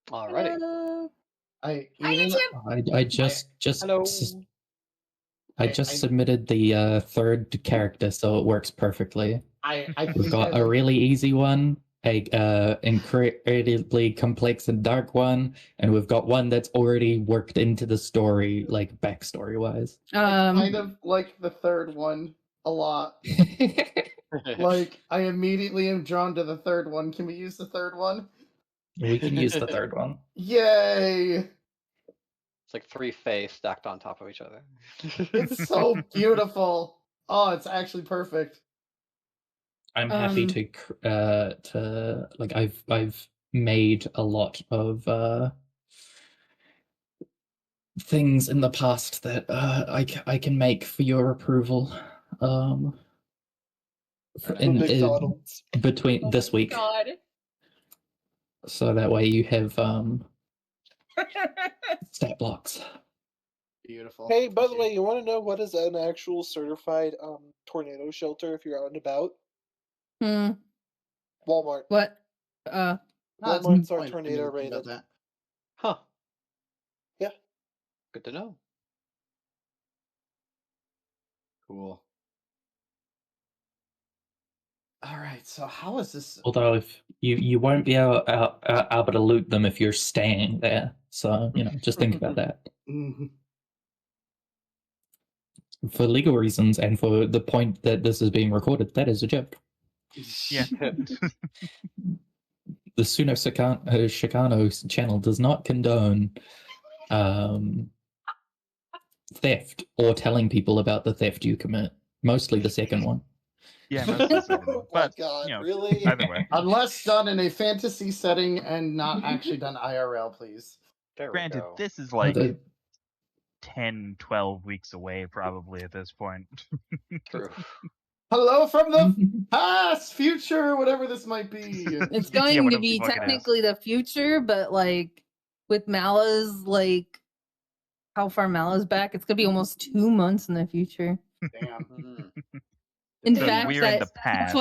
Alrighty. Hello. I Hi, even YouTube. I just Hello. submitted the third character, so it works perfectly. I We've got a really easy one, a incredibly complex and dark one, and we've got one that's already worked into the story, like backstory wise. I kind of like the third one a lot. Like, I immediately am drawn to the third one. Can we use the third one? We can use the third one. Yay! It's like 3 fays stacked on top of each other. It's so beautiful. Oh, it's actually perfect. I'm happy to like I've made a lot of things in the past that I can make for your approval. Between this week. God. So that way you have stat blocks. Beautiful. Hey, by the way, you want to know what is an actual certified tornado shelter if you're out and about? Walmart. What? Walmart's are tornado rated. Huh. Yeah. Good to know. Cool. All right, so how is this? Although if you won't be able to loot them if you're staying there, so just think about that. For legal reasons and for the point that this is being recorded, that is a joke. Yeah. The Suno Shecano channel does not condone theft or telling people about the theft you commit. Mostly the second one. Yeah, mostly the second one. But, God, really? Either way. Unless done in a fantasy setting and not actually done IRL, please. There Granted, we go. this is like 10, 12 weeks away probably at this point. True. Hello from the past, future, whatever this might be. It's going to be technically the future, but like with Mala's, like how far Mala's back, it's gonna be almost 2 months in the future. Damn. In So fact, we're in the past.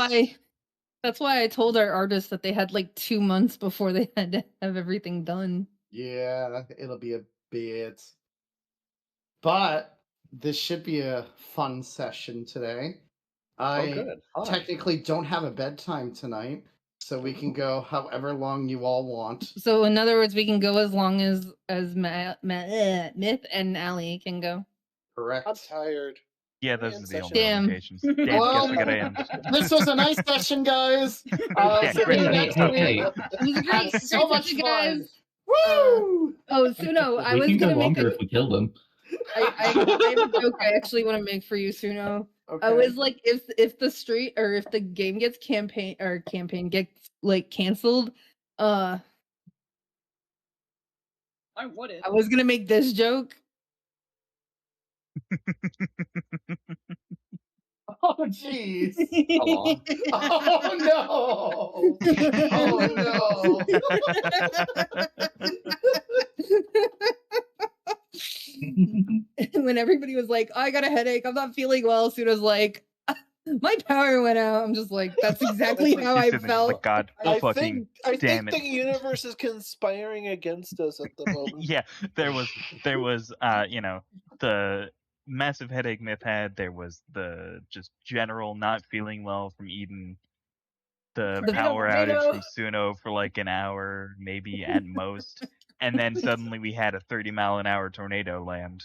that's why I told our artists that they had like 2 months before they had to have everything done. Yeah, it'll be a bit. But this should be a fun session today. I technically don't have a bedtime tonight, so we can go however long you all want. So in other words, we can go as long as Myth and Allie can go. Correct. I'm tired. Yeah, those are the only Damn. limitations. Damn, guess we gotta end. This was a nice session, guys. Yeah, great. Hey. It was a great, so great much session, fun. guys. Woo! Oh, Suno, I We was can gonna go make longer if we kill them. I have a joke I actually want to make for you, Suno. Okay. I was like, if the street or if the game gets gets like canceled, I wouldn't. I was gonna make this joke. Oh jeez. Oh no. Oh no. When everybody was like, oh, I got a headache, I'm not feeling well, Suno's like, my power went out. I'm just like, that's exactly how I felt. Like, God, I fucking think damn it. the universe is conspiring against us at the moment. Yeah, there was the massive headache Myth had. There was the just general not feeling well from eating the power outage from Suno for like an hour, maybe at most. And then suddenly we had a 30-mile-an-hour tornado land.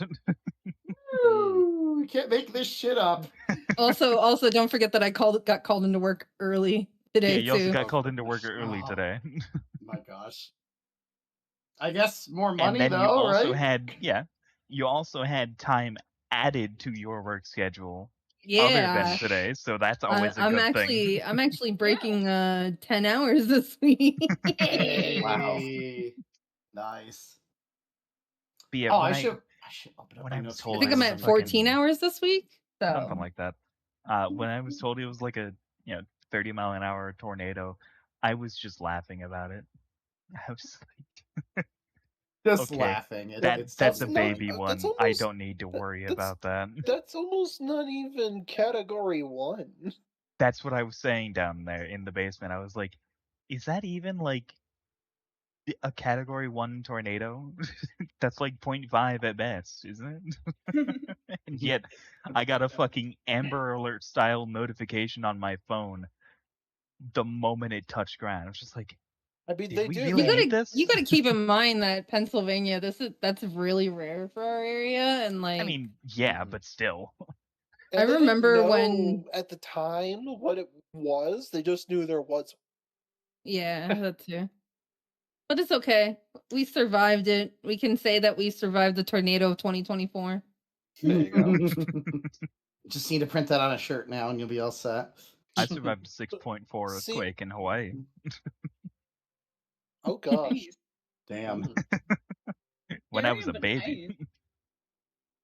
We can't make this shit up. Also, don't forget that I got called into work early today. Yeah, you also too. got called into work early today. My gosh. I guess more money, and then though, you also right? you also had time added to your work schedule Yeah. other than today, so that's always a good thing. I'm actually breaking 10 hours this week. Wow. Nice. But yeah, I should open up when my I was notes. told I think I'm at 14 hours this week. So. Something like that. When I was told it was like a 30-mile-an-hour tornado, I was just laughing about it. I was like, just okay, laughing. That's a baby one. I don't need to worry about that. That's almost not even category 1. That's what I was saying down there in the basement. I was like, is that even like A Category 1 tornado? That's like 0.5 at best, isn't it? And yet, I got a fucking Amber Alert style notification on my phone the moment it touched ground. I was just like, I mean, did they we do. really need this? You gotta keep in mind that Pennsylvania, that's really rare for our area, and like I mean, yeah, but still. And I they didn't remember know when- at the time what it was. They just knew there was. yeah, that too. But it's okay. We survived it. We can say that we survived the tornado of 2024. There you go. Just need to print that on a shirt now, and you'll be all set. I survived a 6.4 See- earthquake in Hawaii. Oh gosh. Damn. When I was a baby.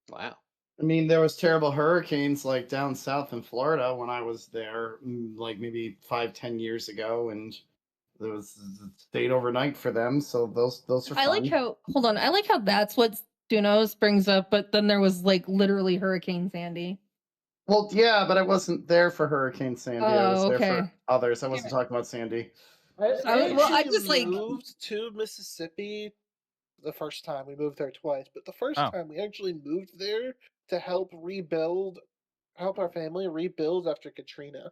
Wow. I mean, there was terrible hurricanes like down south in Florida when I was there, like maybe 5-10 years ago, and there was stayed overnight for them. So those are fun. I like how I like how that's what Suno brings up, but then there was like literally Hurricane Sandy. Well, yeah, but I wasn't there for Hurricane Sandy. I was Oh, there for okay. others. I wasn't talking about Sandy. I just, like- moved to Mississippi the first time. We moved there twice, but the first Oh. time we actually moved there to help our family rebuild after Katrina.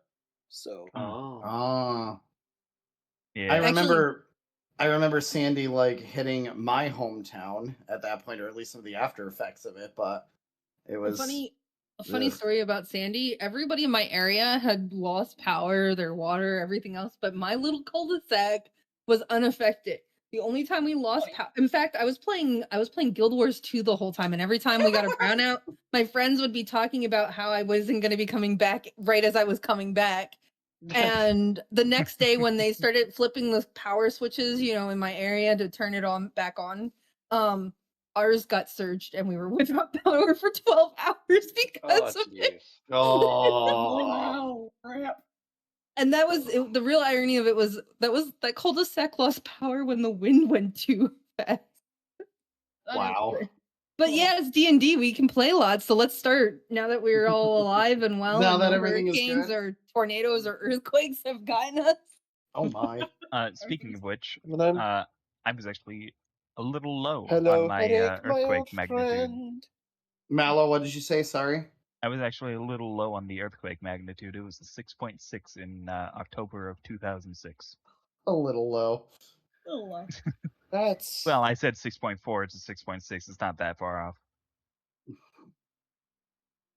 So Oh. Ah. Yeah. I remember Sandy like hitting my hometown at that point, or at least some of the after effects of it. But it was A funny Ugh. story about Sandy. Everybody in my area had lost power, their water, everything else, but my little cul-de-sac was unaffected. The only time we lost power, in fact, I was playing Guild Wars 2 the whole time, and every time we got a brownout, my friends would be talking about how I wasn't going to be coming back right as I was coming back. And the next day when they started flipping the power switches, in my area to turn it on back on, ours got surged and we were without power for 12 hours because Oh, of it. jeez. oh. And that was the real irony of it was that cul-de-sac lost power when the wind went too fast. Wow. But yeah, it's D&D. We can play lots, so let's start now that we're all alive and well. Now and that no everything is hurricanes good. or tornadoes or earthquakes have gotten us. Oh my. Speaking of which, and I'm I was actually a little low hello, on my headache, my earthquake old magnitude. friend. Mallow, what did you say? Sorry. I was actually a little low on the earthquake magnitude. It was a 6.6 in October of 2006. A little low. That's Well, I said 6.4. It's a 6.6. It's not that far off.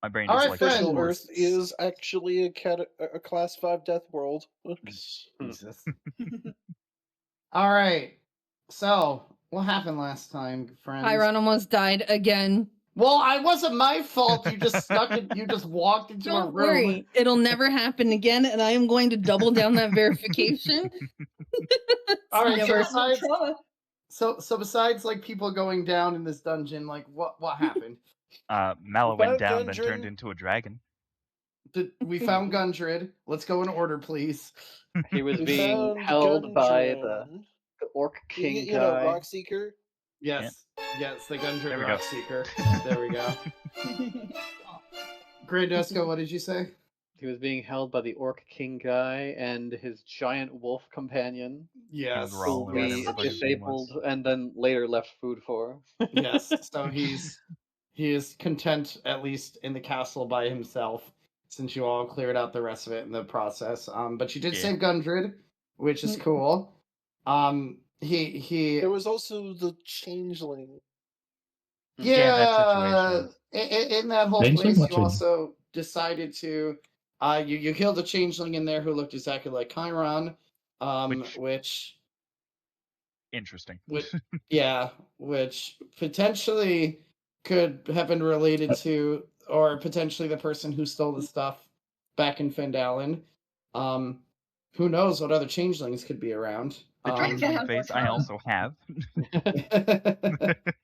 My brain All is right, like friends. official Earth is actually a class 5 death world. Jesus. All right. So, what happened last time, friends? Chiron almost died again. Well, it wasn't my fault. You just stuck it. You just walked into a Don't room. worry, it'll never happen again, and I am going to double down that verification. All right. Never. So besides like people going down in this dungeon, like what happened? Mallow went down, then Gundren. turned into a dragon. We found Gundred. Let's go in order, please. He was We being found held by the Gundren. Orc King You know, guy. Rockseeker. Yes. Yes, the Gundred There we go. Rock Seeker. There we go. Grandesco, what did you say? He was being held by the Orc King guy and his giant wolf companion, Yes. wrong. who whatever we everybody's name was. disabled and then later left food for. Yes. So he is content, at least in the castle by himself, since you all cleared out the rest of it in the process. But you did Yeah. save Gundred, which is cool. He There was also the changeling. Yeah, situation. in that whole Thanks so place, much, you Ian. also decided to, you killed a changeling in there who looked exactly like Chiron, which Interesting. which potentially could have been related to, or potentially the person who stole the stuff back in Phandelin. Who knows what other changelings could be around? The changeling face I also have.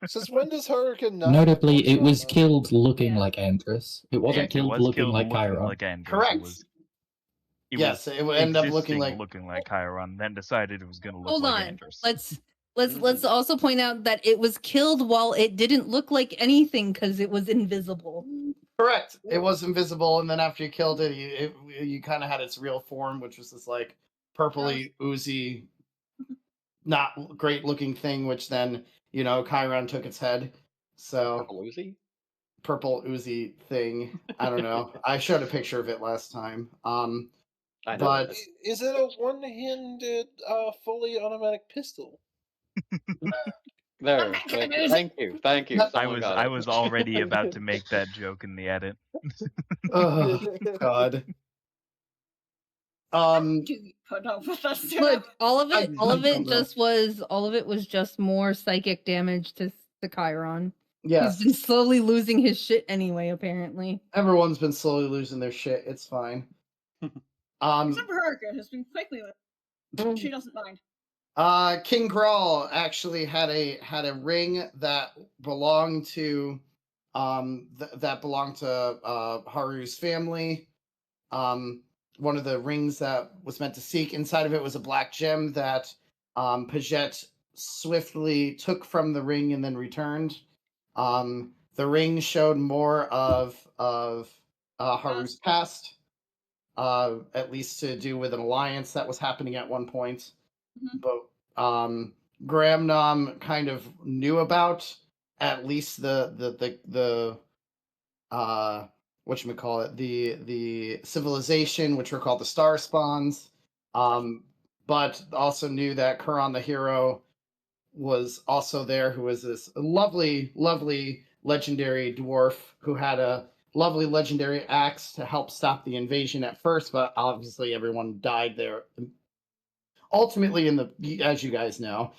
Since when does Hurricane not Notably, have it was trauma? killed looking like Andrus. It wasn't It killed was looking killed like Chiron. like Andrew. Correct. It Yes, was it would end up looking existing like Chiron, then decided it was going to look Hold like on. Andrus. Let's also point out that it was killed while it didn't look like anything because it was invisible. Correct. It was invisible, and then after you killed it, you kind of had its real form, which was this like purpley, oozy not great looking thing, which then, Chiron took its head. So Purple Uzi? Purple Uzi thing. I don't know. I showed a picture of it last time. I know but it. Is it a one-handed, fully automatic pistol? There. Thank you. No. Someone got it. I was already about to make that joke in the edit. Oh God. Do you put up with us? Look, all of I it don't was just more psychic damage to Chiron. Yes. He's been slowly losing his shit anyway, apparently. Everyone's been slowly losing their shit. It's fine. Except for Hurricane, who's been quickly. She doesn't mind. King Grawl actually had a ring that belonged to Haru's family. One of the rings that was meant to seek inside of it was a black gem that Paget swiftly took from the ring and then returned. The ring showed more of Haru's past, at least to do with an alliance that was happening at one point. Mhm. But Gramnom kind of knew about at least the whatchamacallit, the civilization, which were called the Star Spawns, but also knew that Kuran the hero was also there, who was this lovely legendary dwarf who had a lovely legendary axe to help stop the invasion at first, but obviously everyone died there ultimately as you guys know.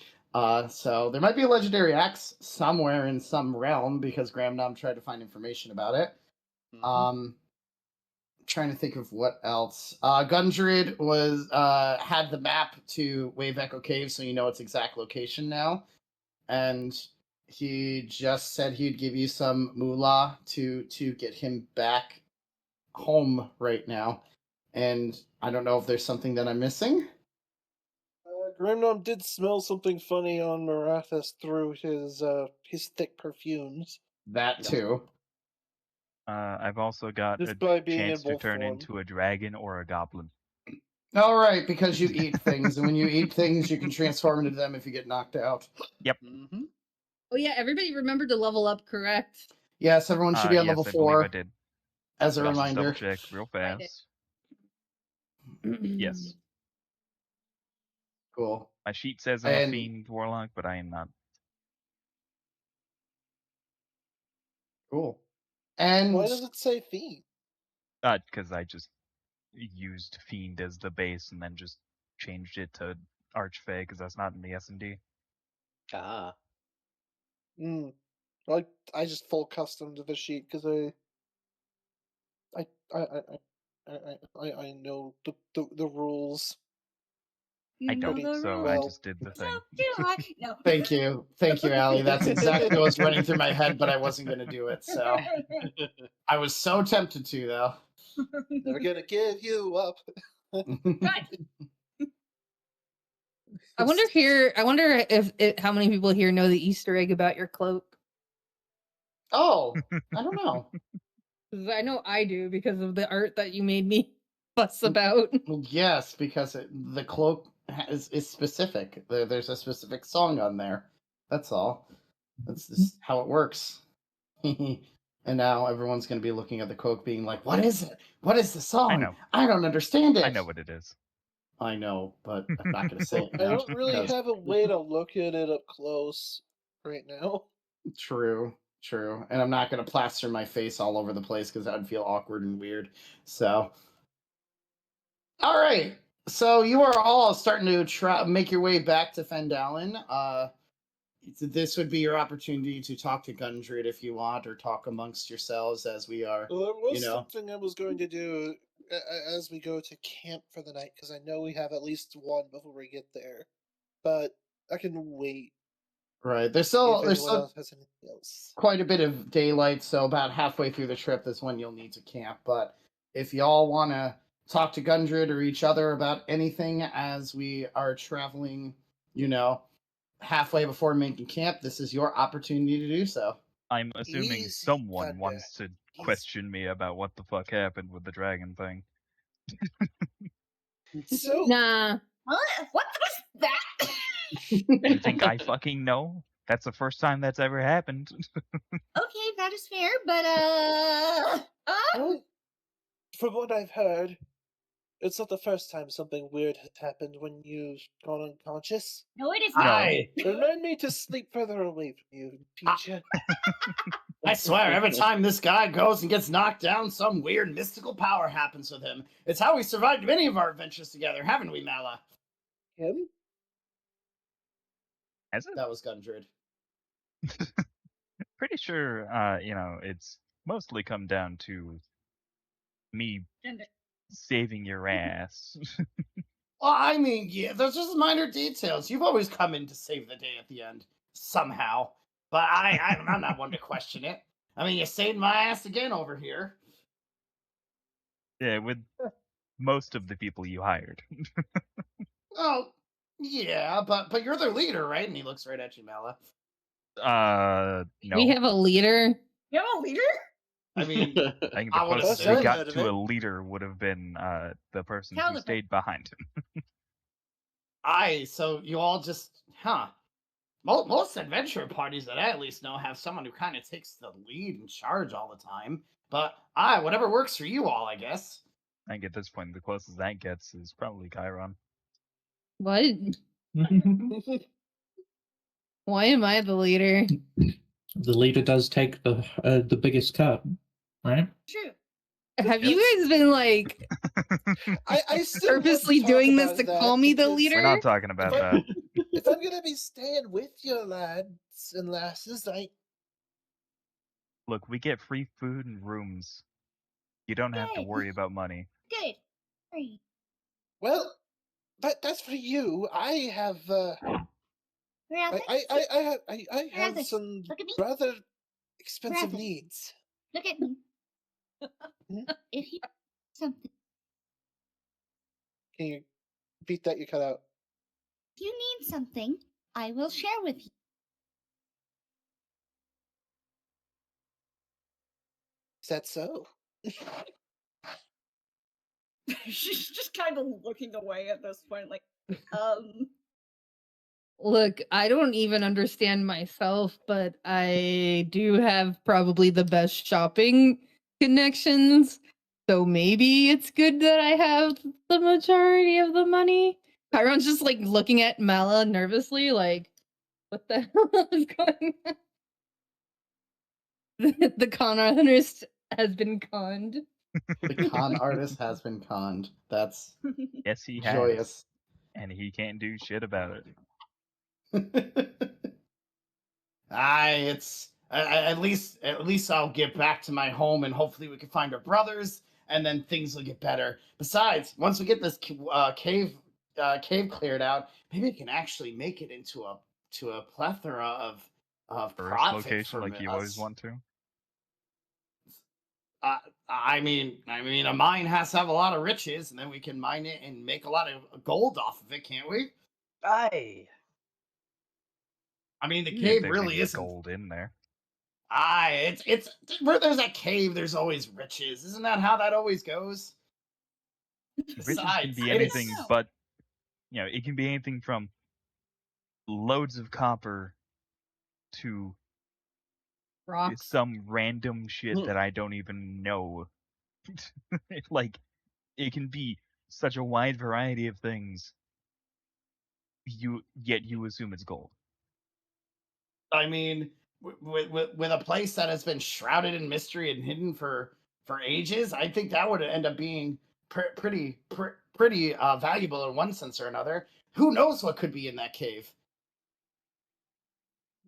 So there might be a legendary axe somewhere in some realm because Gramnom tried to find information about it. Trying to think of what else. Gundred had the map to Wave Echo Cave, so you know its exact location now. And he just said he'd give you some moolah to get him back home right now. And I don't know if there's something that I'm missing. Grimnom did smell something funny on Marathas through his thick perfumes. That too. I've also got Just a by being chance in to wolf turn form. into a dragon or a goblin. All right, because you eat things, and when you eat things, you can transform into them if you get knocked out. Yep. Oh yeah, everybody remember to level up, correct? Yes, everyone should be on Yes, level I believe 4. I did. As a Let me just reminder. double check real fast. Yes. Cool. My sheet says I'm a fiend warlock, but I am not. Cool. And why does it say fiend? Because I just used fiend as the base and then just changed it to archfey because that's not in the S&D. Ah. I just full custom to the sheet because I know the rules. You I know don't, the so rules. I just did the thing. No. Thank you, Allie. That's exactly what was running through my head, but I wasn't going to do it. So I was so tempted to, though. Never gonna give you up. I wonder if how many people here know the Easter egg about your cloak. Oh, I don't know. 'Cause I know I do because of the art that you made me fuss about. Well, yes, because the cloak is specific. There's a specific song on there. That's all. That's just how it works. And now everyone's going to be looking at the cloak being like, what is it? What is the song? I know. I don't understand it. I know what it is. I know, but I'm not going to say it I now. don't really have a way to look at it up close right now. True. And I'm not going to plaster my face all over the place because that would feel awkward and weird. So, all right. So you are all starting to make your way back to Phandelin. This would be your opportunity to talk to Gundred if you want, or talk amongst yourselves as we are. Well, there was something I was going to do as we go to camp for the night, because I know we have at least one before we get there. But I can wait. Right. There's still has anything else. Quite a bit of daylight, so about halfway through the trip is when you'll need to camp. But if y'all want to talk to Gundred or each other about anything as we are traveling, halfway before making camp, this is your opportunity to do so. I'm assuming someone wants to question me about what the fuck happened with the dragon thing. So Nah. What was that? You think I fucking know? That's the first time that's ever happened. Okay, that is fair, but Well, from what I've heard, it's not the first time something weird has happened when you've gone unconscious. no, it is No. not. Remind me to sleep further away from you, teacher. I swear, every time this guy goes and gets knocked down, some weird mystical power happens with him. It's how we survived many of our adventures together, haven't we, Mala? Him? Has it? That was Gundred. Pretty sure, it's mostly come down to me Gender. saving your ass. Well, I mean, yeah, those are just minor details. You've always come in to save the day at the end, somehow. But I'm not one to question it. I mean, you saved my ass again over here. Yeah, with most of the people you hired. Oh, yeah, but you're their leader, right? And he looks right at you, Mala. No. We have a leader. You have a leader? I mean, I think the I would closest assume we got that of to it. a leader would have been the person who Caliber. stayed behind him. so you all just, most adventure parties that I at least know have someone who kind of takes the lead and charge all the time. But whatever works for you all, I guess. I think at this point, the closest that gets is probably Chiron. What? Why am I the leader? The leader does take the biggest cut, right? True. Have you guys been like I still want purposely talk doing this about to that call me the because leader? We're not talking about that. If I'm gonna be staying with you, lads and lasses, Look, we get free food and rooms. You don't have to Good. worry about money. Good. Great. well, that's for you. I have Rather, I have Rather, some look at me. rather expensive Rather. needs. look at me. Hmm? If you something, Can you repeat that? You cut out. if you need something, I will share with you. Is that so? She's just kind of looking away at this point, like, Look, I don't even understand myself, but I do have probably the best shopping connections. So maybe it's good that I have the majority of the money. Chiron's just like looking at Mala nervously, like, what the hell is going on? The con artist has been conned. The con artist has been conned. That's Yes, he has. joyous. And he can't do shit about it. It's at least I'll get back to my home and hopefully we can find our brothers and then things will get better. Besides, once we get this cave cleared out, maybe we can actually make it into a plethora of First profit location for like you us. always want to. I mean, a mine has to have a lot of riches, and then we can mine it and make a lot of gold off of it, can't we? Aye. I mean, the You'd cave think really there'd be isn't. gold in there. It's where there's a cave, there's always riches. Isn't that how that always goes? Riches can Besides, be it is- anything, but it can be anything from loads of copper to Rocks. some random shit that I don't even know. Like, it can be such a wide variety of things. Yet you assume it's gold. I mean, with a place that has been shrouded in mystery and hidden for ages, I think that would end up being pretty valuable in one sense or another. Who knows what could be in that cave?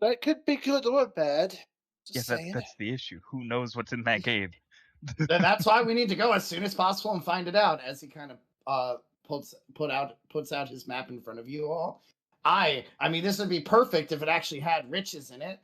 That could be good or bad. Just Yeah, saying. that's the issue. Who knows what's in that cave? That's why we need to go as soon as possible and find it out. As he kind of puts out his map in front of you all. I mean, this would be perfect if it actually had riches in it.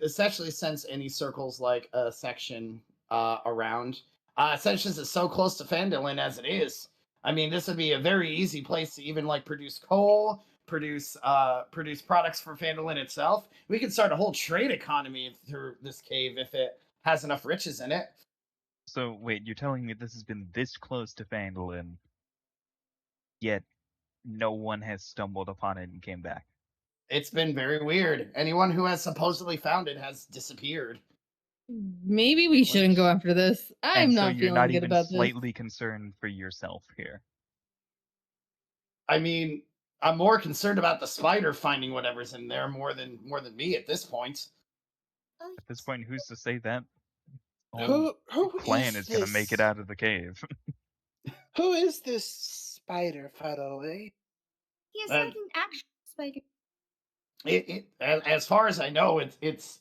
Essentially, since any circles like a section around, essentially, it's so close to Phandelin as it is. I mean, this would be a very easy place to even like produce coal, produce products for Phandelin itself. We could start a whole trade economy through this cave if it has enough riches in it. So wait, you're telling me this has been this close to Phandelin, yet no one has stumbled upon it and came back. It's been very weird. Anyone who has supposedly found it has disappeared. Maybe we shouldn't go after this. I'm and so not you're feeling not good even about this. slightly concerned for yourself here. I mean, I'm more concerned about the spider finding whatever's in there more than me at this point. At this point, who's to say that Who clan is going to make it this? out of the cave? Who is this spider fellow, eh? He is not an actual spider. As far as I know, it's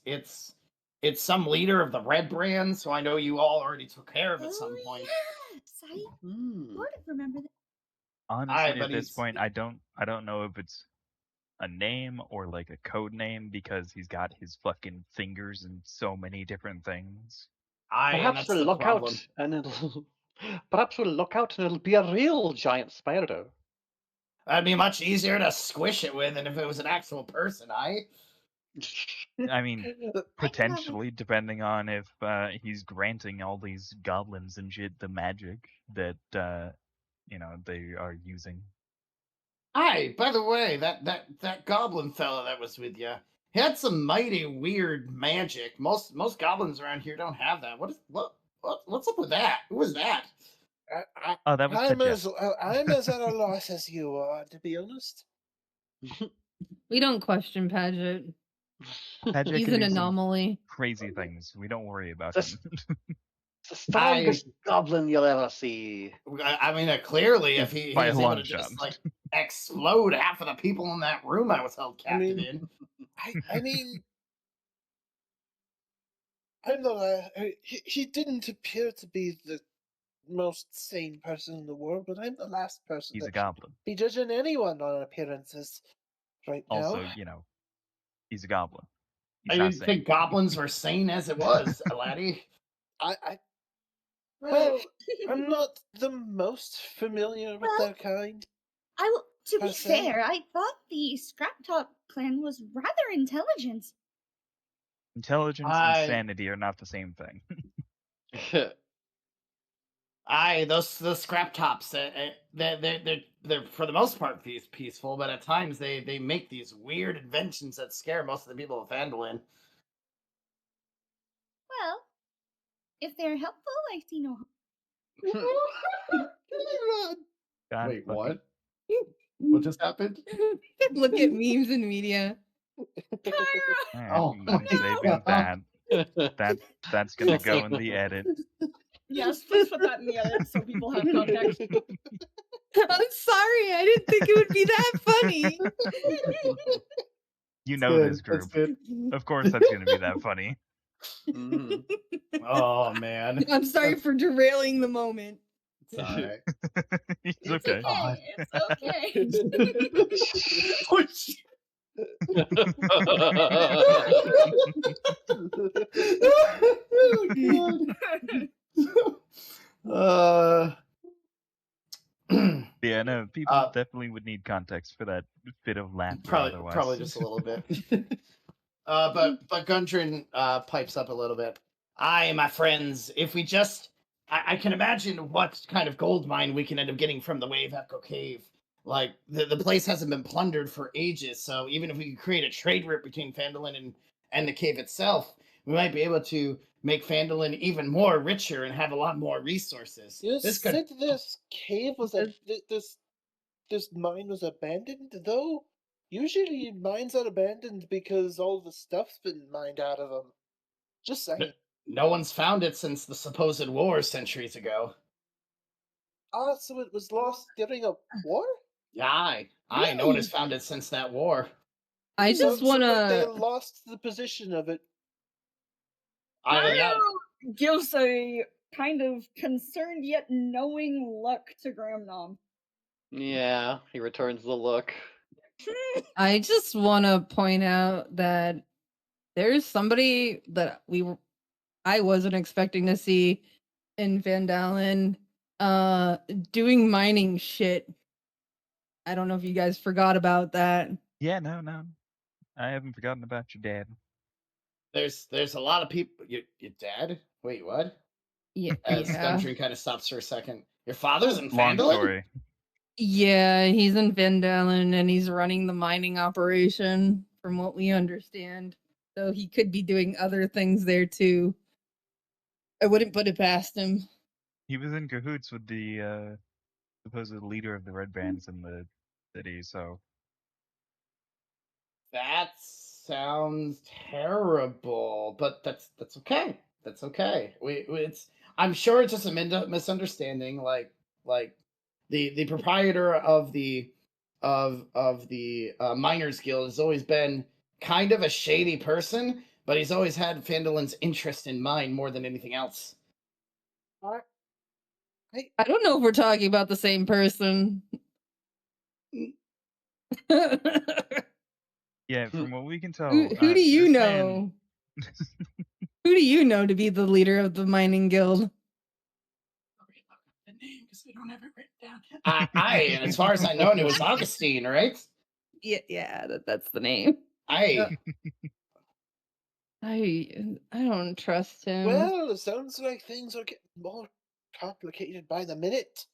some leader of the Red Brand. So I know you all already took care of at some point. Yes, I sort of remember that. Honestly, at this point, I don't know if it's a name or like a code name because he's got his fucking fingers in so many different things. Perhaps we'll look out and it'll be a real giant spider. That'd be much easier to squish it with than if it was an actual person, I mean, potentially, depending on if he's granting all these goblins and shit the magic that they are using. Aye, by the way, that goblin fella that was with you, he had some mighty weird magic. Most goblins around here don't have that. What's up with that? Who was that? That was I'm as at a loss as you are, to be honest. We don't question Paget. Paget He's an anomaly. Crazy things. We don't worry about him. It's the strongest goblin you'll ever see. I mean, clearly, if he was able to just like explode half of the people in that room I was held captive in. I mean, I'm not. He didn't appear to be the most sane person in the world, but I'm the last person. He's a goblin. Be judging anyone on appearances right now. Also, he's a goblin. I didn't think goblins were sane as it was, laddie. Well, I'm not the most familiar with their kind. To be fair, I thought the Scrap Top clan was rather intelligent. Intelligence and sanity are not the same thing. Aye, those Scrap Tops, they're for the most part peaceful, but at times they make these weird inventions that scare most of the people of Phandelin. Well, if they're helpful, I see no harm. Wait, what? What just happened? Look at memes and media. Oh, that's gonna go in the edit. Yes, please put that in the edit so people have context. I'm sorry, I didn't think it would be that funny. You know this group. Of course that's gonna be that funny. Oh man. I'm sorry for derailing the moment. It's alright. It's okay. It's okay. Yeah, no, people definitely would need context for that bit of laughter. Probably just a little bit. But Gundren pipes up a little bit. Aye, my friends, if we just... I can imagine what kind of gold mine we can end up getting from the Wave Echo Cave. Like, the place hasn't been plundered for ages, so even if we could create a trade route between Phandelin and the cave itself, we might be able to make Phandelin even more richer and have a lot more resources. You said this cave was this mine was abandoned, though? Usually mines are abandoned because all the stuff's been mined out of them. Just saying. No one's found it since the supposed war centuries ago. Ah, so it was lost during a war? Yeah, aye. No one has found it since that war. I just want to... They lost the position of it. Gives a kind of concerned yet knowing look to Gramnom. Yeah, he returns the look. I just want to point out that there's somebody that I wasn't expecting to see in Phandelin doing mining shit. I don't know if you guys forgot about that. Yeah, no. I haven't forgotten about your dad. There's a lot of people. Your dad? Wait, what? Yeah. As Gundren kind of stops for a second. Your father's in Phandelin? Long story. Yeah, he's in Phandelin and he's running the mining operation, from what we understand. So he could be doing other things there too. I wouldn't put it past him. He was in cahoots with the supposed leader of the Red Bands in the city, so. That sounds terrible, but that's okay. That's okay. It's I'm sure it's just a misunderstanding. Like the proprietor of the miners guild has always been kind of a shady person, but he's always had Phandelin's interest in mind more than anything else. I don't know if we're talking about the same person. Yeah, from what we can tell, Who do you this know? man... Who do you know to be the leader of the mining guild? The name, because we don't have it written down. As far as I know, it was Augustine, right? Yeah, that's the name. I don't trust him. Well, it sounds like things are getting more complicated by the minute.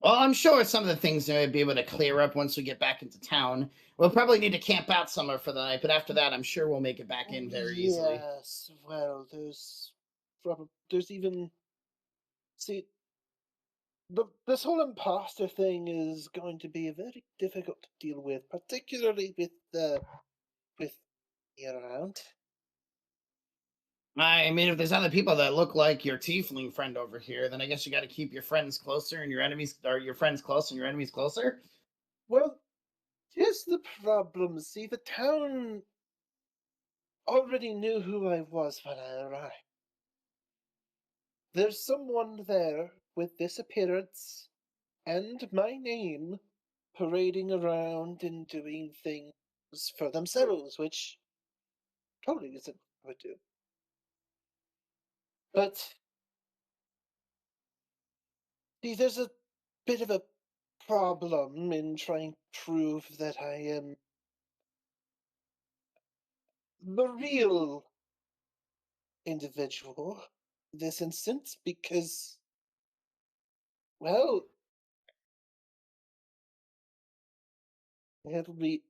Well, I'm sure some of the things may be able to clear up once we get back into town. We'll probably need to camp out somewhere for the night, but after that, I'm sure we'll make it back in very easily. Yes, well, there's even... See, this whole imposter thing is going to be very difficult to deal with, particularly with me around. I mean, if there's other people that look like your tiefling friend over here, then I guess you got to keep your friends closer and your enemies, or your friends close and your enemies closer. Well, here's the problem. See, the town already knew who I was when I arrived. There's someone there with this appearance and my name parading around and doing things for themselves, which totally isn't what I would do. But see, there's a bit of a problem in trying to prove that I am the real individual in this instance, because, well, it'll be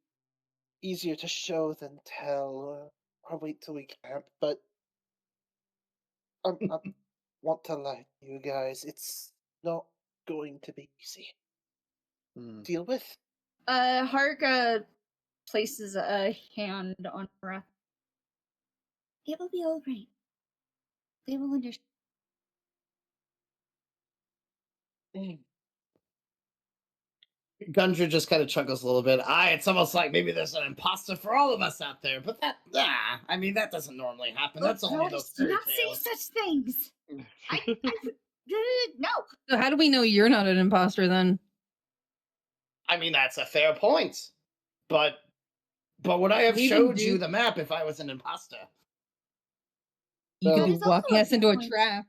easier to show than tell, or wait till we camp, but I want to lie to you guys, it's not going to be easy. Deal with. Haruka places a hand on Breath. It will be all right. They will understand. Gundra just kind of chuckles a little bit. It's almost like maybe there's an imposter for all of us out there, but I mean, that doesn't normally happen. That's only those Do fairy not say tales. such things. No. So how do we know you're not an imposter then? I mean, that's a fair point, but would I have showed you the map if I was an imposter? You could be walking us into a trap.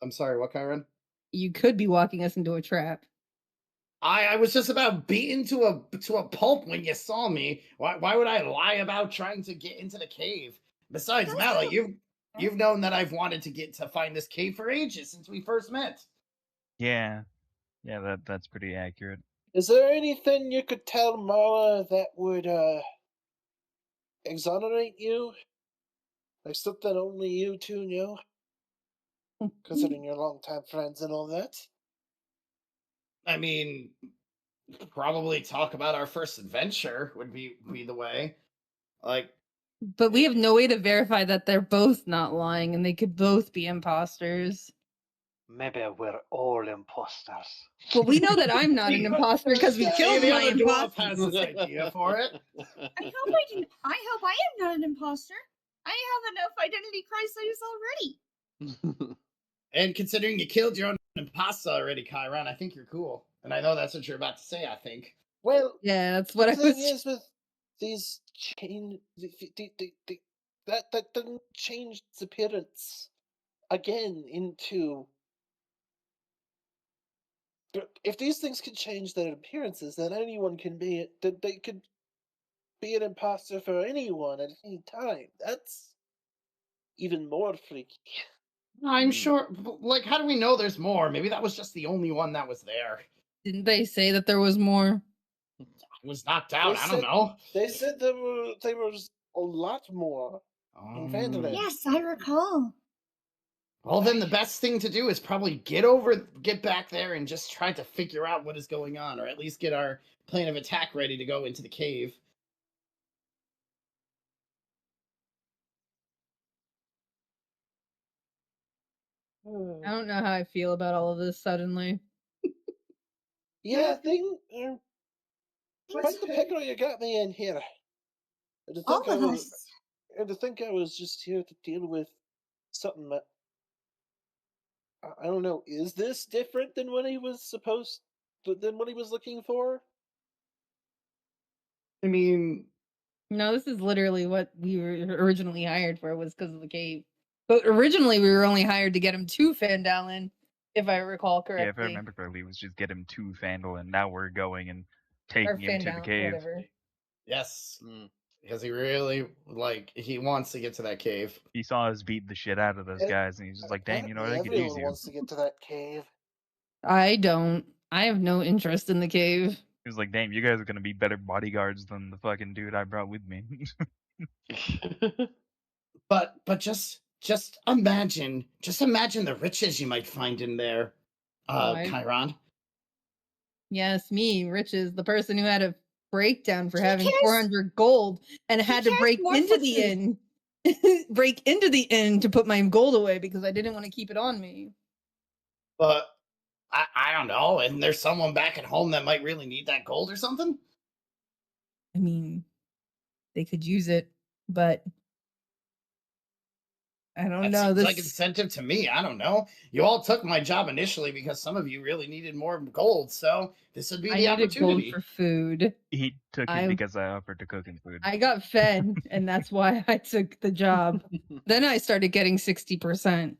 I'm sorry, what, Kyron? You could be walking us into a trap. I was just about beaten to a pulp when you saw me. Why would I lie about trying to get into the cave? Besides, Mala, you've known that I've wanted to find this cave for ages since we first met. Yeah, that's pretty accurate. Is there anything you could tell Mala that would exonerate you? Like something only you two know? Considering you're longtime friends and all that. I mean, probably talk about our first adventure would be the way. Like, but we have no way to verify that they're both not lying and they could both be imposters. Maybe we're all imposters. Well, we know that I'm not an imposter because we killed my imposter. Has an idea for it. I hope I am not an imposter. I have enough identity crises already. And considering you killed your own imposter already, Kyron, I think you're cool. And I know that's what you're about to say, I think. Well, yeah, that's what I was. The thing is with these that didn't change its appearance again into. If these things can change their appearances, then anyone can be it. They could be an imposter for anyone at any time. That's even more freaky. I'm sure. Like, how do we know there's more? Maybe that was just the only one that was there. Didn't they say that there was more? I was knocked out. I don't know. They said there was a lot more in Phandelin. Yes, I recall. Well, then the best thing to do is probably get back there and just try to figure out what is going on, or at least get our plan of attack ready to go into the cave. I don't know how I feel about all of this suddenly. Yeah, quite the pickle you got me in here. And to think I was just here to deal with something that I don't know. Is this different than what he was than what he was looking for? I mean, No, this is literally what we were originally hired for, was because of the cave. But originally we were only hired to get him to Phandelin, if I recall correctly. Yeah, if I remember correctly, it was just get him to Phandelin, and now we're going and taking him to the cave. Whatever. yes, because he really he wants to get to that cave. He saw us beat the shit out of those guys, and he's just like, "Damn, you know what? I could use Everyone you." wants to get to that cave. I don't. I have no interest in the cave. He was like, "Damn, you guys are gonna be better bodyguards than the fucking dude I brought with me." But just imagine the riches you might find in there, Chiron. Yes, me, Riches, the person who had a breakdown for having cares? 400 gold and had to cares break more into for the food. inn. Break into the inn to put my gold away because I didn't want to keep it on me. But I don't know. Isn't there someone back at home that might really need that gold or something? I mean, they could use it, but I don't know. Seems This like incentive to me. I don't know. You all took my job initially because some of you really needed more gold, so this would be I the needed gold opportunity. for food. He took it because I offered to cook him food. I got fed, and that's why I took the job. Then I started getting 60%.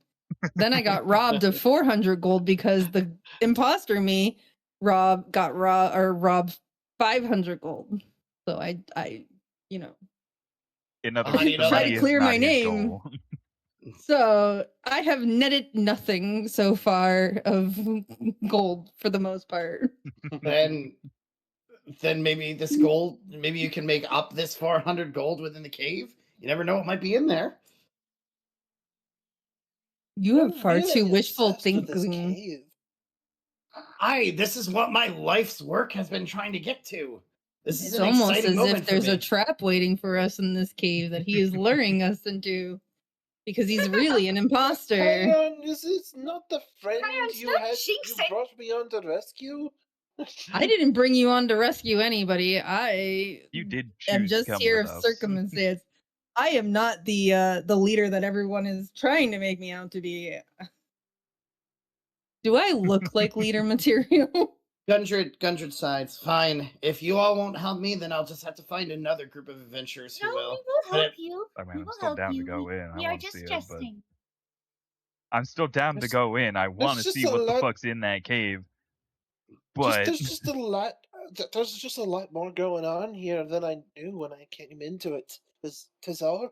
Then I got robbed of 400 gold because the imposter me robbed 500 gold. So I you know, In other Honey, words, the try money to is clear not my his name. goal. So I have netted nothing so far of gold for the most part. Then maybe this gold, maybe you can make up this 400 gold within the cave. You never know what might be in there. You have far really too wishful obsessed with this thinking. cave. This is what my life's work has been trying to get to. This is It's an almost exciting as moment if there's for a me. trap waiting for us in this cave that he is luring us into because he's really an imposter. Chiron, this is not the friend Chiron, you stop had. jinxing. You brought me on to rescue. I didn't bring you on to rescue anybody. You did am choose to just come here with of us. circumstance. I am not the leader that everyone is trying to make me out to be. Do I look like leader material? Gundred sides. Fine. If you all won't help me, then I'll just have to find another group of adventurers who No, will. we will help you. I mean, We I'm will still help down to you. go in. I We are want to just see it, but jesting. I'm still down to There's- go in. I want to just see a what the lot- fuck's in that cave. But there's just a lot. There's just a lot more going on here than I knew when I came into it. Tis all.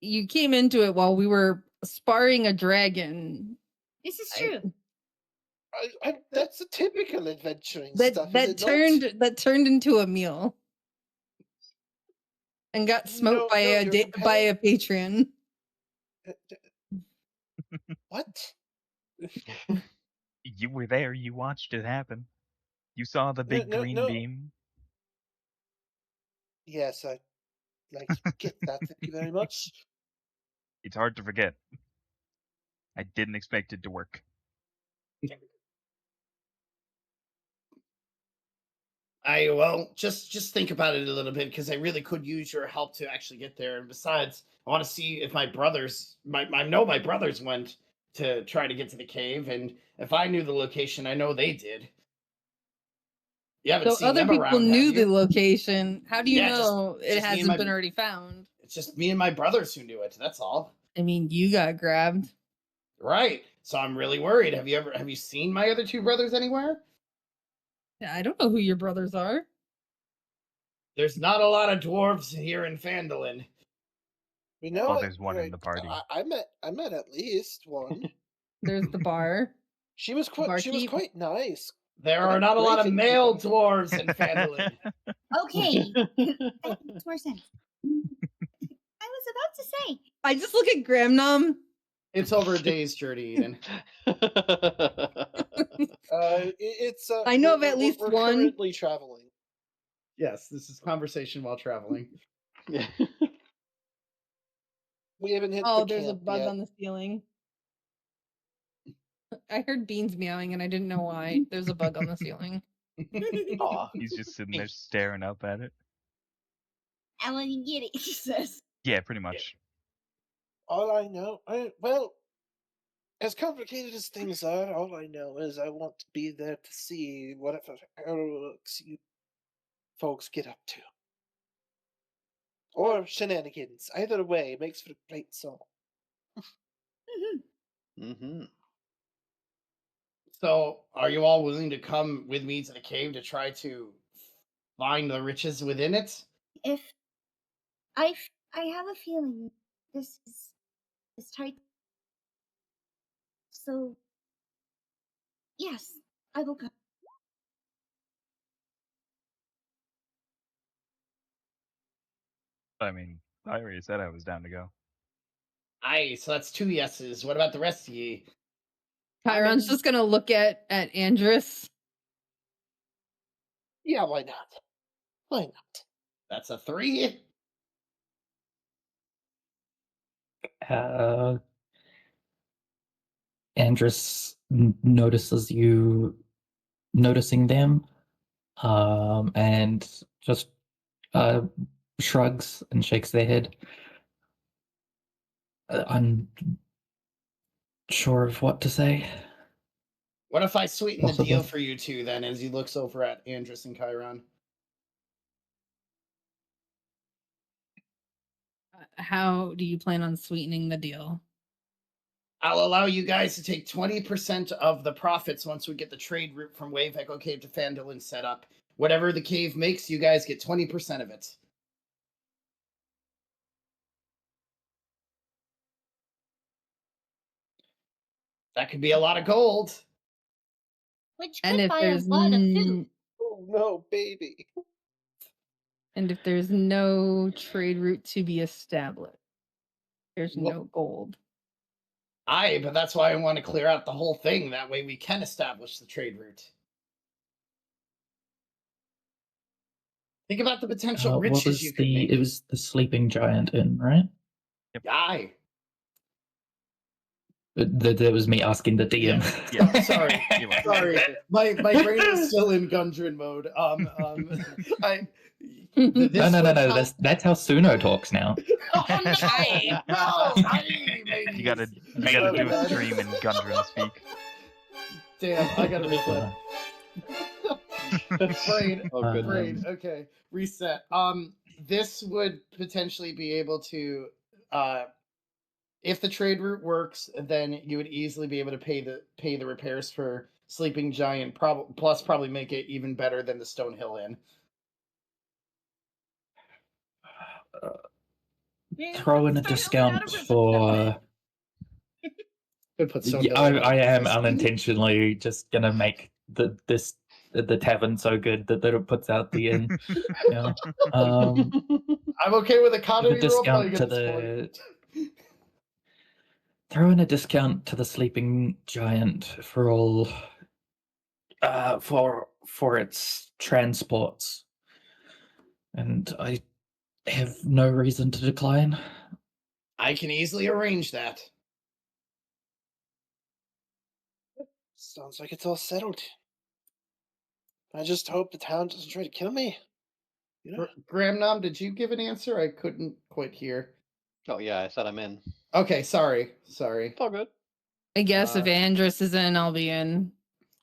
You came into it while we were sparring a dragon. This is true. That's a typical adventuring That stuff. that turned into a meal and got smoked by a patron. What? you were there. You watched it happen. You saw the big green beam. Yes, I like to get that. Thank you very much. It's hard to forget. I didn't expect it to work. Just think about it a little bit, because I really could use your help to actually get there. And besides, I want to see if my brothers, I know my brothers went to try to get to the cave, and if I knew the location, I know they did. You haven't So seen other them people around, knew have the you? location. How do you Yeah, know it just me and hasn't my- been already found? It's just me and my brothers who knew it. That's all. I mean, you got grabbed. Right. So I'm really worried. Have you seen my other two brothers anywhere? I don't know who your brothers are. There's not a lot of dwarves here in Phandelin. We know. Well, there's one in the party. I met at least one. There's the bar. She was quite nice. There are not a lot of male dwarves in Phandelin. Okay, that makes more sense. I was about to say. I just look at Gramnum. It's over a day's journey, Eden. It's. I know of at least we're one. currently traveling. Yes, this is conversation while traveling. We haven't hit Oh, the there's a camp bug yet. on the ceiling. I heard Beans meowing and I didn't know why. There's a bug on the ceiling. Aw. He's just sitting there staring up at it. I want to get it, he says. Yeah, pretty much. All I know, well, as complicated as things are, all I know is I want to be there to see whatever heroics you folks get up to. Or shenanigans. Either way, makes for a great song. Mm-hmm. So, are you all willing to come with me to the cave to try to find the riches within it? If I have a feeling this is tight. So yes, I will come. I mean, I already said I was down to go. Aye, so that's 2 yeses. What about the rest of ye? Chiron's just gonna look at Andrus. Yeah, why not? Why not? That's a 3. Andrus notices you noticing them, and just shrugs and shakes their head. I'm sure of what to say. What if I sweeten the Possible. deal for you two then, as he looks over at Andrus and Chiron? How do you plan on sweetening the deal? I'll allow you guys to take 20% of the profits once we get the trade route from Wave Echo Cave to Phandelin set up. Whatever the cave makes, you guys get 20% of it. That could be a lot of gold. Which And could if buy a there's lot of food. Oh no, baby. And if there's no trade route to be established, there's Well- no gold. Aye, but that's why I want to clear out the whole thing. That way we can establish the trade route. Think about the potential What riches was you could make. it was the Sleeping Giant Inn, right? Aye. That was me asking the DM. Yeah. Sorry. Sorry. My brain is still in Gundren mode. No. That's how Suno talks now. Oh, no! You gotta do a stream in Gundren speak. Damn, I gotta reset. Brain. Oh, goodness. Brain. Okay, reset. This would potentially be able to, if the trade route works, then you would easily be able to pay the repairs for Sleeping Giant. Plus, probably make it even better than the Stonehill Inn. Throw in a discount for. I am unintentionally just gonna make the tavern so good that it puts out the inn. Yeah. I'm okay with economy discount to the. Throw in a discount to the Sleeping Giant for all. For its transports, and I have no reason to decline. I can easily arrange that. Sounds like it's all settled. I just hope the town doesn't try to kill me. You know? Gramnom, did you give an answer? I couldn't quite hear. Oh yeah, I said I'm in. Okay, sorry. It's all good. I guess if Andrus is in, I'll be in.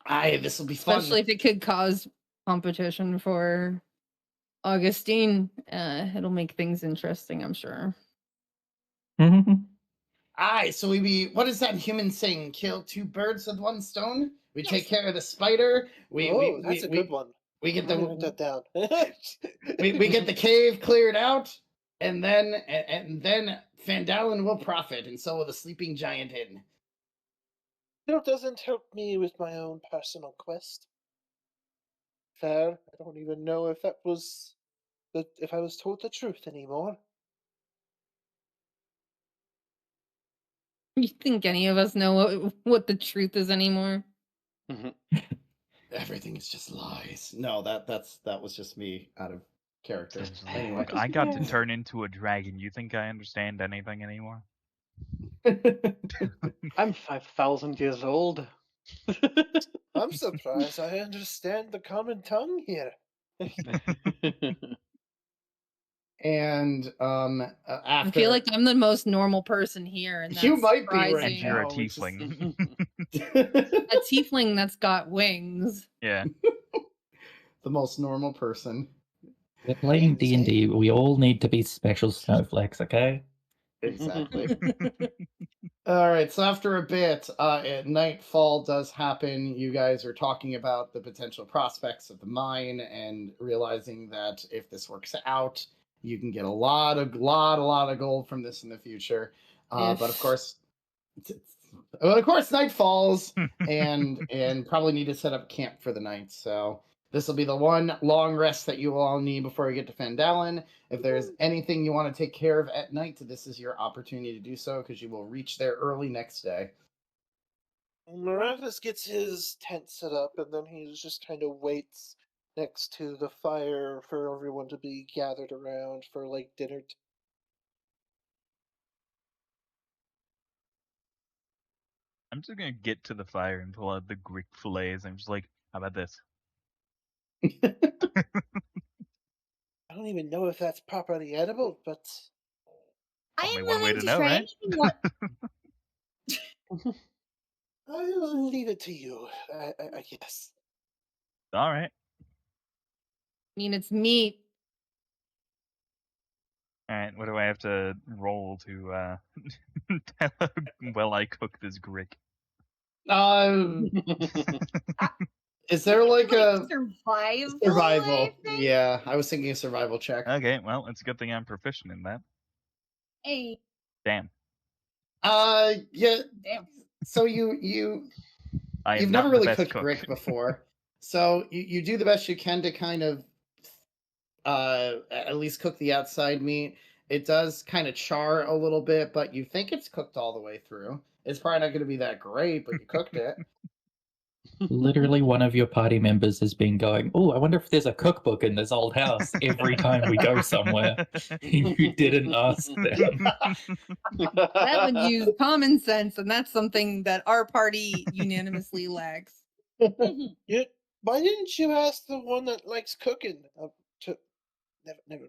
Aye, this will be fun. Especially if it could cause competition for Augustine. It'll make things interesting, I'm sure. Aye, so what is that human saying? Kill 2 birds with 1 stone? We take care of the spider. That's a good one. We get Write that down. we get the cave cleared out, and then Phandelin will profit, and so will the sleeping giant inn. It doesn't help me with my own personal quest. Fair. I don't even know if if I was told the truth anymore. You think any of us know what the truth is anymore? Everything is just lies. No, that was just me out of character. It's like, Anyway. look, I got to turn into a dragon. You think I understand anything anymore? I'm 5,000 years old. I'm surprised I understand the common tongue here. And after I feel like I'm the most normal person here, and that's you might be surprising. right And you're a now, which is- tiefling. A tiefling that's got wings. Yeah. the most normal person. We're playing D&D. We all need to be special snowflakes, okay? Exactly. All right, so after a bit, nightfall does happen. You guys are talking about the potential prospects of the mine and realizing that if this works out, you can get a lot of gold from this in the future. But of course, night falls, and probably need to set up camp for the night. So this will be the one long rest that you will all need before you get to Phandelin. If there's anything you want to take care of at night, this is your opportunity to do so, because you will reach there early next day. Marathas gets his tent set up, and then he just kind of waits next to the fire for everyone to be gathered around for like dinner. I'm just gonna get to the fire and pull out the Greek fillets. I'm just like, how about this? I don't even know if that's properly edible, but I Only am one way willing to to know, try right? anything what I'll leave it to you. I guess. All right. I mean, it's meat. All right. What do I have to roll to tell how well I cook this Greek? Is there like a survival? survival? I think? Yeah, I was thinking a survival check. Okay. Well, it's a good thing I'm proficient in that. Hey, Damn. Yeah. damn. So you've I am never not the really best cooked cook. Greek before, so you do the best you can to kind of at least cook the outside meat. It does kind of char a little bit, but you think it's cooked all the way through. It's probably not going to be that great, but you cooked it. Literally, one of your party members has been going, oh, I wonder if there's a cookbook in this old house every time we go somewhere. You didn't ask them. That would use common sense, and that's something that our party unanimously lacks. Why didn't you ask the one that likes cooking? Never.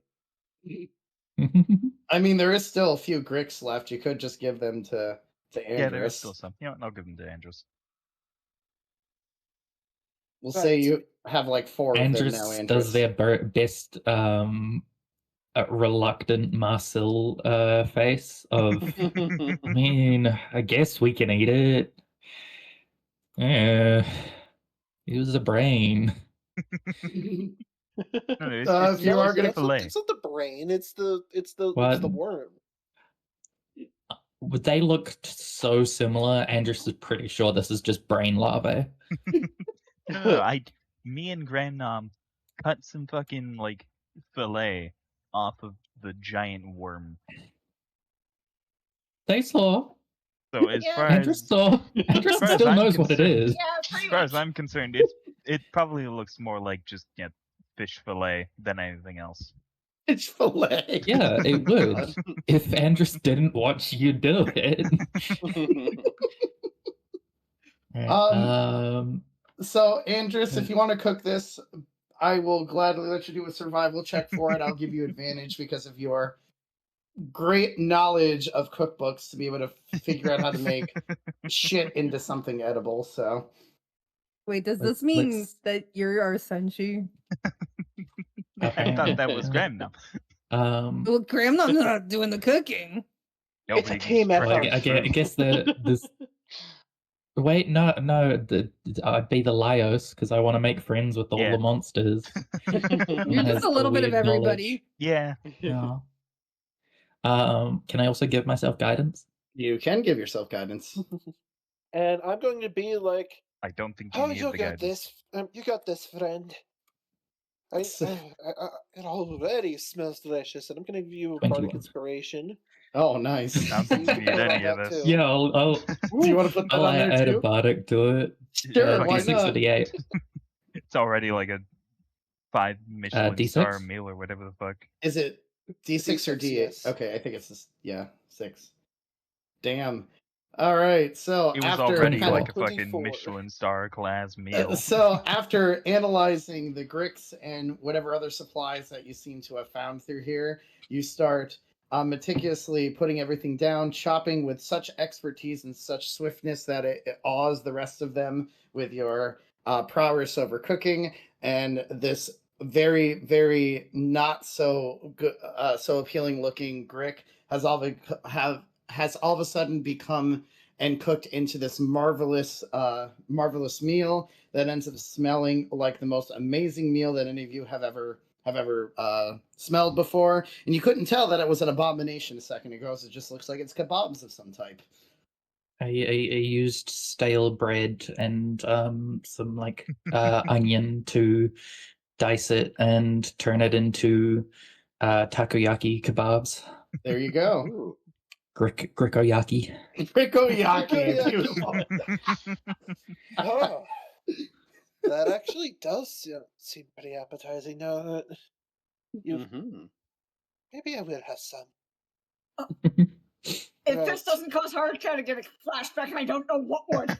I mean, there is still a few Gricks left. You could just give them to Andrus. Yeah, there is still some. You know what? I'll give them to Andrus. We'll say you have like 4 of them now, Andrus Andrus. does their best reluctant Marcel face of, I mean, I guess we can eat it. Yeah, use a brain. No, If you are gonna fillet. It's not the brain. It's the What? worm. Would they look so similar? Andrus is pretty sure this is just brain larvae. No, me and Grandnom cut some fucking like fillet off of the giant worm. They saw. So as Yeah. far Andrus as saw. Andrus far as still I'm knows what it concerned- is. Yeah, as pretty far much. as I'm concerned, it probably looks more like just fish fillet than anything else. Fish fillet. Yeah, it would. If Andrus didn't watch you do it. So, Andrus, if you want to cook this, I will gladly let you do a survival check for it. I'll give you advantage because of your great knowledge of cookbooks to be able to figure out how to make shit into something edible. So, Wait, does Let's- this mean let's- that you're our senshi? I thought that was Grandnom. Well, Grandma's not doing the cooking. It's a Nobody's team effort. drinking I through. guess this. Wait, no, I'd be the Laios because I want to make friends with all Yeah. the monsters. You're has just a little bit of weird knowledge. everybody. Yeah. Yeah. Can I also give myself guidance? You can give yourself guidance. And I'm going to be like, I don't think you "Oh, need you the got guidance. this. You got this, friend. It already smells delicious, and I'm going to give you a bardic 21. inspiration. Oh, nice. Sounds like You you can need put on any of that this. too. Yeah, I'll Do you want to put that I'll on there add a too? bardic to it. Sure, why D6 or not? D8? It's already like a 5 Michelin D6? star meal or whatever the fuck. Is it D6 or D6, D8? yes. Okay, I think it's just, 6. Damn. All right, so It was after already kind of- like a 24. fucking Michelin star class meal. So after analyzing the gricks and whatever other supplies that you seem to have found through here, you start meticulously putting everything down, chopping with such expertise and such swiftness that it awes the rest of them with your prowess over cooking, and this very, very not so good, so appealing looking grick has all of a sudden become and cooked into this marvelous meal that ends up smelling like the most amazing meal that any of you have ever smelled before. And you couldn't tell that it was an abomination a second ago, so it just looks like it's kebabs of some type. I used stale bread and some like onion to dice it and turn it into takoyaki kebabs. There you go. Ooh. Grikoyaki. Grikoyaki, beautiful. Oh, that actually does seem pretty appetizing now that you've... Maybe I will have some. If Right. this doesn't cause Haruka to get a flashback, I don't know what would.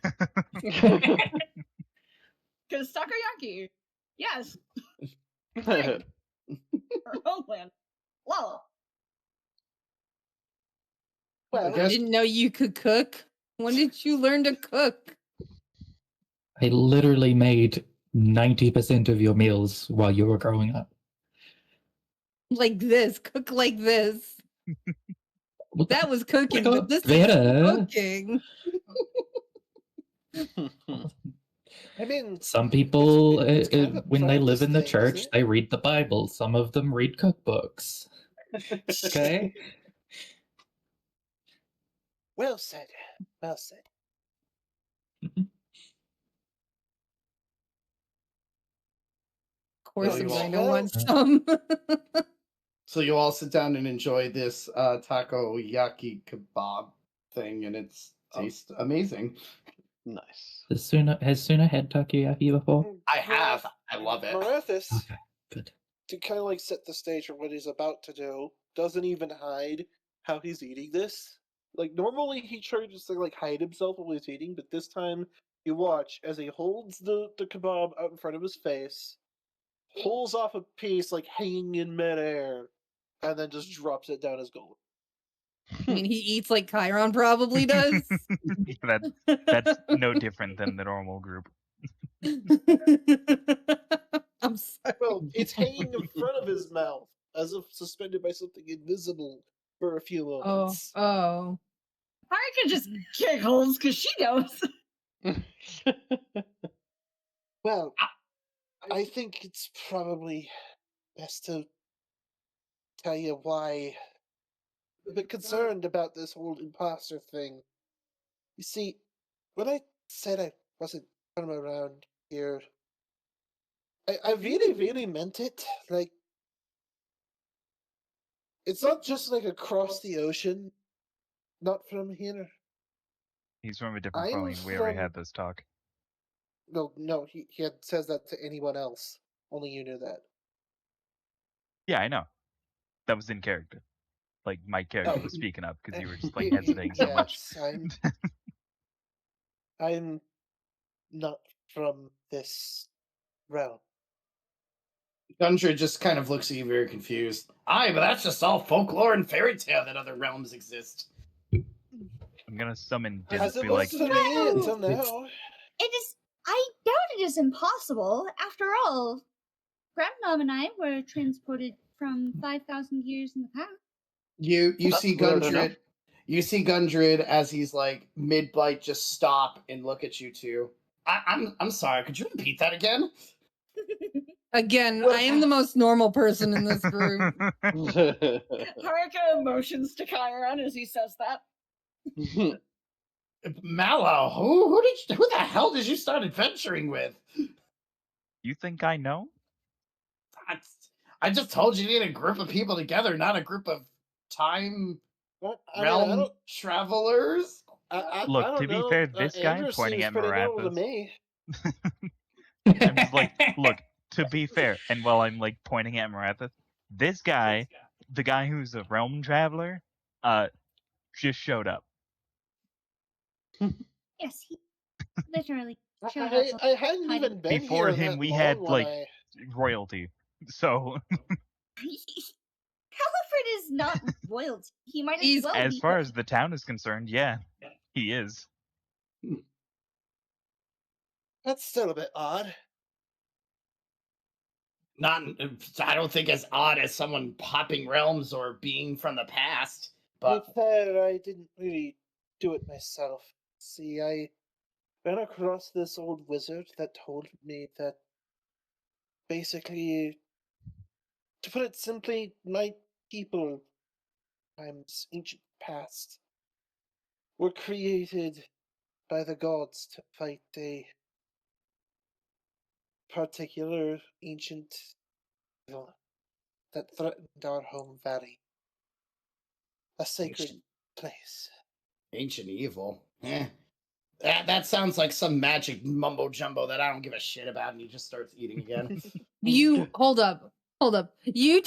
Because takoyaki, yes, our homeland. Well, Well, I didn't know you could cook. When did you learn to cook? I literally made 90% of your meals while you were growing up. Like this, cook like this. What That was cooking, got but this better. is cooking. I mean, Some people, it's kind of a when they live practice in the thing, church, isn't it? they read the Bible. Some of them read cookbooks. Okay? Well said. Well said. Of course, Well, I'm you going to all- want some. So you all sit down and enjoy this takoyaki kebab thing, and it's tastes amazing. Nice. Has Suno had takoyaki before? I have. I love it. Marethis, Okay, good. to kind of like set the stage for what he's about to do, doesn't even hide how he's eating this. Like, normally he tries to like hide himself while he's eating, but this time you watch as he holds the kebab out in front of his face, pulls off a piece like hanging in midair, and then just drops it down his gullet. I mean, he eats like Chiron probably does. That's no different than the normal group. I'm sorry. Well, it's hanging in front of his mouth, as if suspended by something invisible for a few moments. Oh. Haruka just giggles because she knows. Well, I think it's probably best to tell you why I'm a bit concerned about this whole imposter thing. You see, when I said I wasn't from around here, I really, really meant it. Like, it's not just like across the ocean, not from here. He's from a different I'm plane. We already from- had this talk. No, he says that to anyone else. Only you knew that. Yeah, I know. That was in character. Like, my character Oh. was speaking up because you were just like hesitating so much. Yes, I'm not from this realm. Gundra just kind of looks at you very confused. Aye, but that's just all folklore and fairy tale that other realms exist. I'm gonna summon Diz As to it be was like, to me until now. It is. I doubt it is impossible. After all, Grandmom and I were transported from 5,000 years in the past. You That's see weird enough. Gundred. You see Gundred as he's like mid bite, just stop and look at you two. I'm sorry. Could you repeat that again? Again, I am the most normal person in this group. Haruka motions to Chiron as he says that. Mallow, who the hell did you start adventuring with? You think I know? I just told you you need a group of people together, not a group of time realm travelers. Look, to be fair, this guy pointing at Marathas. I'm just like, look, to be fair, and while I'm like pointing at Marathas, this guy, the guy who's a realm traveler, just showed up. Yes, he literally showed I up. I hadn't even been Before here him, that we long had when like I... royalty. So, Haliford is not royalty. He might as well as be. far as the town is concerned, yeah, he is. That's still a bit odd. I don't think as odd as someone popping realms or being from the past. But With that, I didn't really do it myself. See, I ran across this old wizard that told me that basically, to put it simply, my people, times ancient past, were created by the gods to fight a particular ancient evil that threatened our home valley. A sacred place. Ancient evil. That sounds like some magic mumbo jumbo that I don't give a shit about, and he just starts eating again. You hold up. You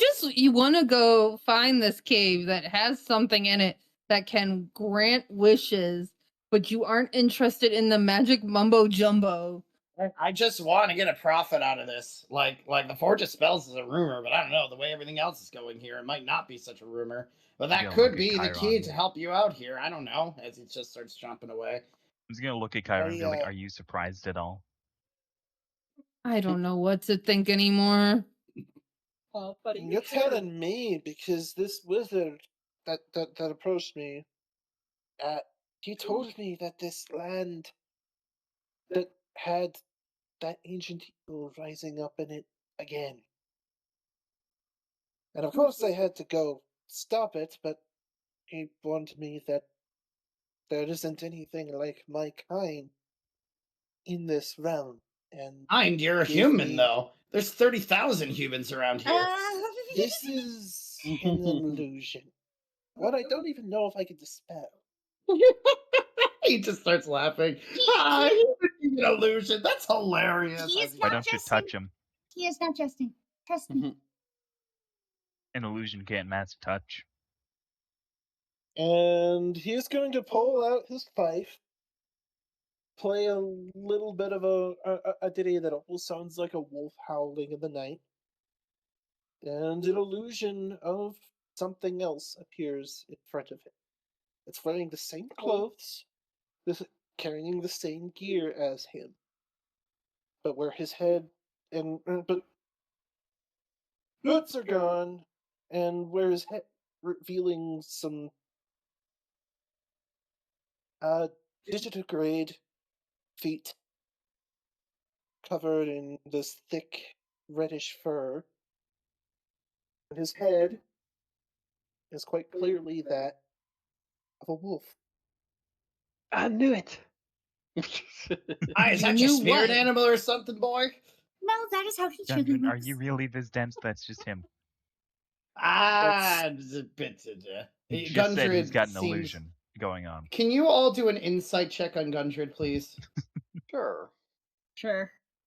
want to go find this cave that has something in it that can grant wishes, but you aren't interested in the magic mumbo jumbo. I just want to get a profit out of this. Like the Forge of Spells is a rumor, but I don't know. The way everything else is going here, it might not be such a rumor. But that could be the key to help you out here. I don't know, as he just starts chomping away. I'm just going to look at Kyra and be like, are you surprised at all? I don't know what to think anymore. Oh, buddy, you're telling me because this wizard that approached me, he told me that this land that had that ancient evil rising up in it again. And of course I had to go stop it, but he warned me that there isn't anything like my kind in this realm. And you're a human, though. There's 30,000 humans around here. This is an illusion. What I don't even know if I can dispel. He just starts laughing. An illusion. That's hilarious. Why don't you touch him? He is not jesting. Trust me. An illusion can't mask touch. And he's going to pull out his fife, play a little bit of a ditty that almost sounds like a wolf howling in the night. And an illusion of something else appears in front of him. It's wearing the same clothes, carrying the same gear as him, but where his head but boots are gone, and where his head revealing some digitigrade feet covered in this thick reddish fur. And his head is quite clearly that of a wolf. I knew it. Is that your spirit animal or something, boy? No, that is how he truly Dungeon, looks. are you really this dense? That's just him. It's a bit. He just said he's got an illusion going on. Can you all do an insight check on Gundred, please? Sure.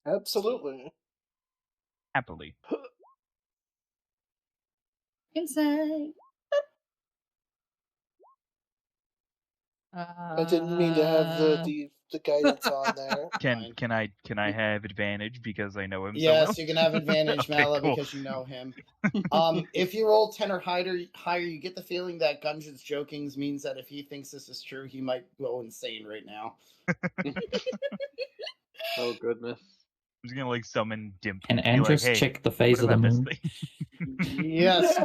Absolutely. Happily. Insight. I didn't mean to have the guidance on there. Can I have advantage because I know him? Yes, so well? you can have advantage, Okay, Mala, cool. because you know him. If you roll 10 or higher, you get the feeling that Gundred's joking means that if he thinks this is true, he might go insane right now. Oh goodness. I'm just gonna like summon Dimp. Can Andrews like, hey, check the phase of the moon? Yes.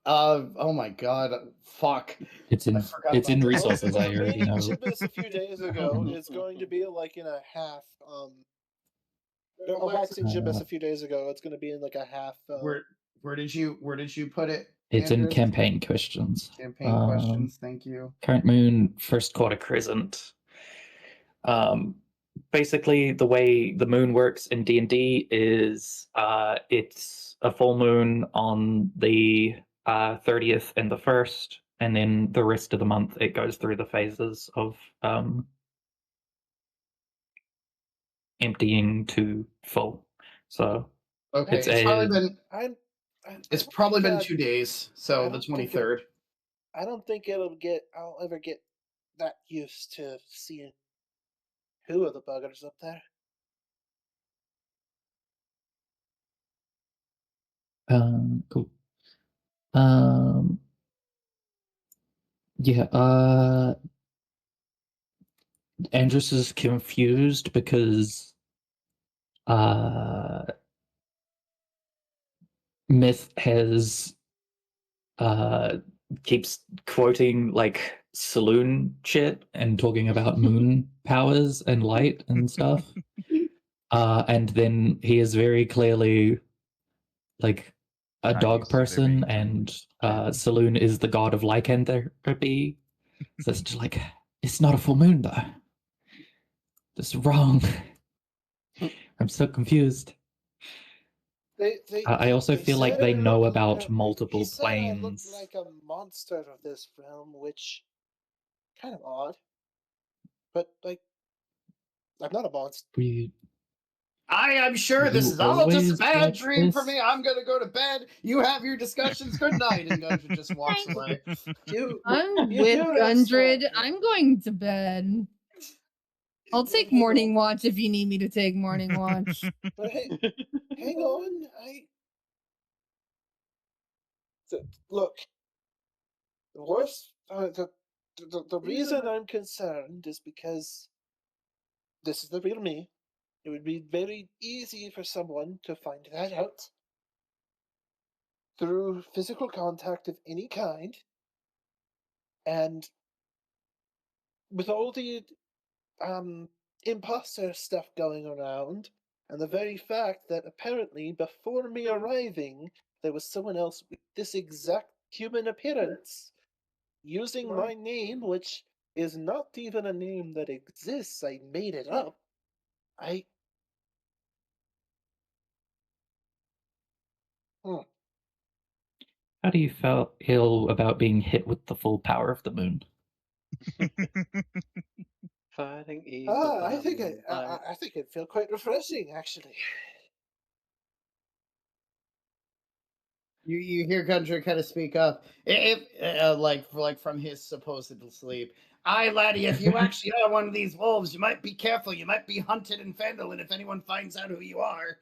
Oh my god. Fuck. It's in resources, I already know. This a few days ago is going to be like in a half Oh, waxing Jibbis a few days ago. It's going to be in like a half. Where did you put it? It's Andrew? in campaign questions. Campaign questions. Thank you. Current moon, first quarter crescent. Basically, the way the moon works in D&D is it's a full moon on the 30th and the 1st, and then the rest of the month it goes through the phases of emptying to full. So okay, it's probably been 2 days, so the 23rd. I don't think I'll ever get that used to seeing who are the buggers up there. Cool. Yeah, Andrus is confused because Myth has keeps quoting like saloon shit and talking about moon powers and light and stuff. And then he is very clearly like a dog person, and Saloon is the god of lycanthropy. So it's just like, it's not a full moon though. This is wrong. I'm so confused. I also feel like they know about multiple planes. I look like a monster of this realm, which kind of odd. But like, I'm not a monster. I'm sure this is all just a bad dream for me. I'm gonna go to bed. You have your discussions. Good night. And Gundred just walks away. I'm with Gundred. I'm going to bed. I'll take morning watch if you need me to take morning watch. But hey, hang on. Look, the worst, the reason I'm concerned is because this is the real me. It would be very easy for someone to find that out through physical contact of any kind. And with all the imposter stuff going around, and the very fact that apparently before me arriving, there was someone else with this exact human appearance using my name, which is not even a name that exists. I made it up. How do you feel about being hit with the full power of the moon? Fighting evil. I think it'd feel quite refreshing, actually. You hear Gundred kind of speak up, like from his supposed sleep. Aye, laddie, if you actually are one of these wolves, you might be careful. You might be hunted in Phandelin if anyone finds out who you are.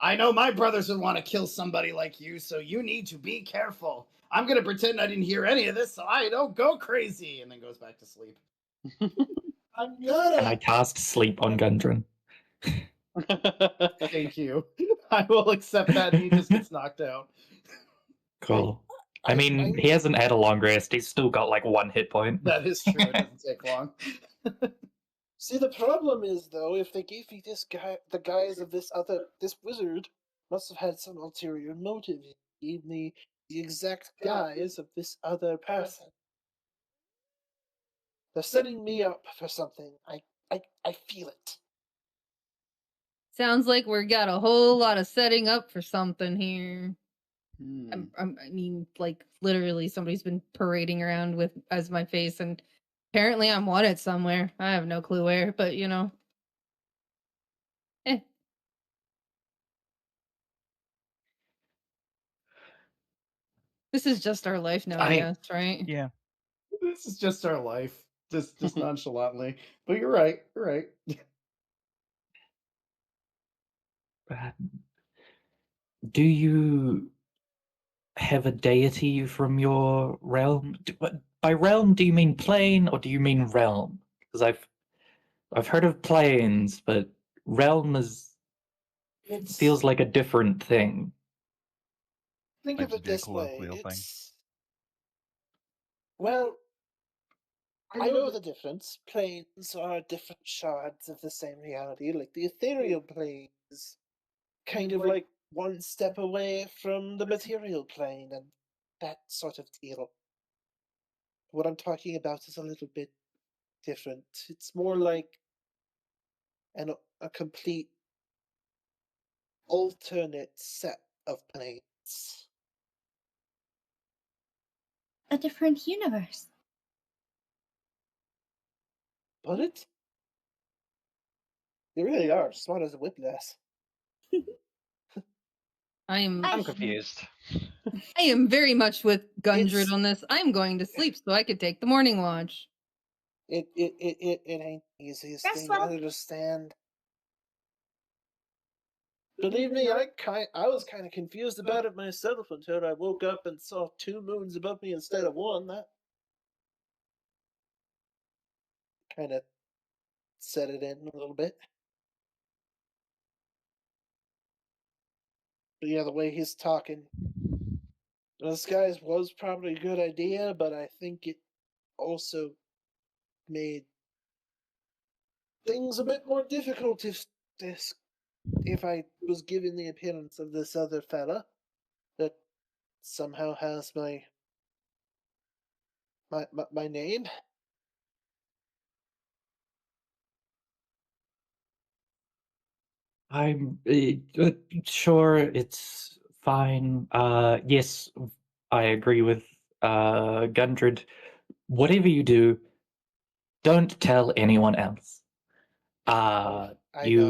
I know my brothers would want to kill somebody like you, so you need to be careful. I'm gonna pretend I didn't hear any of this, so I don't go crazy, and then goes back to sleep. I'm gonna. And I cast sleep on Gundren. Thank you. I will accept that. He just gets knocked out. Cool. I mean, he hasn't had a long rest. He's still got like 1 hit point. That is true. It doesn't take long. See, the problem is though, if they gave me this guy, the guise of this wizard must have had some ulterior motive. He gave me the exact guise of this other person. They're setting me up for something. I feel it. Sounds like we got a whole lot of setting up for something here. I mean, like literally, somebody's been parading around with as my face, and apparently I'm wanted somewhere. I have no clue where, but you know. This is just our life now, I guess, right? Yeah. This is just our life. Just nonchalantly. But you're right. You're right. Do you have a deity from your realm? By realm, do you mean plane or do you mean realm? Because I've heard of planes, but realm feels like a different thing. Think of it this way. Well, I know the difference. Planes are different shards of the same reality, like the ethereal plane is kind of like one step away from the material plane and that sort of deal. What I'm talking about is a little bit different. It's more like a complete alternate set of planes. A different universe. But it? You really are smart as a whiplash. I'm confused. I am very much with Gundred It's- on this. I'm going to sleep so I could take the morning watch. It ain't the easiest Rest thing well. to understand. Believe me, I was kind of confused about it myself until I woke up and saw 2 moons above me instead of 1. That kind of set it in a little bit. But yeah, the way he's talking, the skies was probably a good idea, but I think it also made things a bit more difficult if I was given the appearance of this other fella that somehow has my name. I'm sure it's fine. Yes, I agree with Gundred. Whatever you do, don't tell anyone else. I You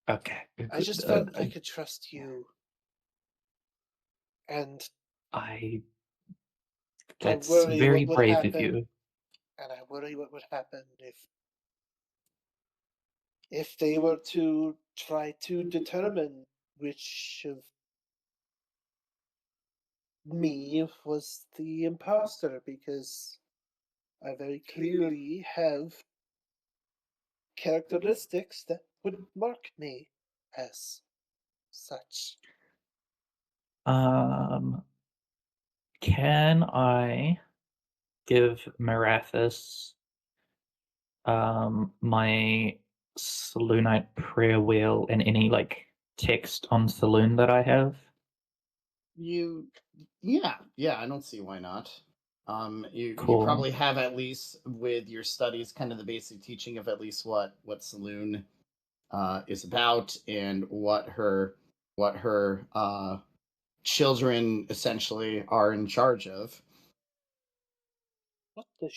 know. okay? I just felt I could trust you, and that's worry very what would brave happen, of you. and I worry what would happen if they were to try to determine which of me was the imposter, because I very clearly have characteristics that would mark me as such. Can I give Marathis my Saloonite prayer wheel and any like text on Saloon that I have? Yeah, I don't see why not. You Cool. probably have, at least with your studies, kind of the basic teaching of at least what Saloon is about, and what her children essentially are in charge of. What the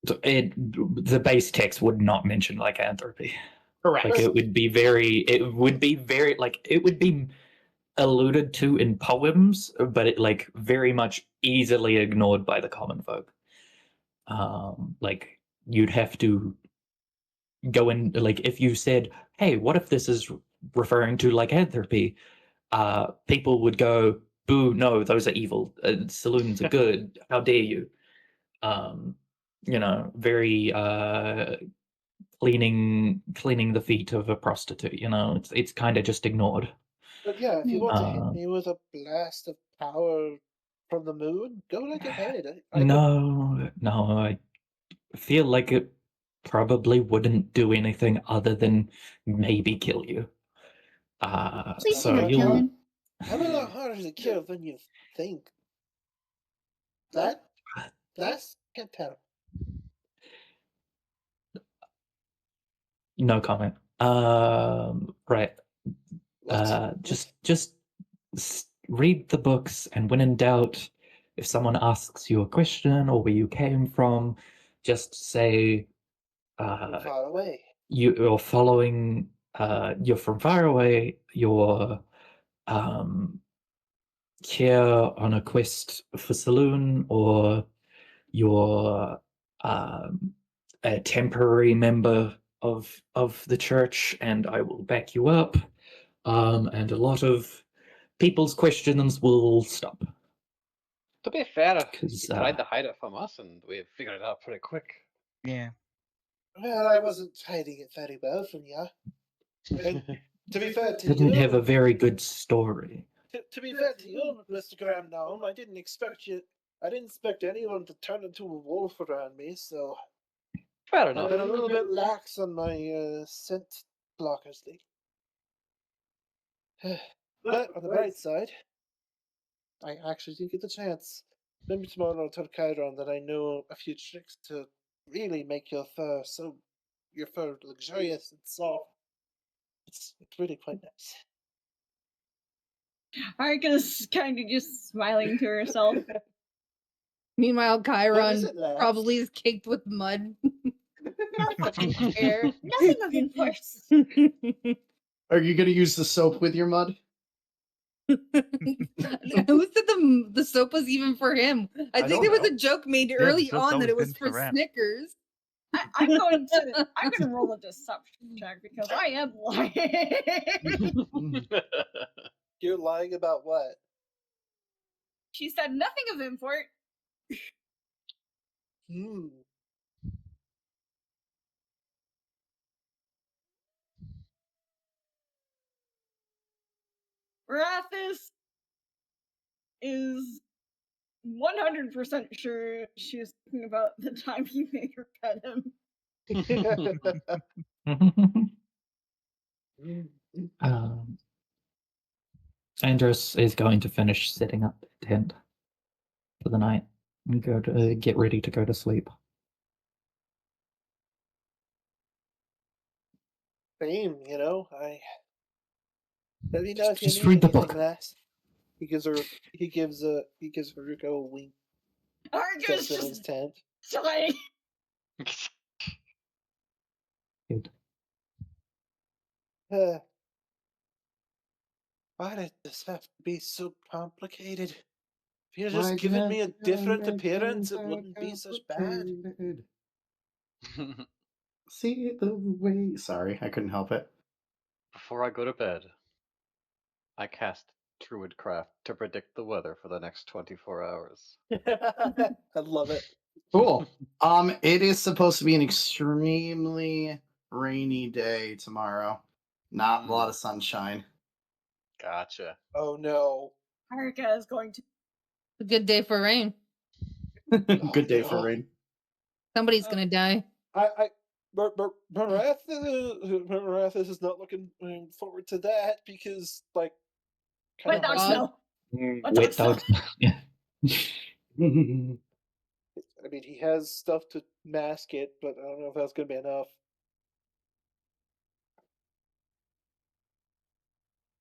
The base text would not mention lycanthropy. Correct. Like it would be very like it would be alluded to in poems, but it like very much easily ignored by the common folk. Like you'd have to go in, like if you said, "Hey, what if this is referring to lycanthropy?" People would go, "Boo! No, those are evil. Saloons are good. How dare you?" Very cleaning the feet of a prostitute. It's kind of just ignored. But yeah, if you want to hit me with a blast of power from the moon, go right ahead. No, I feel like it probably wouldn't do anything other than maybe kill you. Please So do not kill him. I'm a lot harder to kill than you think. That's can't tell. No comment. Right. Just read the books, and when in doubt, if someone asks you a question or where you came from, just say From far away. you're following. You're from far away. You're here on a quest for Saloon, or you're a temporary member of the church, and I will back you up. And a lot of people's questions will stop. To be fair, he 'Cause, tried to hide it from us, and we figured it out pretty quick. Yeah. Well, I wasn't hiding it very well from you. And to be fair to didn't you, have a very good story. to be fair to you, Mr. Graham Gnome, I didn't expect anyone to turn into a wolf around me, so Fair I've enough. been a little bit lax on my scent blockers lately. But on the bright side, I actually did get the chance. Maybe tomorrow I'll tell Chiron that I know a few tricks to really make your fur luxurious and soft. It's really quite nice. Arka's kind of just smiling to herself. Meanwhile, Chiron it last? probably is caked with mud. Hair. Nothing of importance. Are you going to use the soap with your mud? Who said the soap was even for him? I think there was a joke made early on that it was for Snickers. I'm gonna roll a deception check because I am lying. You're lying about what? She said nothing of import. Rathis is 100% sure she's thinking about the time you made her pet him. Andros is going to finish setting up the tent for the night and go to get ready to go to sleep. Same, you know. Let me know if you Just need read the anything, book. lass. He gives Haruko a wink. Arka's Steps in his just tent. dying. Good. Why did this have to be so complicated? If you'd just given me a different appearance, it wouldn't be such bad. See the way. Sorry, I couldn't help it. Before I go to bed, I cast Druidcraft to predict the weather for the next 24 hours. I love it. Cool. It is supposed to be an extremely rainy day tomorrow. Not a lot of sunshine. Gotcha. Oh no. Arka is going to. A good day for rain. Good day for rain. Somebody's gonna die. Marathis is not looking forward to that because, like, Wet dog smell. Wet dog. Yeah. I mean, he has stuff to mask it, but I don't know if that's going to be enough.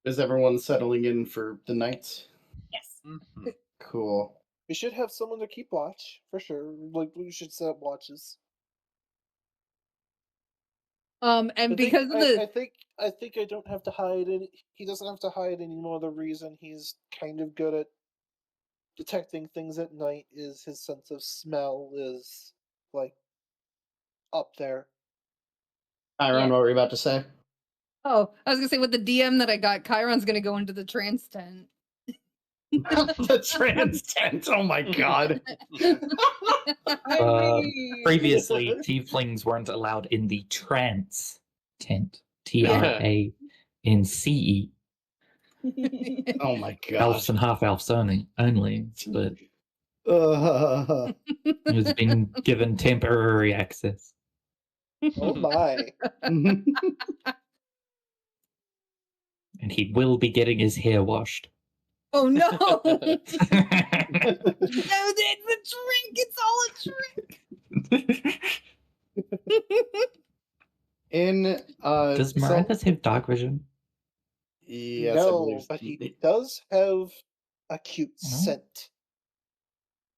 Is everyone settling in for the night? Yes. Mm-hmm. Cool. We should have someone to keep watch, for sure. Like, we should set up watches. And because of the, I think I don't have to hide any. He doesn't have to hide anymore. The reason he's kind of good at detecting things at night is his sense of smell is like up there. Chiron, what were you about to say? I was gonna say with the DM that I got, Chiron's gonna go into the trance tent. The trance tent. Oh my god. Previously, tieflings weren't allowed in the trance tent. TRANCE. Oh my god. Elves and half elves only, but has been given temporary access. Oh my. And he will be getting his hair washed. Oh no! No, it's a trick! It's all a trick! Does Marathis have dark vision? Yes, no, but he does have acute scent.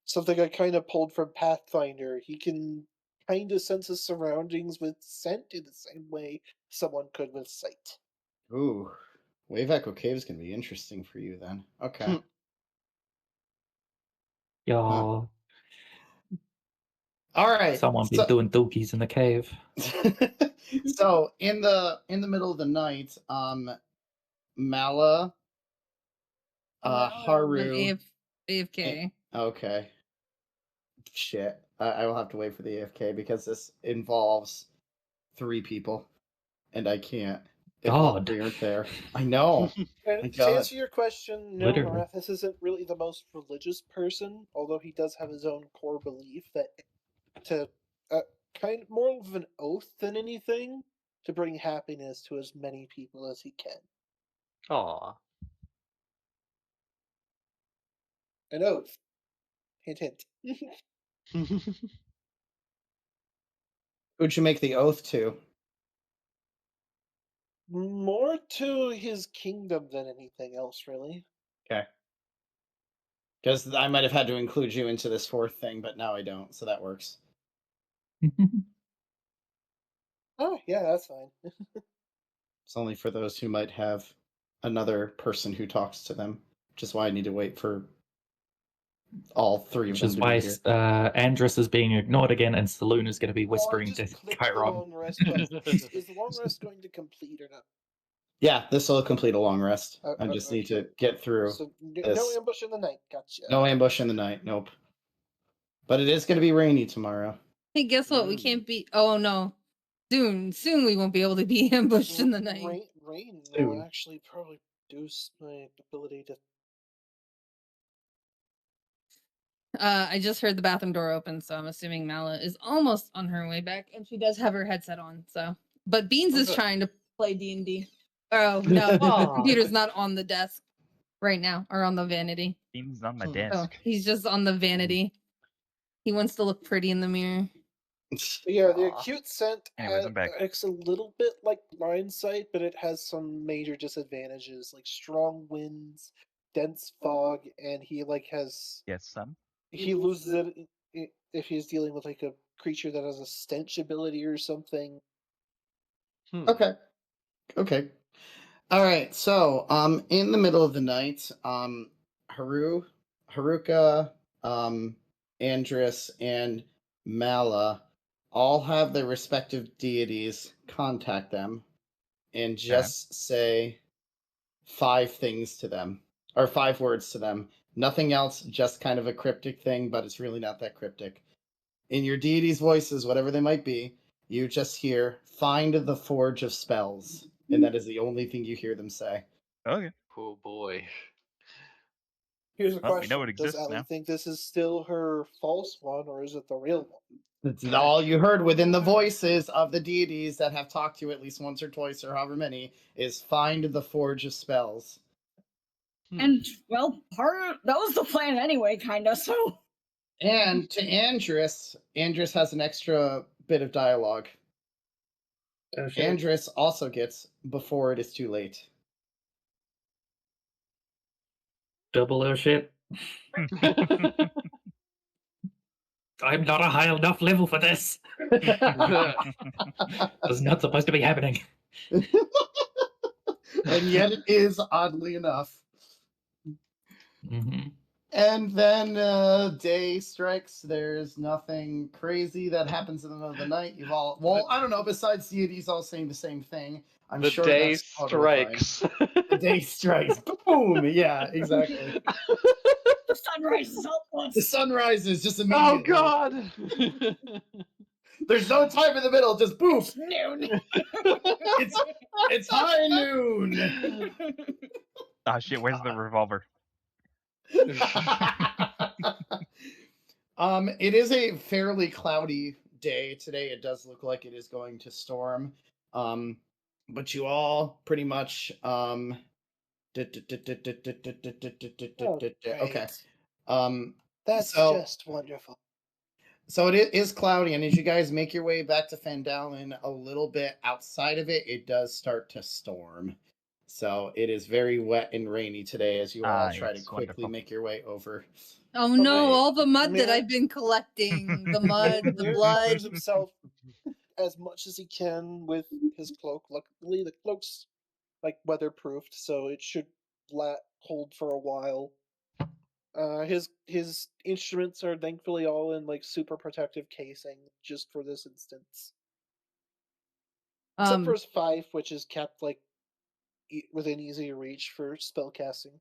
Something I kind of pulled from Pathfinder. He can kind of sense his surroundings with scent in the same way someone could with sight. Ooh. Wave Echo Caves can be interesting for you then. Okay. Yeah. All right. Someone been doing dookies in the cave. So in the middle of the night, Mala, Haru, AFK. Okay. Shit. I will have to wait for the AFK because this involves 3 people, and I can't. God. We aren't there. I know. And to answer your question, no, Literally. Marathis isn't really the most religious person, although he does have his own core belief that to kind of more of an oath than anything to bring happiness to as many people as he can. Aw. An oath. Hint, hint. Who'd you make the oath to? More to his kingdom than anything else, really. Okay. Because I might have had to include you into this fourth thing, but now I don't, so that works. Oh, yeah, that's fine. It's only for those who might have another person who talks to them, which is why I need to wait for all three of Which them is to why be here. Andrus is being ignored again, and Saloon is going to be whispering to Chiron. Long rest, but is the long rest going to complete or not? Yeah, this will complete a long rest. I just need to get through. So this. no ambush in the night. Gotcha. No ambush in the night. Nope. But it is going to be rainy tomorrow. Hey, guess what? We can't be. Oh no, soon we won't be able to be ambushed in the night. Rain will actually probably reduce my ability to. I just heard the bathroom door open, so I'm assuming Mala is almost on her way back, and she does have her headset on. So, but Beans is trying to play D&D. Oh no, the computer's not on the desk right now, or on the vanity. Beans on my Oh, desk. he's just on the vanity. He wants to look pretty in the mirror. Yeah, the acute scent Anyways, I'm back. acts a little bit like blind sight, but it has some major disadvantages, like strong winds, dense fog, and he has. Yes, some. He loses it if he's dealing with like a creature that has a stench ability or something. Okay. All right. So, in the middle of the night, Haruka, Andrus, and Mala all have their respective deities contact them and just say 5 things to them, or 5 words to them. Nothing else, just kind of a cryptic thing, but it's really not that cryptic. In your deities' voices, whatever they might be, you just hear, "Find the Forge of Spells." And that is the only thing you hear them say. Okay. Oh boy. Here's a question. We know it Does exists Allie now. think this is still her false one, or is it the real one? That's all you heard within the voices of the deities that have talked to you at least once or twice or however many is "Find the Forge of Spells." And, well, that was the plan anyway, kinda, so... And to Andrus has an extra bit of dialogue. Andrus also gets "Before it is too late." Double O shit. I'm not a high enough level for this. It's not supposed to be happening. And yet it is, oddly enough. Mm-hmm. And then day strikes. There's nothing crazy that happens in the middle of the night. You've all, well, I don't know, besides deities all saying the same thing. I'm the sure day that's totally strikes. The day strikes. Boom! Yeah, exactly. The sun rises all at once. The sun rises just immediately. Oh god! There's no time in the middle, just poof! It's noon. It's high noon! Ah, shit, where's the revolver? It is a fairly cloudy day today. It does look like it is going to storm. But you all pretty much okay. That's just wonderful. So it is cloudy, and as you guys make your way back to Phandelin, a little bit outside of it, it does start to storm. So it is very wet and rainy today as you all try to quickly make your way over. Oh no, all the mud that I've been collecting. The mud, the blood. He clears himself as much as he can with his cloak. Luckily, the cloak's weatherproofed, so it should hold for a while. His instruments are thankfully all in super protective casing just for this instance. Except for his fife, which is kept within easy reach for spellcasting.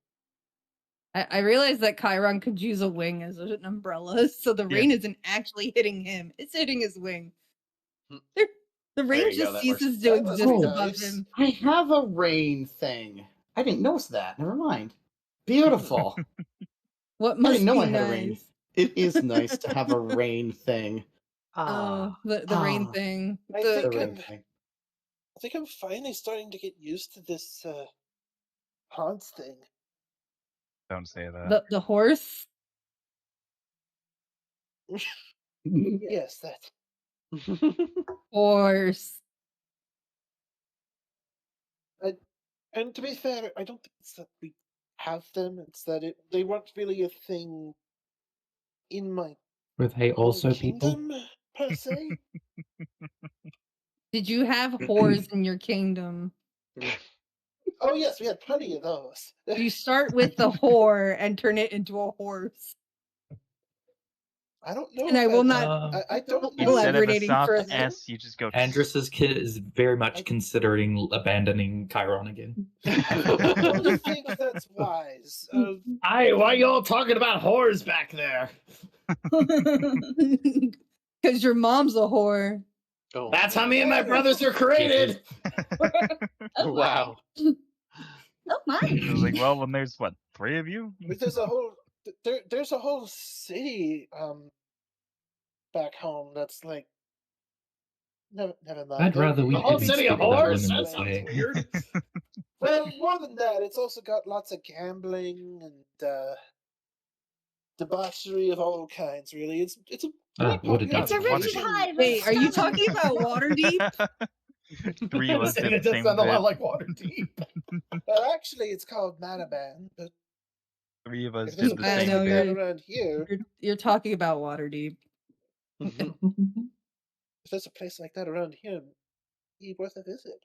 I realized that Chiron could use a wing as an umbrella, so the rain isn't actually hitting him; it's hitting his wing. The There rain you go, just that works. ceases to That must exist be above nice. him. I have a rain thing. I didn't notice that. Never mind. Beautiful. What I must didn't know be I had a rain. nice? It is nice to have a rain thing. Oh, the rain thing. I The think rain thing. I'm finally starting to get used to this haunts thing. Don't say that. the horse. Yes, that. Horse. And to be fair, I don't think it's that we have them. It's that they weren't really a thing in my Were they home also people? kingdom per se. Did you have whores in your kingdom? Oh yes, we had plenty of those. You start with the whore and turn it into a horse. I don't know. And I will not I don't know. Instead of a elaborating soft further. S, you just go. Andrus's kid is very much considering abandoning Chiron again. I don't think that's wise. Why y'all talking about whores back there? Because your mom's a whore. Oh, That's how me and my brothers are created. wow. Oh my! I was like, well, when there's what, 3 of you? But there's a whole city back home that's like. Never mind. I'd rather we The whole didn't city speak of about whores? women That this sounds way. weird. Well, more than that, it's also got lots of gambling and debauchery of all kinds. Really, it's a pretty what a popular It's a debauchery. rigid hive. Wait, are you talking about Waterdeep? 3 of us did It the does same sound a lot bit. like Waterdeep. Well, actually, it's called Manaban, but 3 of us if there's did a the I place same know like bit. that around here, You're talking about Waterdeep. if there's a place like that around here, it'd be worth a visit.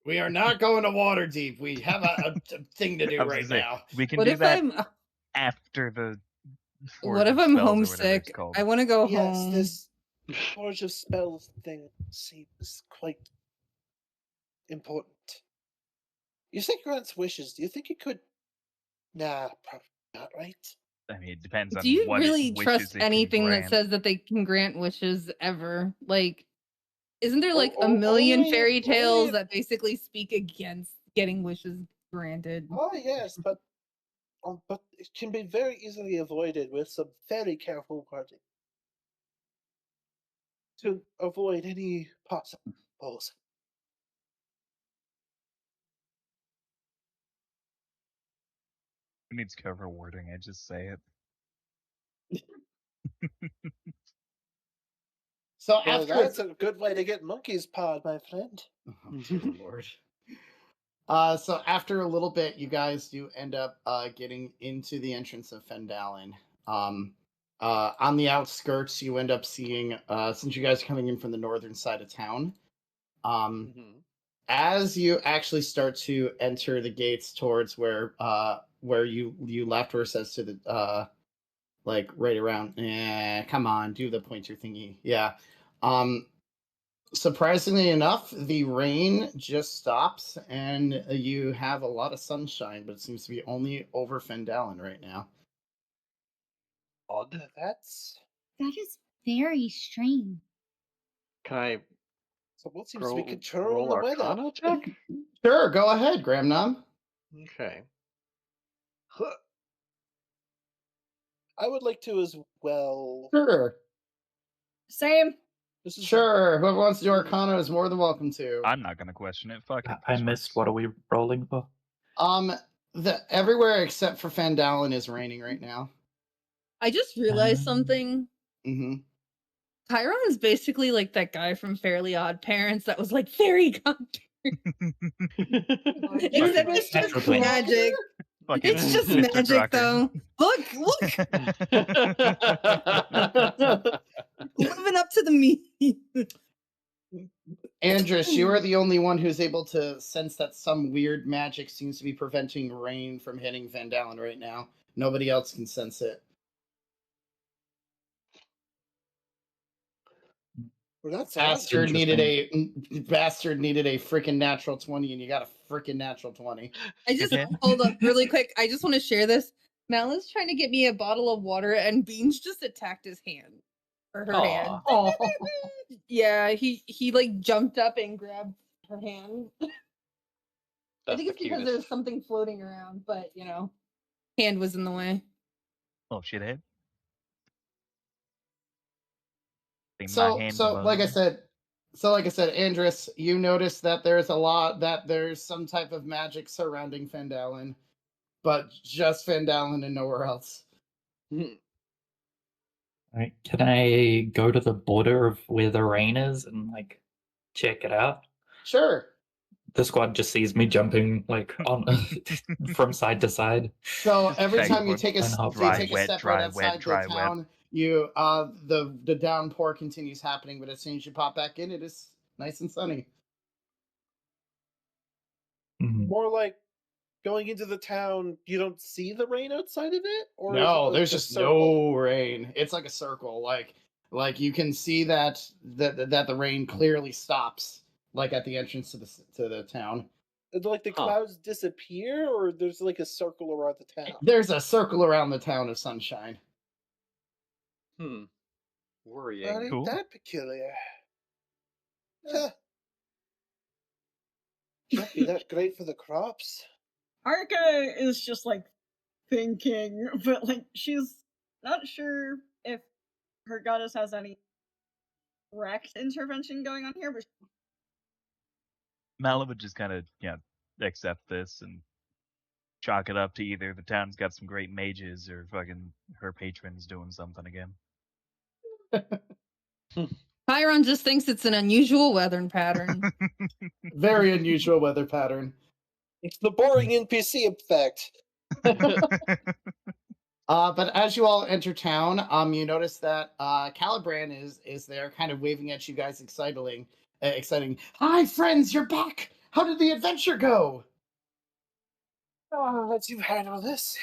We are not going to Waterdeep. We have a thing to I do was right gonna say, now. we can What do if that I'm after the Forge what if of I'm Spells or whatever it's homesick? called. I want to go Yes, home. this Forge of Spells thing seems quite important. You say grants wishes. Do you think it could? Nah, probably not, right? I mean, it depends on Do you what really wishes trust it can anything that grant. says that they can grant wishes ever? Like, isn't there like a Oh, million only- fairy tales only- that basically speak against getting wishes granted? Oh yes, but it can be very easily avoided with some very careful wording to avoid any possible holes. Who needs cover wording? I just say it. So Well, after that's a good way to get monkey's pod, my friend. Oh, dear Lord. So after a little bit, you guys do end up getting into the entrance of Phandelin. On the outskirts, you end up seeing, since you guys are coming in from the northern side of town, as you actually start to enter the gates towards where you left, where it says to the like right around. Come on, do the pointer thingy. Yeah. Surprisingly enough, the rain just stops and you have a lot of sunshine, but it seems to be only over Phandelin right now. Odd. That is very strange. Can I So what seems to be roll controlling the weather? Arcana check? Sure, go ahead, Gramnom. Okay. I would like to as well. Sure. Same. This is Sure. Whoever wants to do Arcana is more than welcome to. I'm not gonna question it. Fuck it. I missed. What are we rolling for? Everywhere except for Phandelin is raining right now. I just realized something. Mm-hmm. Chiron's basically like that guy from Fairly Odd Parents that was like fairy godparents. Except it's just Naturally. magic. Fucking It's just Mr. magic, Crocker. though. Look! Living up to the meme. Andrus, you are the only one who's able to sense that some weird magic seems to be preventing rain from hitting Phandelin right now. Nobody else can sense it. Well, that's Bastard needed a freaking natural 20, and you got a freaking natural 20. I just hold up really quick. I just want to share this. Malin's trying to get me a bottle of water, and Beans just attacked his hand. her hand. Oh. Yeah, he like jumped up and grabbed her hand. I think it's because there's something floating around, but hand was in the way. Oh, shithead. So like I said, Andrus, you notice that there's some type of magic surrounding Phandelin, but just Phandelin and nowhere else. Right. Can I go to the border of where the rain is and like check it out? Sure. The squad just sees me jumping like on from side to side. So every time you take a step right outside the town, the downpour continues happening, but as soon as you pop back in, it is nice and sunny. More like going into the town, you don't see the rain outside of it, or no, there's just no rain. It's like a circle. Like you can see that the rain clearly stops, like at the entrance to the town. Like the clouds disappear, or there's like a circle around the town? There's a circle around the town of sunshine. Worrying. That ain't that peculiar. Can't be that great for the crops. Arca is just like thinking, but like she's not sure if her goddess has any direct intervention going on here, but Mala would just kind of, accept this and chalk it up to either the town's got some great mages or fucking her patron's doing something again. Chiron just thinks it's an unusual weather pattern. Very unusual weather pattern. It's the boring NPC effect. But as you all enter town, you notice that Calibran is there, kind of waving at you guys exciting. Hi, friends, you're back. How did the adventure go? Let's you handle this.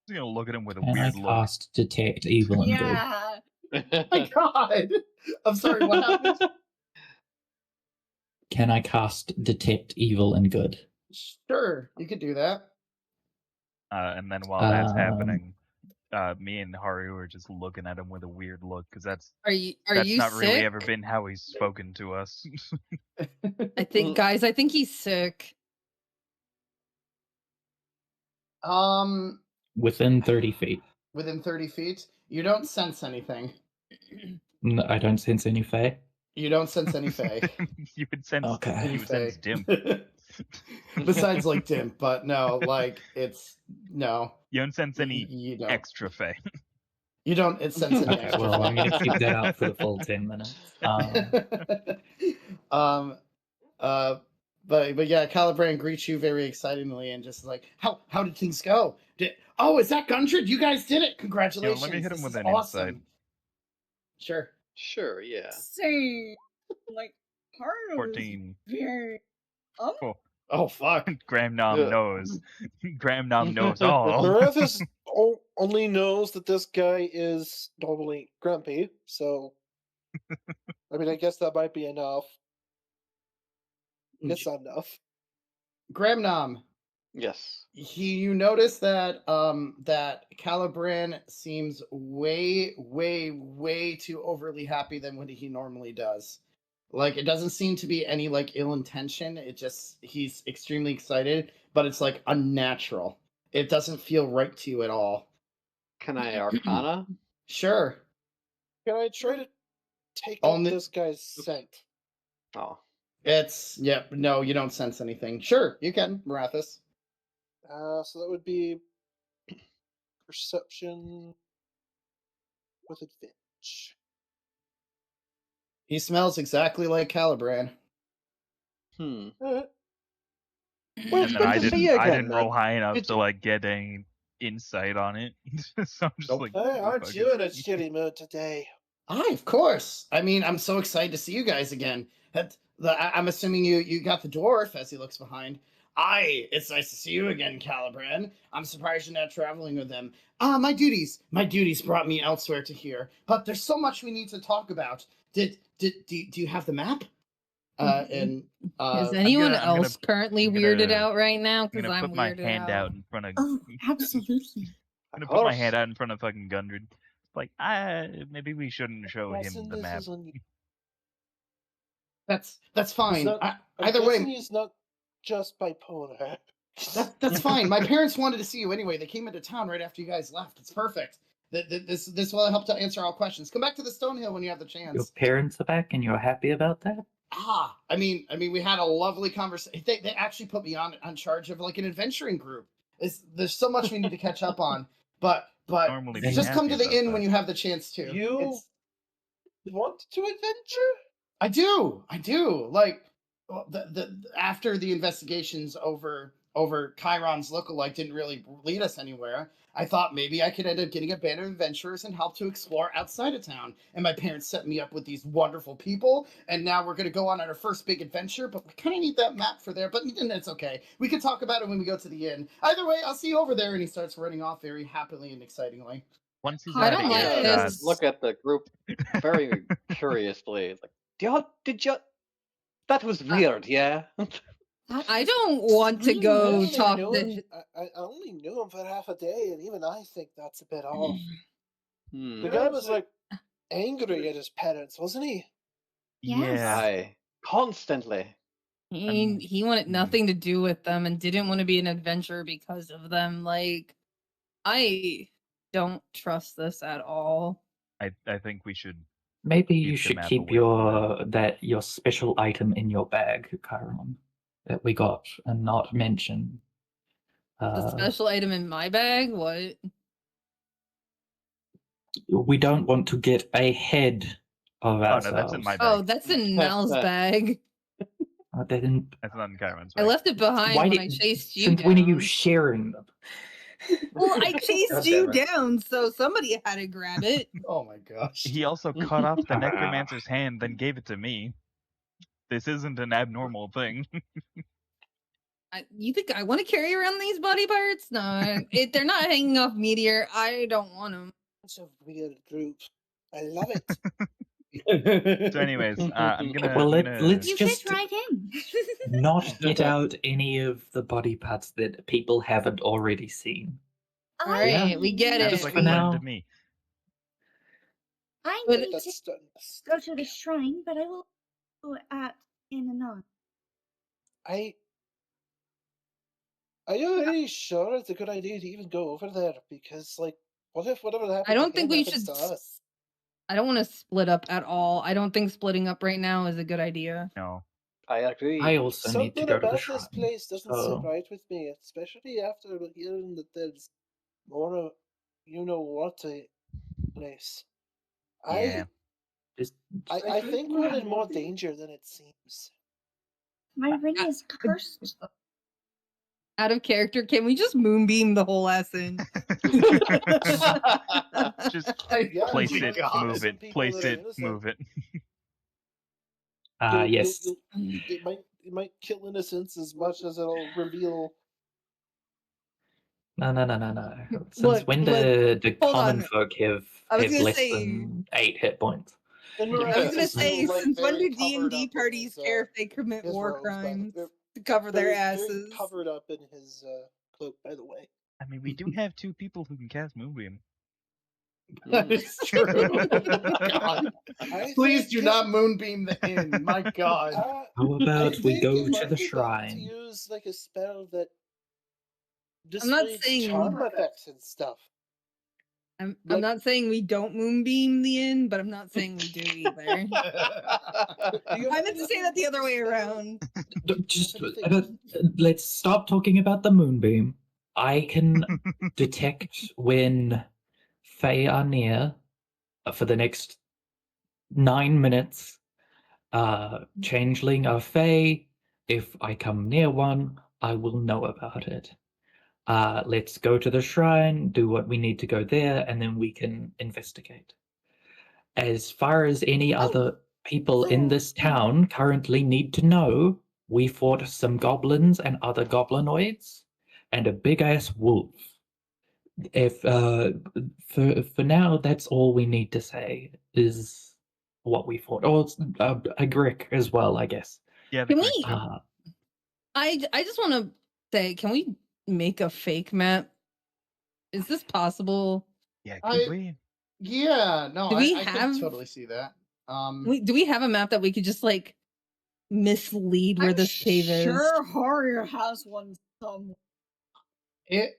He's gonna look at him with a Can weird I look. cast detect evil and good? Oh my god! I'm sorry, what happened? Can I cast detect evil and good? Sure, you could do that. And then while that's happening, me and Haru are just looking at him with a weird look because that's not sick? really ever been how he's spoken to us. I think he's sick. Within 30 feet. Within 30 feet, you don't sense anything. No, I don't sense any fae. You don't sense any fae. You would sense. Okay. You would sense dim. Besides, like dim, but no, like it's no. You don't sense any extra fae. You don't sense any extra. Well, I'm gonna keep that out for the full 10 minutes. But yeah, Calibran greets you very excitedly and just like, how did things go? Is that Gundred? You guys did it! Congratulations! Let me hit him with an awesome. insight. Sure, yeah. Say, like, Haru 14. Very. Oh fuck! Graham Nom knows. Graham Nom knows all. Marathis only knows that this guy is normally grumpy, so I mean, I guess that might be enough. It's enough. Graham Nom. Yes. You notice that that Calibran seems way too overly happy than what he normally does. Like, it doesn't seem to be any like ill intention. He's extremely excited, but it's like unnatural. It doesn't feel right to you at all. Can I Arcana? Sure. Can I try to take up this guy's scent? Oh. No, you don't sense anything. Sure, you can, Marathis. So that would be perception with advantage. He smells exactly like Calibran. And then I didn't roll high enough to like get any insight on it. So I'm just like, aren't you in a shitty mood today? Of course. I mean, I'm so excited to see you guys again. I'm assuming you got the dwarf as he looks behind. It's nice to see you again, Calibran. I'm surprised you're not traveling with them. My duties brought me elsewhere to here, but there's so much we need to talk about. Do you have the map? Is anyone else currently weirded out right now? Because I'm put my weirded hand out in front of. Oh, absolutely. I'm gonna put my hand out in front of fucking Gundred. like, maybe we shouldn't show him the map. That's fine. Either I'm way, he's not just bipolar. That's fine. My parents wanted to see you anyway. They came into town right after you guys left. It's perfect. This will help to answer all questions. Come back to the Stonehill when you have the chance. Your parents are back, and you're happy about that? I mean, we had a lovely conversation. They actually put me on charge of like an adventuring group. There's so much we need to catch up on, but just come to the inn when you have the chance to. You want to adventure? I do. Like, after the investigations over Chiron's lookalike didn't really lead us anywhere, I thought maybe I could end up getting a band of adventurers and help to explore outside of town. And my parents set me up with these wonderful people, and now we're going to go on our first big adventure, but we kind of need that map for there, but it's okay. We can talk about it when we go to the inn. Either way, I'll see you over there. And he starts running off very happily and excitingly. Once he's I don't like this. Look at the group very curiously. It's like, did you? That was weird, yeah. I don't want to go talk to. I only knew him for half a day, and even I think that's a bit off. The guy was like angry at his parents, wasn't he? Yeah, constantly. He wanted nothing to do with them and didn't want to be an adventurer because of them. Like, I don't trust this at all. I think we should. Maybe you should keep your special item in your bag, Chiron, that we got, and not mention. The special item in my bag? What? We don't want to get ahead of ourselves. No, that's in my bag. Oh, that's in Mal's bag. That's not in Chiron's bag. I left it behind when I chased you down. When are you sharing them? Well, I chased you down, so somebody had to grab it. Oh my gosh. He also cut off the necromancer's hand, then gave it to me. This isn't an abnormal thing. You think I want to carry around these body parts? No, they're not hanging off Meteor. I don't want them. It's a weird group. I love it. So anyways, I'm gonna... Well, let's you just fit right in. not get out any of the body parts that people haven't already seen. All right, we get it. That's like For a now. friend to me. I need to go to the shrine, but I will go in anon. Are you really sure it's a good idea to even go over there? Because, like, what if whatever happens? I don't think we happens should. to us? I don't want to split up at all. I don't think splitting up right now is a good idea. No. I agree. I also need to Something go to the about shrine. this place doesn't sit right with me, especially after hearing that there's more of you-know-what place. Yeah. I think we're in more danger than it seems. My ring is cursed. Out of character, can we just moonbeam the whole ass in? Just place it, move it, place it, move it. Yes. It might kill innocence as much as it'll reveal. No. Since when do the common folk have less say, than 8 hit points? I was gonna say, since when do D&D parties care if they commit war crimes to cover their asses? Very covered up in his cloak, by the way. I mean, we do have 2 people who can cast Moonbeam. That is true. God. Please do not moonbeam the inn. My God. How about we go to the shrine? To use like a spell that I'm not saying charm effects and stuff. I'm not saying we don't moonbeam the inn, but I'm not saying we do either. I meant to say that the other way around. Just let's stop talking about the moonbeam. I can detect when Fae are near for the next 9 minutes. Changeling are Fae. If I come near one, I will know about it. Let's go to the shrine, do what we need to go there, and then we can investigate. As far as any other people in this town currently need to know, we fought some goblins and other goblinoids, and a big-ass wolf. If for now, that's all we need to say is what we fought. Oh, a Grick as well, I guess. Yeah. Can we? I just want to say, can we make a fake map? Is this possible? Yeah, could we? Yeah, no, Do we I have- could totally see that. Do we have a map that we could just like mislead where this cave is? Sure, Haru has one somewhere.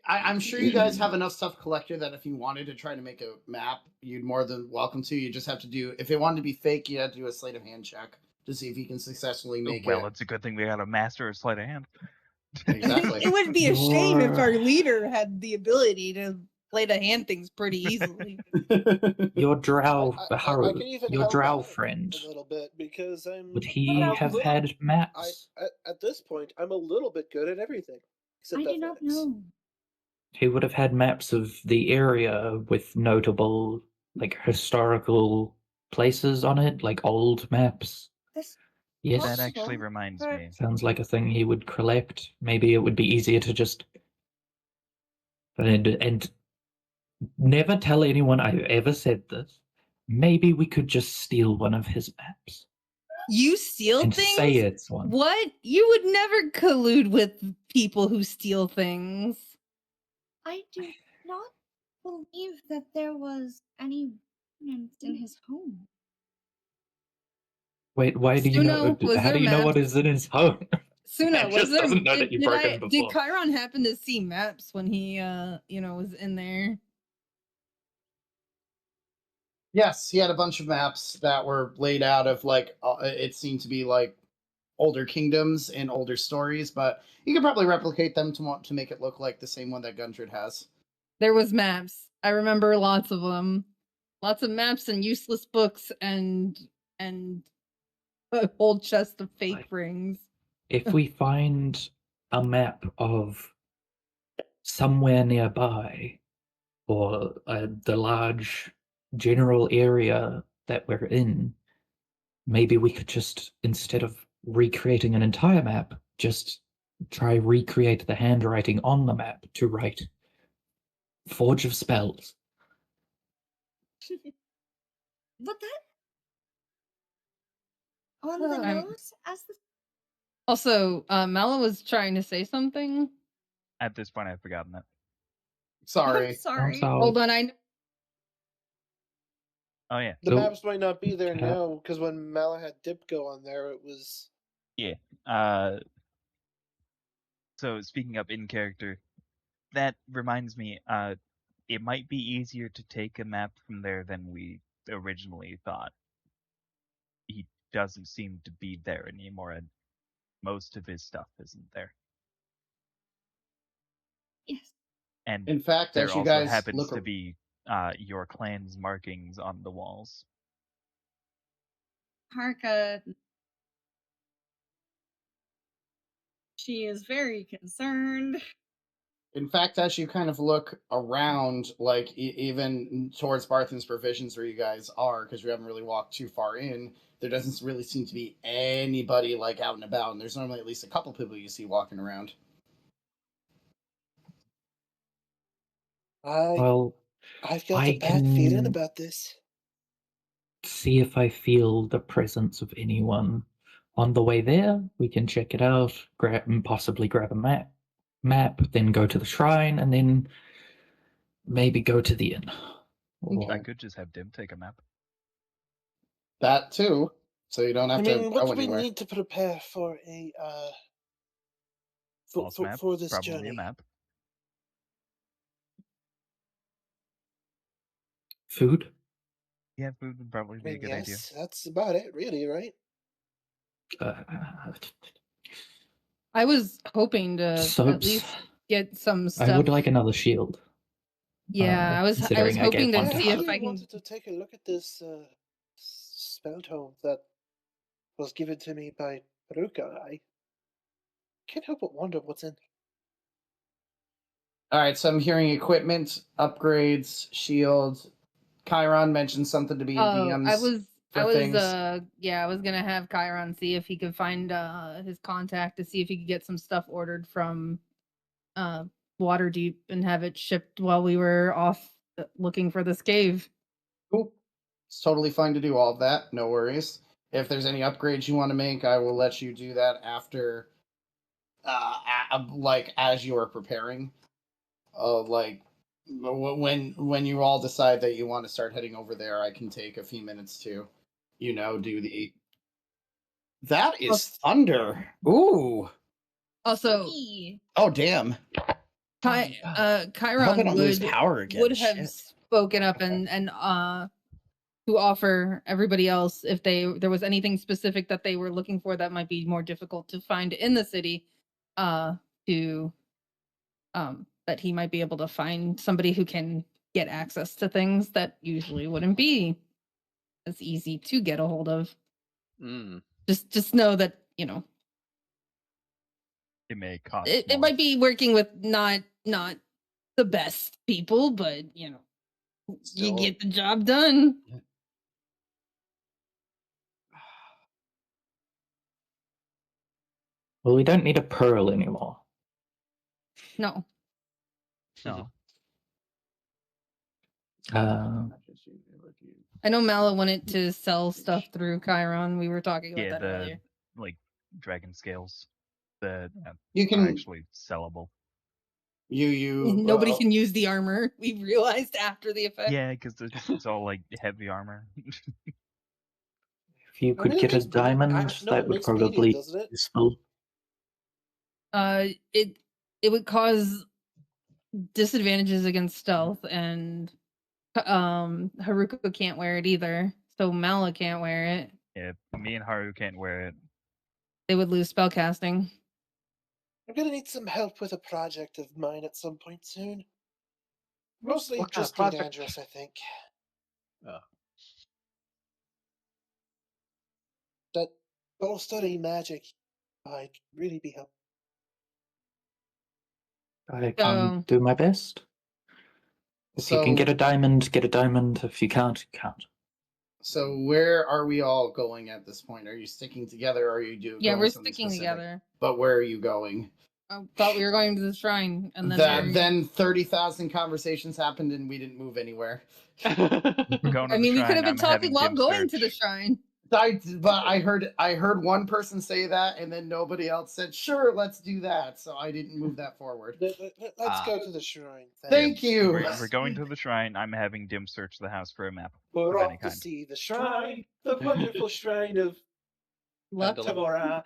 I'm sure you guys have enough stuff collected that if you wanted to try to make a map, you'd more than welcome to. You just have to do, if it wanted to be fake, you had to do a sleight of hand check to see if you can successfully make Well, it. it's a good thing we got a master of sleight of hand. Exactly. It would be a shame if our leader had the ability to play the hand things pretty easily. Your drow, I can even your help drow out friend, a little bit because would he I'm a have little- had maps? At this point, I'm a little bit good at everything. Except I do not athletics. know. He would have had maps of the area with notable, like, historical places on it, like old maps. This Yes. That actually reminds me. Sounds like a thing he would collect. Maybe it would be easier to just and never tell anyone I've ever said this. Maybe we could just steal one of his maps You steal and things? say it's one. What? You would never collude with people who steal things. I do not believe that there was any remnants in his home. Wait, why do you know? Suno, was How there do you know what maps? is in his home? Suna, It just doesn't know that you broke in did before. Chiron happen to see maps when he was in there? Yes, he had a bunch of maps that were laid out of like it seemed to be like older kingdoms and older stories, but you could probably replicate them to make it look like the same one that Gundred has. There was maps. I remember lots of them. Lots of maps and useless books and a whole chest of fake rings. If we find a map of somewhere nearby, or the large general area that we're in, maybe we could just, instead of recreating an entire map, just try recreate the handwriting on the map to write Forge of Spells. But that on the nose as the Also, Mala was trying to say something. At this point, I've forgotten that. Sorry. I'm sorry. Hold on, Oh yeah. The So- maps might not be there now because when Mala had Dipko on there, it was. Yeah. So speaking up in character, that reminds me. It might be easier to take a map from there than we originally thought. He doesn't seem to be there anymore, and most of his stuff isn't there. Yes. And In fact, there as you also guys happens look to be your clan's markings on the walls. Harka. She is very concerned. In fact, as you kind of look around, like even towards Barthen's provisions where you guys are, because you haven't really walked too far in, there doesn't really seem to be anybody like out and about, and there's normally at least a couple people you see walking around. I've got a bad feeling about this. See if I feel the presence of anyone. On the way there, we can check it out, possibly grab a map, then go to the shrine, and then maybe go to the inn. I could just have Dim take a map. That too, so you don't have to what go do we anywhere. need to prepare for a False map, for this probably journey? a map. Food? Yeah, food would probably be a good idea. That's about it, really, right? I was hoping to at least get some stuff. I would like another shield. Yeah, I was considering I hoping gave one to to see if really I can. wanted to take a look at this spell tome that was given to me by Haruka. I can't help but wonder what's in. All right, so I'm hearing equipment, upgrades, shield. Chiron mentioned something to be in DMs. I was gonna have Chiron see if he could find his contact to see if he could get some stuff ordered from Waterdeep and have it shipped while we were off looking for this cave. Cool. It's totally fine to do all of that. No worries. If there's any upgrades you want to make, I will let you do that after, like as you are preparing. when you all decide that you want to start heading over there, I can take a few minutes to, do the. That is thunder. Ooh. Also, oh damn. Chiron would have spoken up and to offer everybody else if there was anything specific that they were looking for that might be more difficult to find in the city, to that he might be able to find somebody who can get access to things that usually wouldn't be as easy to get a hold of. Just know that, it may cost it might be working with not the best people, but you get the job done. Well, we don't need a pearl anymore. No. Uh, I know Mala wanted to sell stuff through Chiron. We were talking about that earlier. Like dragon scales that You can are actually sellable. Nobody can use the armor. We realized after the effect. Yeah, because it's all like heavy armor. If you could get a diamond, that would probably be useful. It would cause disadvantages against stealth, and Haruka can't wear it either. So Mala can't wear it. Yeah, me and Haru can't wear it. They would lose spellcasting. I'm gonna need some help with a project of mine at some point soon. Mostly just dangerous, I think. That bow study magic might really be helpful. I can do my best. If you can get a diamond, get a diamond. If you can't, you can't. So where are we all going at this point? Are you sticking together? Or are you Yeah, we're sticking together. But where are you going? I thought we were going to the shrine, and then 30,000 conversations happened, and we didn't move anywhere. We could have been talking while going to the shrine. But I heard one person say that, and then nobody else said, "Sure, let's do that." So I didn't move that forward. Let's go to the shrine. Thank you. We're going to the shrine. I'm having Dim search the house for a map. We're of off any to kind. see the shrine, the wonderful shrine of Tamora.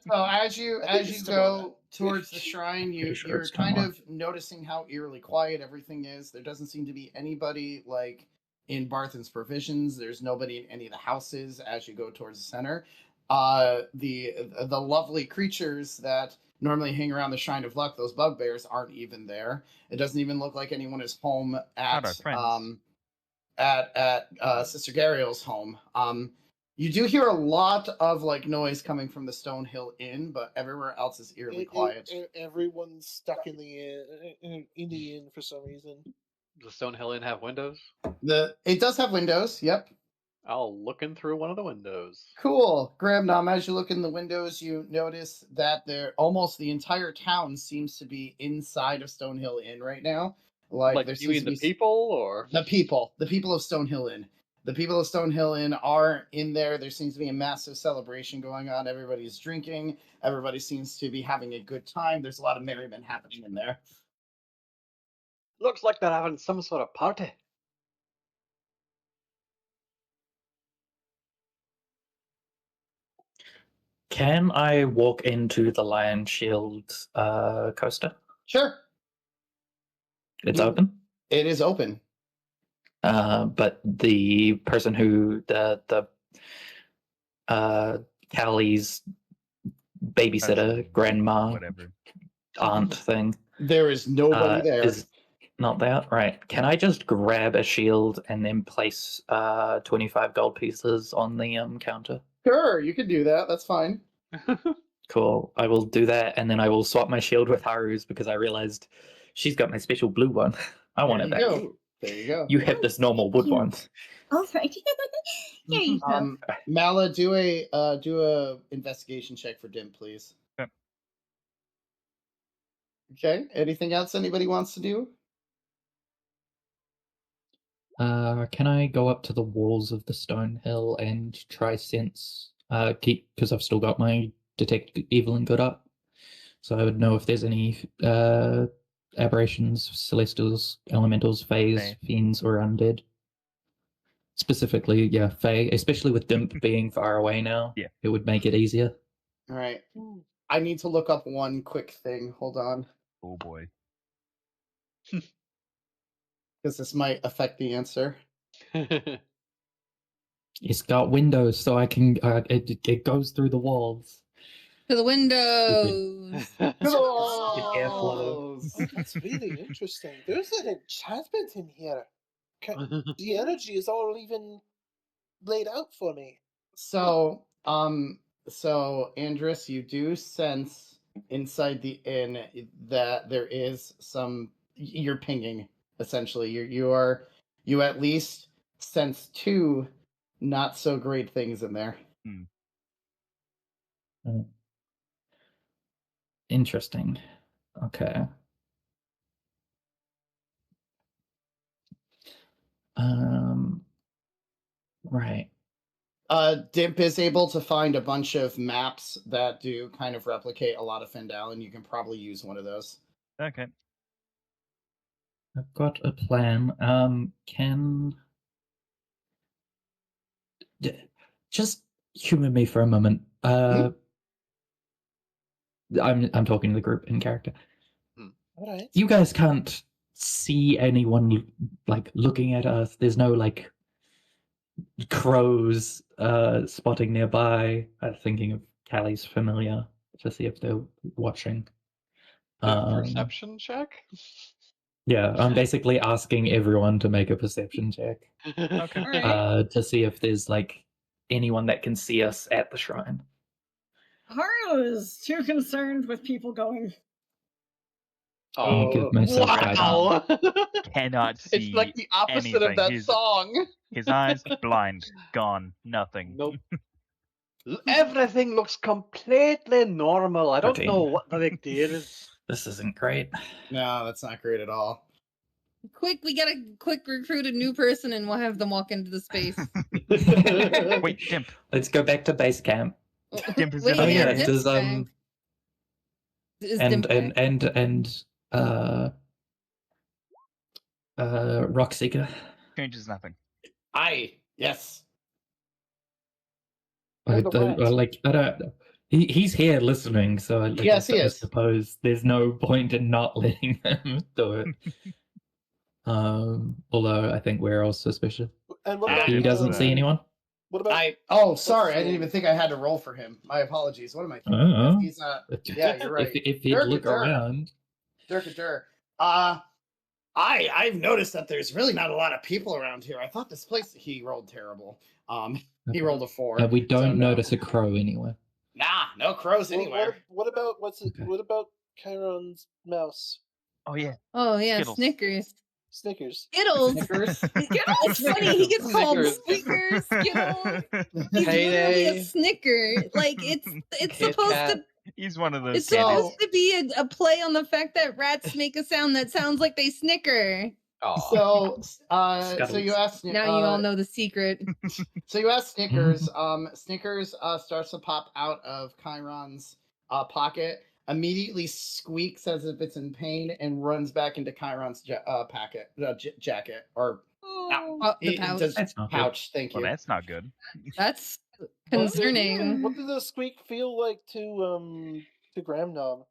So as you go towards the shrine, you're kind of noticing how eerily quiet everything is. There doesn't seem to be anybody like in Barthen's Provisions. There's nobody in any of the houses as you go towards the center. The lovely creatures that normally hang around the Shrine of Luck, those bugbears, aren't even there. It doesn't even look like anyone is home at Sister Gariel's home. You do hear a lot of like noise coming from the Stonehill Inn, but everywhere else is eerily quiet. Everyone's stuck in the inn for some reason. Does Stonehill Inn have windows? It does have windows. Yep. I'll look in through one of the windows. Cool. Graham, as you look in the windows, you notice that almost the entire town seems to be inside of Stonehill Inn right now. Like you mean the people, or the people of Stonehill Inn? The people of Stonehill Inn are in there. There seems to be a massive celebration going on. Everybody's drinking. Everybody seems to be having a good time. There's a lot of merriment happening in there. Looks like they're having some sort of party. Can I walk into the Lion Shield coaster? Sure. It's open? It is open. But the person who the Callie's babysitter, grandma, whatever, aunt thing. There is nobody there. Is not there, right? Can I just grab a shield and then place 25 gold pieces on the counter? Sure, you could do that. That's fine. Cool. I will do that, and then I will swap my shield with Haru's because I realized she's got my special blue one. I want it back. There you go. You have this normal wood one. All right. Here you go. Mala, do a investigation check for Dim, please. Okay. Okay. Anything else anybody wants to do? Can I go up to the walls of the Stonehill and try sense? Because I've still got my detect evil and good up, so I would know if there's any aberrations, celestials, elementals, fays, Fae. fiends, or undead. Specifically, yeah, fae, especially with Dimp being far away now. Yeah. It would make it easier. All right. I need to look up one quick thing. Hold on. Oh boy. Because this might affect the answer. It's got windows, so I can. It goes through the walls. To the windows. Close. Oh, that's really interesting. There's an enchantment in here. The energy is all even laid out for me. So Andrus, you do sense inside the inn that there is some. You're pinging essentially. You at least sense two not so great things in there. Interesting. Okay. Right. Dimp is able to find a bunch of maps that do kind of replicate a lot of Phandelin. You can probably use one of those. Okay. I've got a plan. Just humor me for a moment. I'm talking to the group in character. All right. You guys can't see anyone like looking at us. There's no like crows spotting nearby. I'm thinking of Callie's familiar to see if they're watching. Perception check? Yeah, I'm basically asking everyone to make a perception check. Okay. All right. To see if there's like anyone that can see us at the shrine. Haru is too concerned with people going. I'll give myself wow! Cannot see. It's like the opposite of anything. that song. His eyes blind, gone, nothing. Nope. Everything looks completely normal. I don't 13. know what the big deal is. This isn't great. No, that's not great at all. Quick, we gotta recruit a new person and we'll have them walk into the space. Wait, Dimp. Let's go back to base camp. Dimp is Wait, in Oh the yeah, area. Dimp's does back. Is and Dimp back? Rockseeker. Changes nothing. Yes. I And the rat. don't. He's here listening, so Yes, he I is. suppose there's no point in not letting him do it. Although I think we're all suspicious. And what about He doesn't see anyone. What about Sorry, I his didn't even name? think I had to roll for him. My apologies. What am I thinking? Oh. He's not. Yeah, you're right. If you Durka look Dur. around, Durka Dur. I've noticed that there's really not a lot of people around here. I thought this place. He rolled terrible. He rolled a 4. we don't so no. notice a crow anywhere. Nah, no crows anywhere. What about Okay. What about Chiron's mouse? Oh yeah. Oh yeah, Skittles. Snickers. Skittles. Snickers. It's funny. He gets called Snickers. Snickers. Skittles. He's literally Payday. a Snicker. Like it's Kit supposed Kat. to. He's one of those It's candies. supposed to be a play on the fact that rats make a sound that sounds like they snicker. So you asked. Now you all know the secret. So you asked Snickers. Snickers starts to pop out of Chiron's pocket, immediately squeaks as if it's in pain, and runs back into Chiron's jacket or The pouch. That's not good. pouch. Thank Well, you. that's not good. That's concerning. What did the squeak feel like to Gramnom?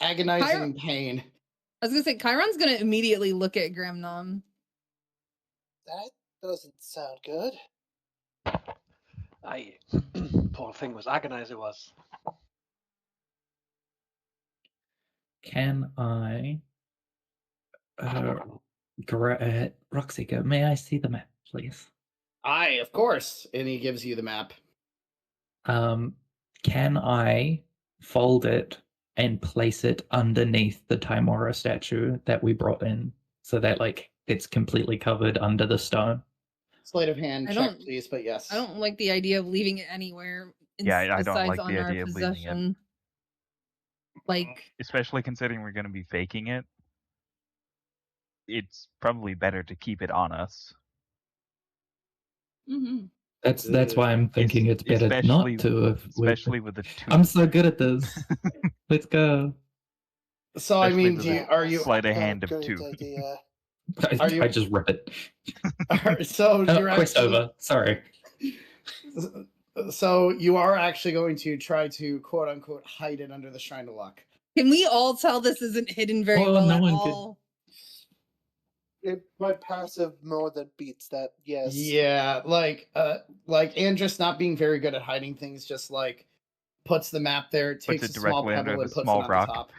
Agonizing pain. I was gonna say Chiron's gonna immediately look at Gramnom. That doesn't sound good. Aye. Poor thing was agonized it was. Can I, Roxika, may I see the map, please? Aye, of course. And he gives you the map. Can I fold it and place it underneath the Timora statue that we brought in, so that like it's completely covered under the stone? Sleight of hand I check, don't- please. But yes. I don't like the idea of leaving it anywhere. Yeah, I don't besides like the on our idea of leaving it. possession. Like, Especially considering we're going to be faking it. It's probably better to keep it on us. Mm-hmm. That's why I'm thinking it's better not especially- to. Especially with the two. I'm so good at this. Let's go. So I Especially mean, with are you? sleight of Not a hand of great 2. idea. Are you- I just rip it. So you're quest actually over. Sorry. So you are actually going to try to quote unquote hide it under the Shrine of Luck. Can we all tell this isn't hidden very Oh, well no at one all? My passive more than beats that. Yes. Yeah, like Andrus not being very good at hiding things, just like puts the map there, takes it a small directly under pebble the and puts small it on rock. the top.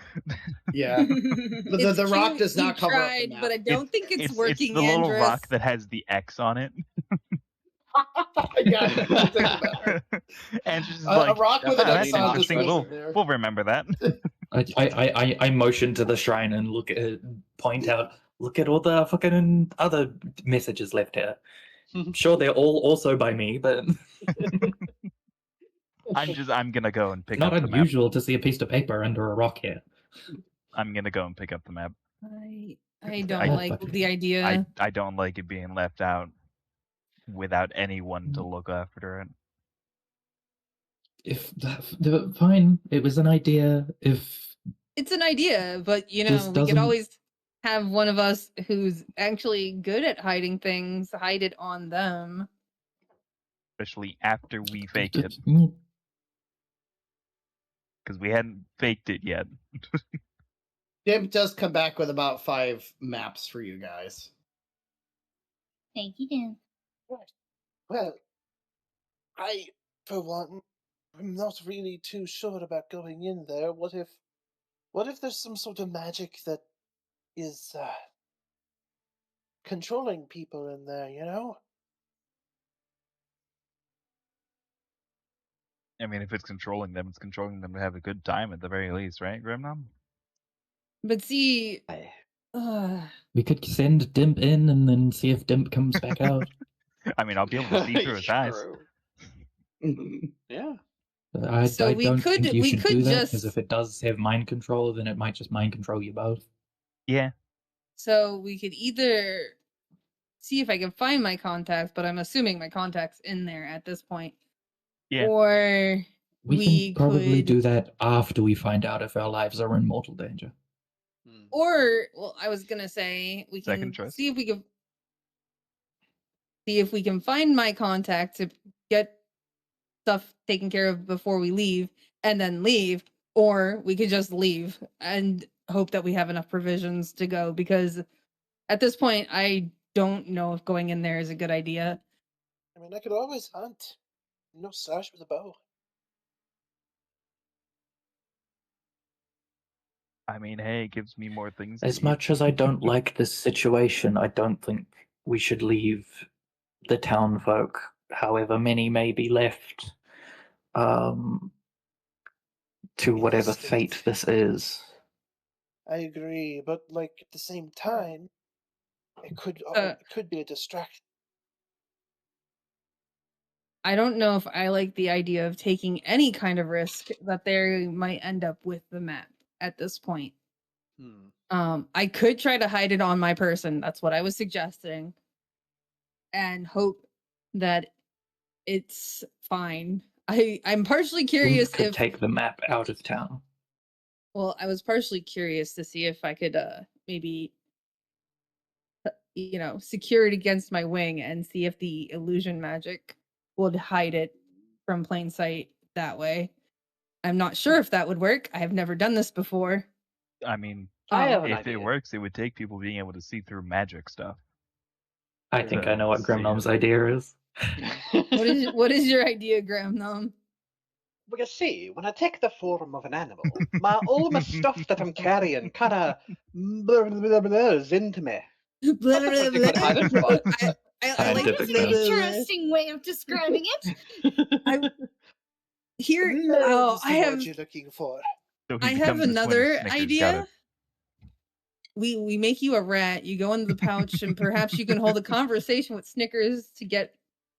Yeah, the rock cute, does you not cover up tried, the map. but I don't think it's working, It's the little Andrus. rock that has the X on it. Yeah, I'll take that. Andrus is A like, rock with an that's X on interesting. just We'll remember that. I motion to the shrine and look at point out. Look at all the fucking other messages left here. Sure, they're all also by me, but I'm gonna go and pick not up the map. unusual to see a piece of paper under a rock here. I'm gonna go and pick up the map. I don't like the idea. I don't like it being left out without anyone to look after it. If fine, it was an idea. If it's an idea, but you know, This we could doesn't- always have one of us who's actually good at hiding things hide it on them. Especially after we fake it. Because we hadn't faked it yet. Dimp does come back with about 5 maps for you guys. Thank you, Dan. Well, I, for one, I'm not really too sure about going in there. What if there's some sort of magic that is controlling people in there, you know? I mean, if it's controlling them to have a good time at the very least, right, Grimnom? But see, we could send Dimp in and then see if Dimp comes back out. I mean, I'll be able to see through his eyes. Yeah. I don't think you should do that, just because if it does have mind control, then it might just mind control you both. Yeah. So we could either see if I can find my contacts, but I'm assuming my contact's in there at this point. Yeah. Or We can probably could do that after we find out if our lives are in mortal danger. Or, well, I was gonna say we can Second choice. see if we can find my contact to get stuff taken care of before we leave, and then leave, or we could just leave and hope that we have enough provisions to go. Because at this point, I don't know if going in there is a good idea. I mean, I could always hunt. No slash with a bow. I mean, hey, it gives me more things. As much as I don't like this situation, I don't think we should leave the town folk, however many may be left, to whatever fate this is. I agree, but like at the same time, it could be a distraction. I don't know if I like the idea of taking any kind of risk that they might end up with the map at this point. I could try to hide it on my person. That's what I was suggesting. And hope that it's fine. I'm partially curious Could if take the map out of town. Well, I was partially curious to see if I could maybe secure it against my wing and see if the illusion magic would hide it from plain sight that way. I'm not sure if that would work. I have never done this before. I mean, if it works, it would take people being able to see through magic stuff. I think I know what Grimnom's idea is. What is your idea, Grimnom? Well, you see, when I take the form of an animal, all my stuff that I'm carrying kind of blurs into me. Blah, blah, blah, blah. I like That's an interesting way of describing it. Here, Blurs I the have. word you're looking for. So he I have becomes the twin of another Snickers, got idea. it. We make you a rat. You go into the pouch, and perhaps you can hold a conversation with Snickers to get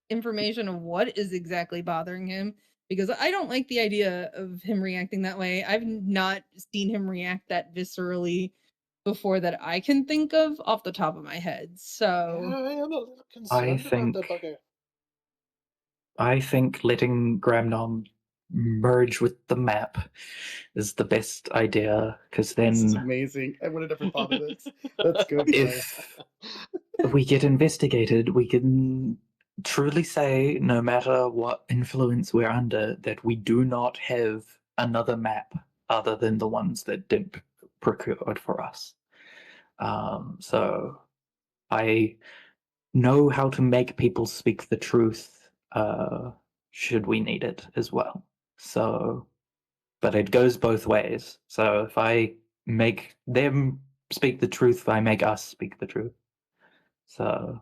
information of what is exactly bothering him. Because I don't like the idea of him reacting that way. I've not seen him react that viscerally before that I can think of off the top of my head. So I am a little concerned about the bugger. I think letting Gramnom merge with the map is the best idea, because This is then amazing. I would have never thought of this. That's good, guys. if we get investigated, we can truly say, no matter what influence we're under, that we do not have another map other than the ones that Dimp procured for us. So I know how to make people speak the truth, should we need it as well. So, but it goes both ways. So if I make them speak the truth, I make us speak the truth. So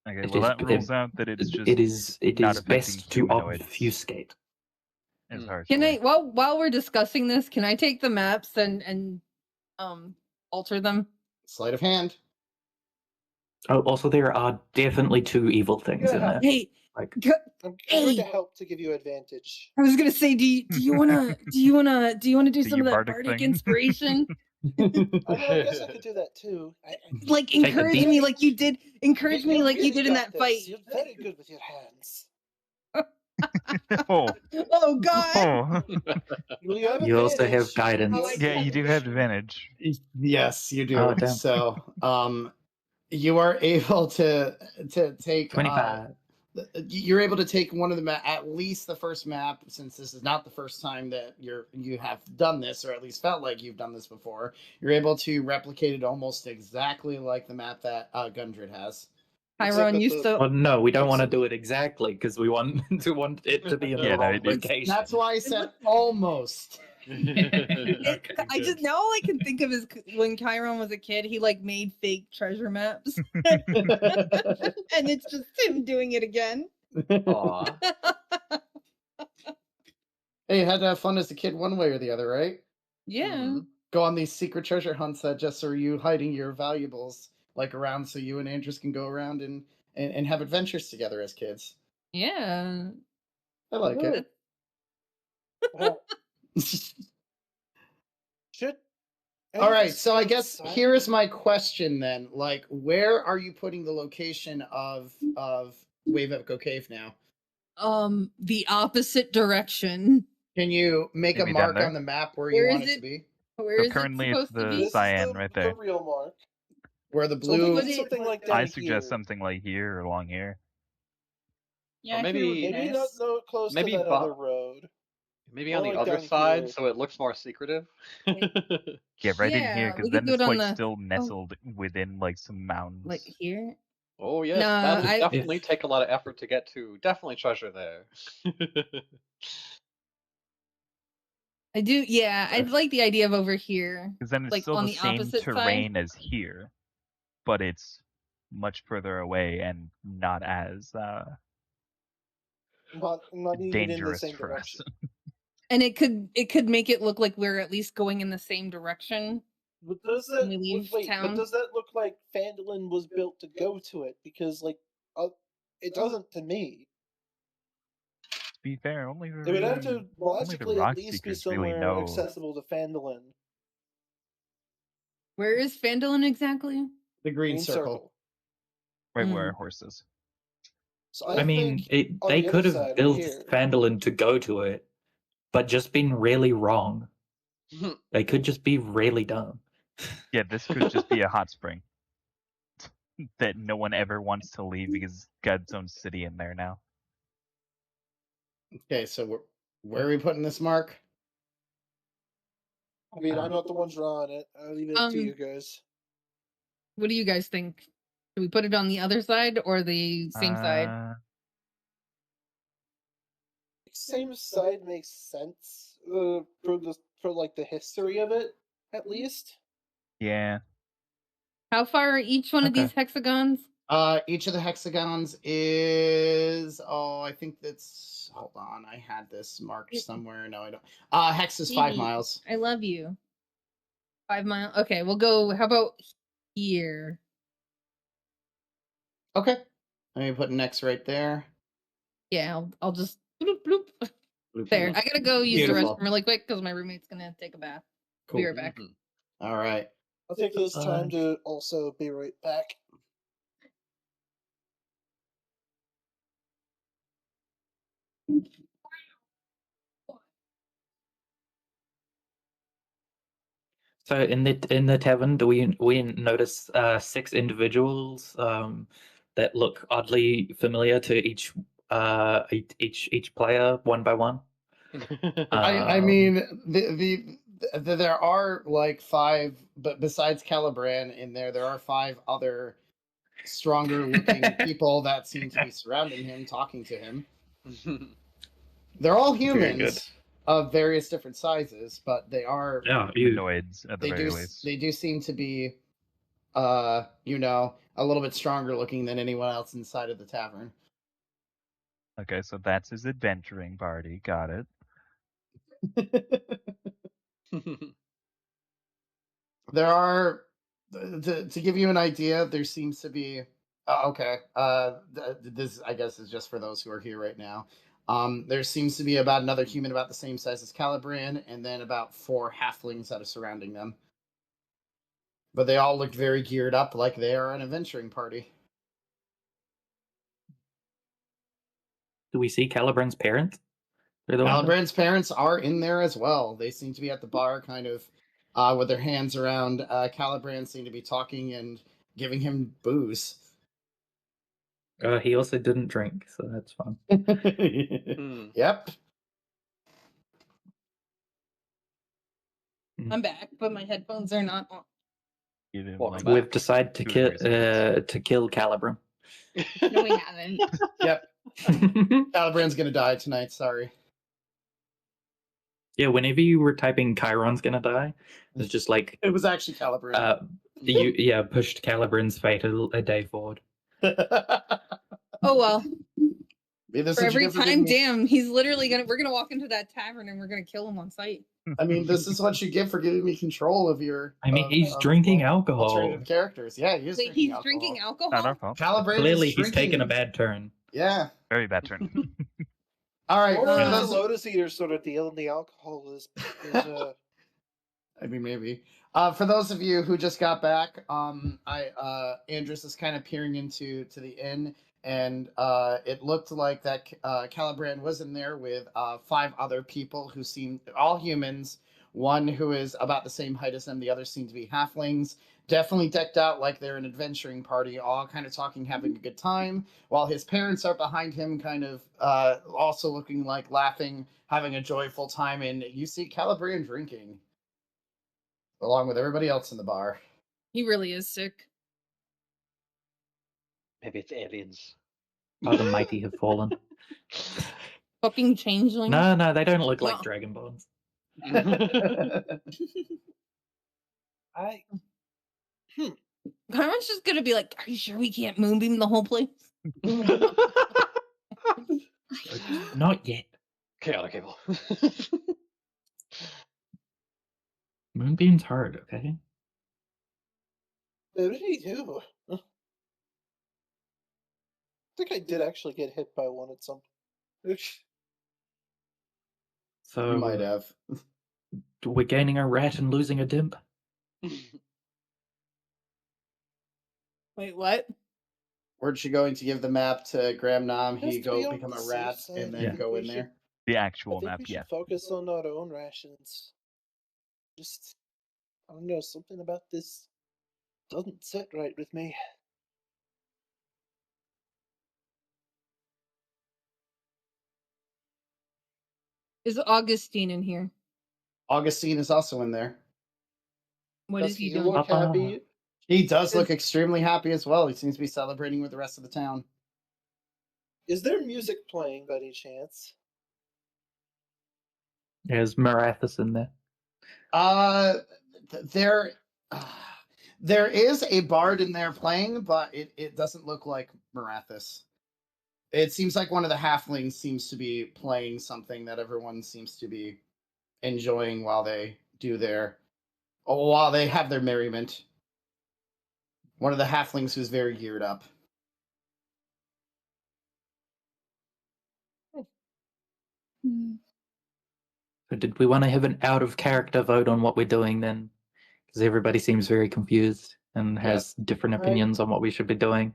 Okay, it well is that rules out that it's just it not is affecting best to humanoids. obfuscate. As harsh. Can I while we're discussing this, can I take the maps and alter them? Sleight of hand. Oh, also there are definitely two evil things in there. Hey, Like, I'm going to help to give you advantage. I was gonna say, do you wanna do some of that bardic bardic thing? inspiration? I mean, I guess I could do that too. Like Take a encourage deep- me like you did. Encourage me You like you really did in got that fight. this. You're very good with your hands. Oh. Oh God! You also have guidance. Yeah, you do have advantage. Yes, you do. Oh, damn. So, you are able to take 25. You're able to take one of the at least the first map, since this is not the first time that you have done this, or at least felt like you've done this before. You're able to replicate it almost exactly like the map that Gundred has. Chiron, you still. Well, no, we don't want to do it exactly because we want it to be in the wrong location. That's why I said almost. I just now all I can think of is when Chiron was a kid, he like made fake treasure maps, and it's just him doing it again. Aw. Hey, you had to have fun as a kid one way or the other, right? Yeah. Go on these secret treasure hunts that just are you hiding your valuables like around, so you and Andrews can go around and have adventures together as kids. Yeah. I like it. Should All right, so I guess here is my question then. Like, where are you putting the location of Wave Echo Cave now? The opposite direction. Can you make Maybe a down mark there? on the map where Where you is want it to it? be? Where So is it currently it's supposed to the be? cyan right there. The real mark. Where the So blue. maybe something like down I suggest here. something like here or along here. Yeah, maybe- here would be Maybe nice. not close Maybe to that bu- other road. Maybe More on the like other down side, here. so it looks more secretive. Yeah, right in here, Yeah, because we then could do it's it on like the- still nestled within like some mountains. Like here? Oh yes, No, that would I- definitely take a lot of effort to get to. Definitely treasure there. I do. Yeah, I like the idea of over here. Because then it's like still on the the same opposite terrain side. as here, but it's much further away and not as Not even in the dangerous same for us. direction. And it could make it look like we're at least going in the same direction. But does when that we leave but town. does that look like Phandelin was built to go to it? Because it doesn't to me. To be fair, only It would have to only the logically rock at least be seekers really somewhere know. accessible to Phandelin. Where is Phandelin exactly? The green circle. Right where our horse is. So I mean, think on they the could other have side, built here. Phandelin to go to it, but just been really wrong. They could just be really dumb. Yeah, this could just be a hot spring that no one ever wants to leave because it's got its own city in there now. Okay, so where are we putting this mark? I mean, I'm not the one drawing it. I'll leave it to you guys. What do you guys think? Do we put it on the other side or the same side? Same side makes sense for like the history of it, at least. Yeah. How far are each one of these hexagons? Each of the hexagons is I think that's hold on, I had this marked somewhere. No, I don't. Hex is 5 miles. I love you. 5 miles. Okay, we'll go. How about here? Okay. Let me put an X right there. Yeah, I'll just bloop, bloop. There. I gotta go use Beautiful. the restroom really quick because my roommate's gonna take a bath. Cool. Be right back. All right. I'll take this time to also be right back. So in the tavern, do we notice 6 individuals that look oddly familiar to each player one by one? I mean, there are like 5, but besides Calibran in there are 5 other stronger looking people that seem to be surrounding him, talking to him. They're all humans of various different sizes, but they are humanoids at the very least. They do seem to be, you know, a little bit stronger looking than anyone else inside of the tavern. Okay, so that's his adventuring party. Got it. There are, to give you an idea, there seems to be. Okay, this I guess is just for those who are here right now. There seems to be about another human about the same size as Calibran, and then about 4 halflings that are surrounding them. But they all look very geared up, like they are an adventuring party. Do we see Calibran's parents? Calibran's parents are in there as well. They seem to be at the bar, kind of with their hands around Calibran, seem to be talking and giving him booze. He also didn't drink, so that's fun. Yep. I'm back, but my headphones are not on. We've decided to kill Calibran. No, we haven't. Yep. Calibran's gonna die tonight. Sorry. Yeah, whenever you were typing Chiron's gonna die, it's just like it was actually Calibran. You pushed Calibran's fate a day forward. Oh well. For every time, damn, he's literally we're gonna walk into that tavern and we're gonna kill him on sight. I mean, this is what you get for giving me control of your. I mean, he's drinking alcohol. Alternative characters, yeah, he is. Wait, he's drinking alcohol. Not our fault. Calibran Clearly, he's taken a bad turn. Yeah, very bad turn. All right, or a Lotus Eater sort of deal, and the alcohol is I mean, maybe. For those of you who just got back, Andrus is kind of peering into the inn, and it looked like that Calibran was in there with 5 other people who seem all humans. One who is about the same height as him. The others seem to be halflings. Definitely decked out like they're an adventuring party, all kind of talking, having a good time, while his parents are behind him, kind of also looking like laughing, having a joyful time, and you see Calibran drinking along with everybody else in the bar. He really is sick. Maybe it's aliens. Oh, the mighty have fallen. Fucking changeling. No, they don't look like dragonborns. Chiron's just gonna be like, "Are you sure we can't moonbeam the whole place?" Not yet. Chaotic cable. Moonbeam's hard, okay? Me too. I think I did actually get hit by one at some point. So you might have. We're gaining a rat and losing a dimp. Wait, what? Weren't you going to give the map to Graham Nam? Just He to go be on become the a safe rat side, and I then think go we in should- there. The actual I think map, we should yeah. focus on our own rations. Just, I don't know, something about this doesn't sit right with me. Is Augustine in here? Augustine is also in there. What Does is he he doing? look happy? He does look extremely happy as well. He seems to be celebrating with the rest of the town. Is there music playing by any chance? There's Marathis in there. There is a bard in there playing, but it doesn't look like Marathis. It seems like one of the halflings seems to be playing something that everyone seems to be enjoying while they have their merriment. One of the halflings who's very geared up. So did we want to have an out of character vote on what we're doing then? Because everybody seems very confused and has different opinions on what we should be doing.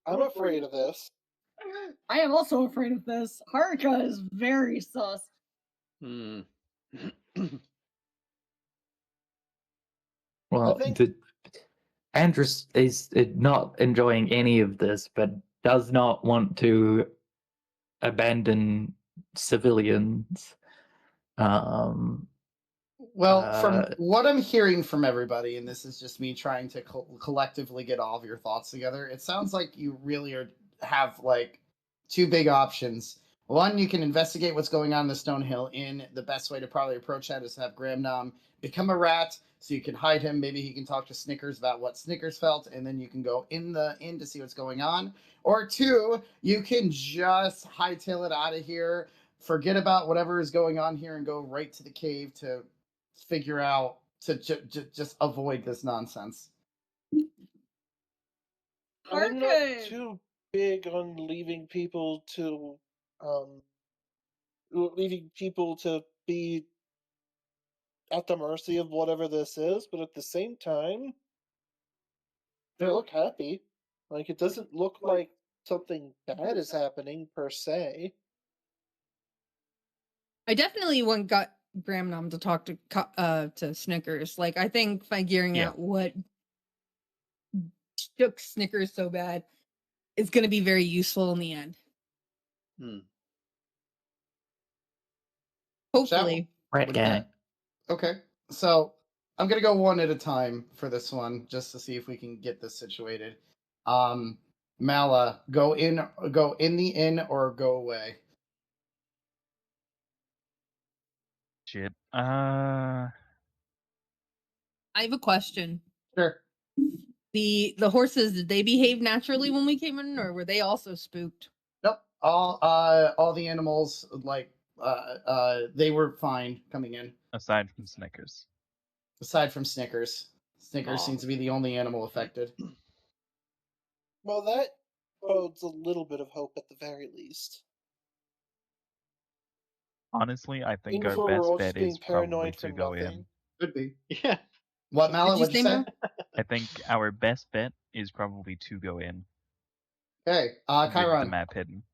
I'm afraid of this. I am also afraid of this. Haruka is very sus. Hmm. Well, Andrus is not enjoying any of this, but does not want to abandon civilians. Well, from what I'm hearing from everybody, and this is just me trying to collectively get all of your thoughts together, it sounds like you really have like two big options. One, you can investigate what's going on in the Stonehill Inn. The best way to probably approach that is to have Gramnom become a rat, so you can hide him. Maybe he can talk to Snickers about what Snickers felt, and then you can go in the inn to see what's going on. Or two, you can just hightail it out of here, forget about whatever is going on here, and go right to the cave to figure out to just avoid this nonsense. I'm not too big on leaving people to be at the mercy of whatever this is, but at the same time, they look happy. Like, it doesn't look like something bad is happening per se. I definitely got Gramnom to talk to Snickers. Like, I think figuring out what shook Snickers so bad is going to be very useful in the end. Hopefully. Right, gang. Okay, so I'm gonna go one at a time for this one, just to see if we can get this situated. Mala, go in the inn or go away. Shit. I have a question. Sure. The horses, did they behave naturally when we came in, or were they also spooked? Nope. All the animals, like they were fine coming in. Aside from Snickers. Aside from Snickers. Snickers seems to be the only animal affected. Well, that bodes a little bit of hope at the very least. Honestly, I think our we're all best bet just being is probably paranoid to for go nothing. in. Could be. Yeah. What, Mala? What'd you say? I think our best bet is probably to go in. Okay, With Chiron. the map hidden.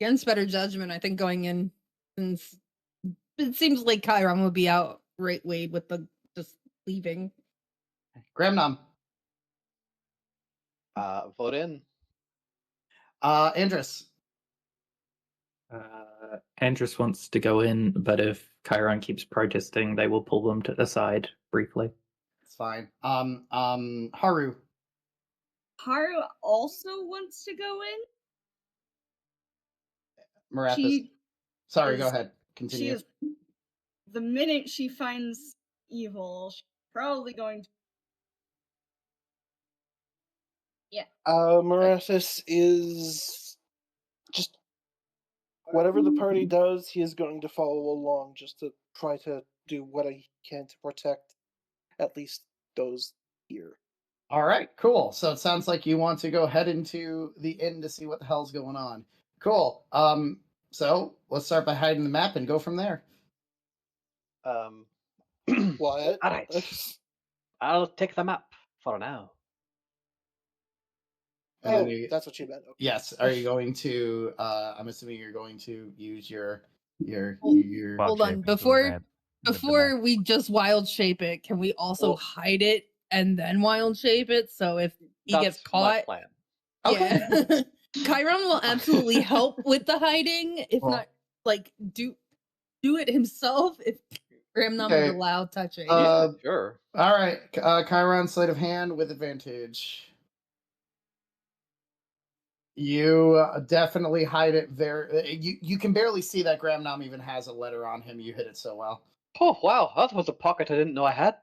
Against better judgment, I think going in, since it seems like Chiron would be out right way with the just leaving. Gramnom. Vote in. Andrus. Andrus wants to go in, but if Chiron keeps protesting, they will pull them to the side briefly. It's fine. Haru. Haru also wants to go in. Marathas. Sorry, go ahead. Continue. She is. The minute she finds evil, she's probably going to. Yeah. Marathas is just whatever the party does, he is going to follow along just to try to do what he can to protect at least those here. All right, cool. So it sounds like you want to go head into the inn to see what the hell's going on. Cool. So let's start by hiding the map and go from there. What? All right. I'll take the map for now. That's what you meant. Okay. Yes. Are you going to? I'm assuming you're going to use your. Hold on. Before we just wild shape it, can we also hide it and then wild shape it? So if he gets caught, my plan. Yeah, Chiron will absolutely help with the hiding. If not, like do it himself. If Gramnom would allow touching. Sure. All right, Chiron, sleight of hand with advantage. You definitely hide it very. You can barely see that Gramnom even has a letter on him. You hit it so well. Oh wow, that was a pocket I didn't know I had.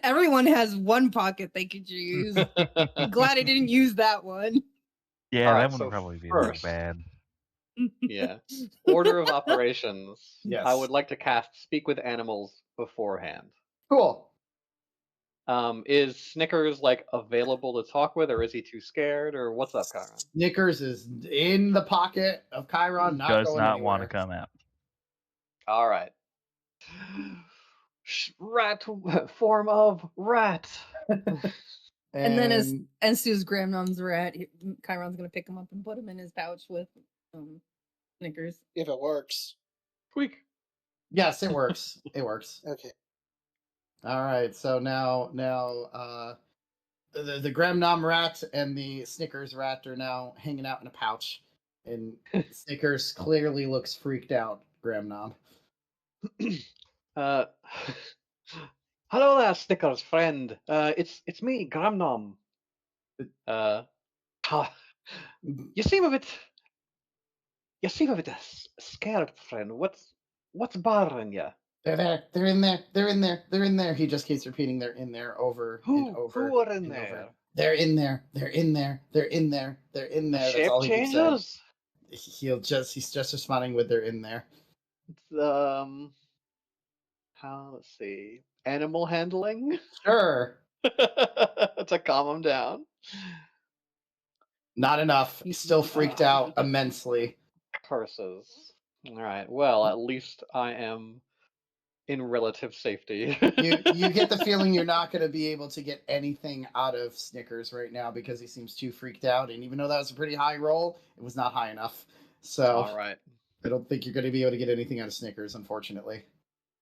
Everyone has one pocket they could use. I'm glad I didn't use that one. Yeah, All right, that would so probably be first, a little bad. Yeah. Order of operations. Yes. I would like to cast Speak with Animals beforehand. Cool. Is Snickers like available to talk with, or is he too scared, or what's up, Chiron? Snickers is in the pocket of Chiron. Does not want to come out. All right. Rat form of rat. And then as soon as Grandmom's rat, Chiron's gonna pick him up and put him in his pouch with Snickers. If it works. Squeak. Yes, it works. It works. Okay. All right. So now, the Gremnom rat and the Snickers rat are now hanging out in a pouch, and Snickers clearly looks freaked out. Gremnom. Hello there, Snickers friend. It's me, Gramnom. You seem a bit scared, friend. What's bothering you? They're there. They're in there. They're in there. They're in there. He just keeps repeating, "They're in there," over and over. Who are in there? Over. They're in there. They're in there. They're in there. They're in there. Shape changers. He's just responding with, "They're in there." It's let's see, animal handling. Sure. To calm him down. Not enough. He's still freaked out immensely. Curses. All right. Well, at least I am in relative safety. you get the feeling you're not going to be able to get anything out of Snickers right now because he seems too freaked out. And even though that was a pretty high roll, it was not high enough. So all right. I don't think you're going to be able to get anything out of Snickers, unfortunately.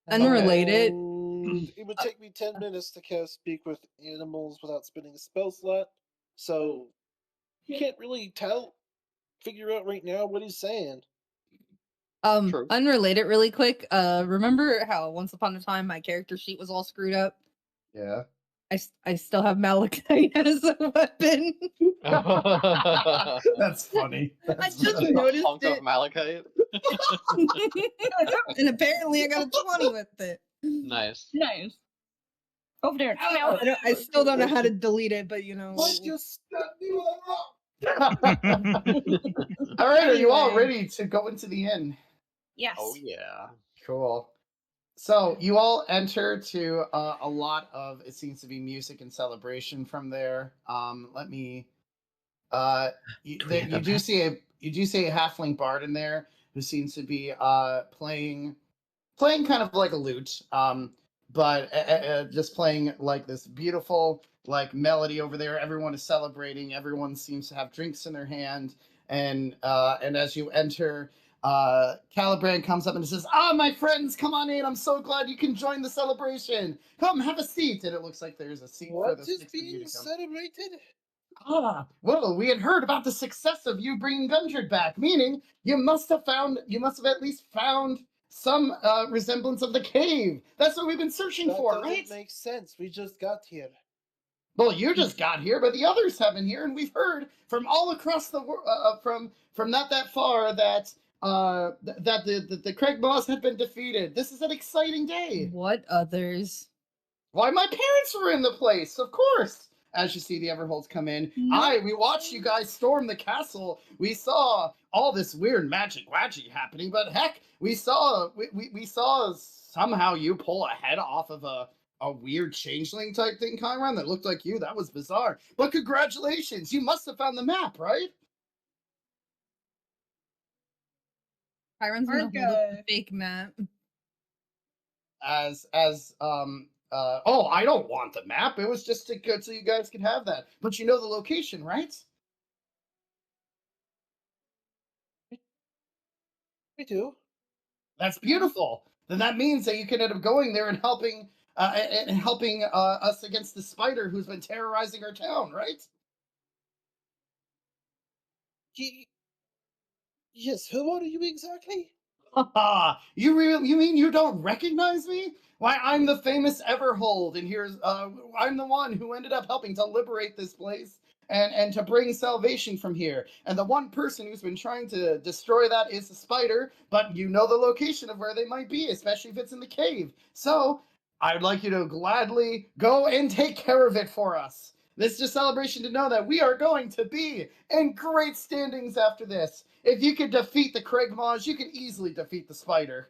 Unrelated. It would take me 10 minutes to cast Speak with Animals without spending a spell slot. So you can't really figure out right now what he's saying. True. Unrelated really quick. Remember how once upon a time my character sheet was all screwed up? Yeah. I still have Malachite as a weapon. That's funny. I just noticed Hunk it. of malachite. And apparently I got a 20 with it. Nice. Nice. Over there. I still don't know how to delete it, but you know. Why you stop me while All right, are you all ready to go into the inn? Yes. Oh yeah. Cool. So you all enter to a lot of, it seems to be music and celebration from there. You do see a halfling bard in there who seems to be playing kind of like a lute, but just playing like this beautiful like melody over there. Everyone is celebrating. Everyone seems to have drinks in their hand, and as you enter, Calibrand comes up and says, my friends, come on in. I'm so glad you can join the celebration. Come, have a seat. And it looks like there's a seat for the is being celebrated? Well, we had heard about the success of you bringing Gundred back, meaning you must have at least found some resemblance of the cave. That's what we've been searching for, right? That makes sense. We just got here. Well, you just got here, but the others have been here, and we've heard from all across the world, from not that far, that the Crag Maws had been defeated. This is an exciting day. What others? Why, my parents were in the place, of course. As you see the Everholds come in, we watched you guys storm the castle. We saw all this weird magic happening, but heck, we saw somehow you pull a head off of a weird changeling type thing, Chiron, that looked like you. That was bizarre. But congratulations, you must have found the map, right? Chiron's gonna hold up the fake map. I don't want the map. It was just to go so you guys could have that. But you know the location, right? We do. That's beautiful. Then that means that you can end up going there and helping us against the spider who's been terrorizing our town, right? Yes. Who are you exactly? You mean you don't recognize me? Why, I'm the famous Everhold, and I'm the one who ended up helping to liberate this place and to bring salvation from here. And the one person who's been trying to destroy that is the spider, but you know the location of where they might be, especially if it's in the cave. So I'd like you to gladly go and take care of it for us. This is a celebration to know that we are going to be in great standings after this. If you could defeat the Crag Maws, you can easily defeat the spider.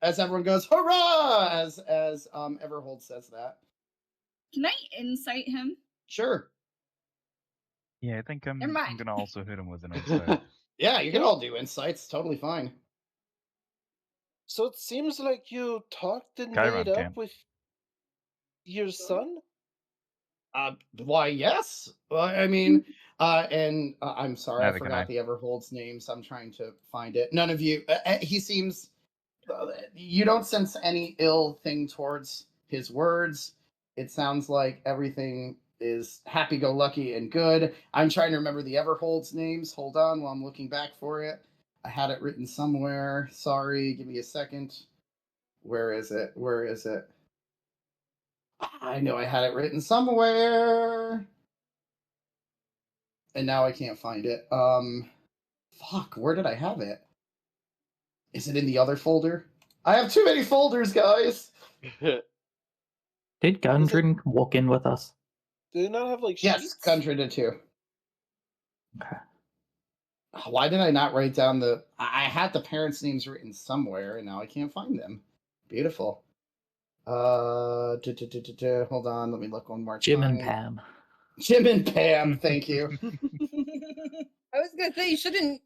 As everyone goes, hurrah! As Everhold says that. Can I insight him? Sure. Yeah, I think I'm Never mind. gonna also hit him with an insight. Yeah, you can all do insights. Totally fine. So it seems like you talked and Chiron made can. up with your son? Why, yes. I mean, and I'm sorry, I Neither can forgot I. the Everhold's names. I'm trying to find it. None of you. He seems. You don't sense any ill thing towards his words. It sounds like everything is happy-go-lucky and good. I'm trying to remember the Everhold's names. Hold on while I'm looking back for it. I had it written somewhere. Sorry, give me a second. Where is it? Where is it? I know I had it written somewhere. And now I can't find it. Fuck, where did I have it? Is it in the other folder? I have too many folders, guys. Did Gundren walk in with us? Do they not have like Yes, sheets? Gundren did too. Okay. Why did I not write down the? I had the parents' names written somewhere, and now I can't find them. Beautiful. Hold on, let me look one more time. Jim and Pam. Jim and Pam, thank you. I was gonna say you shouldn't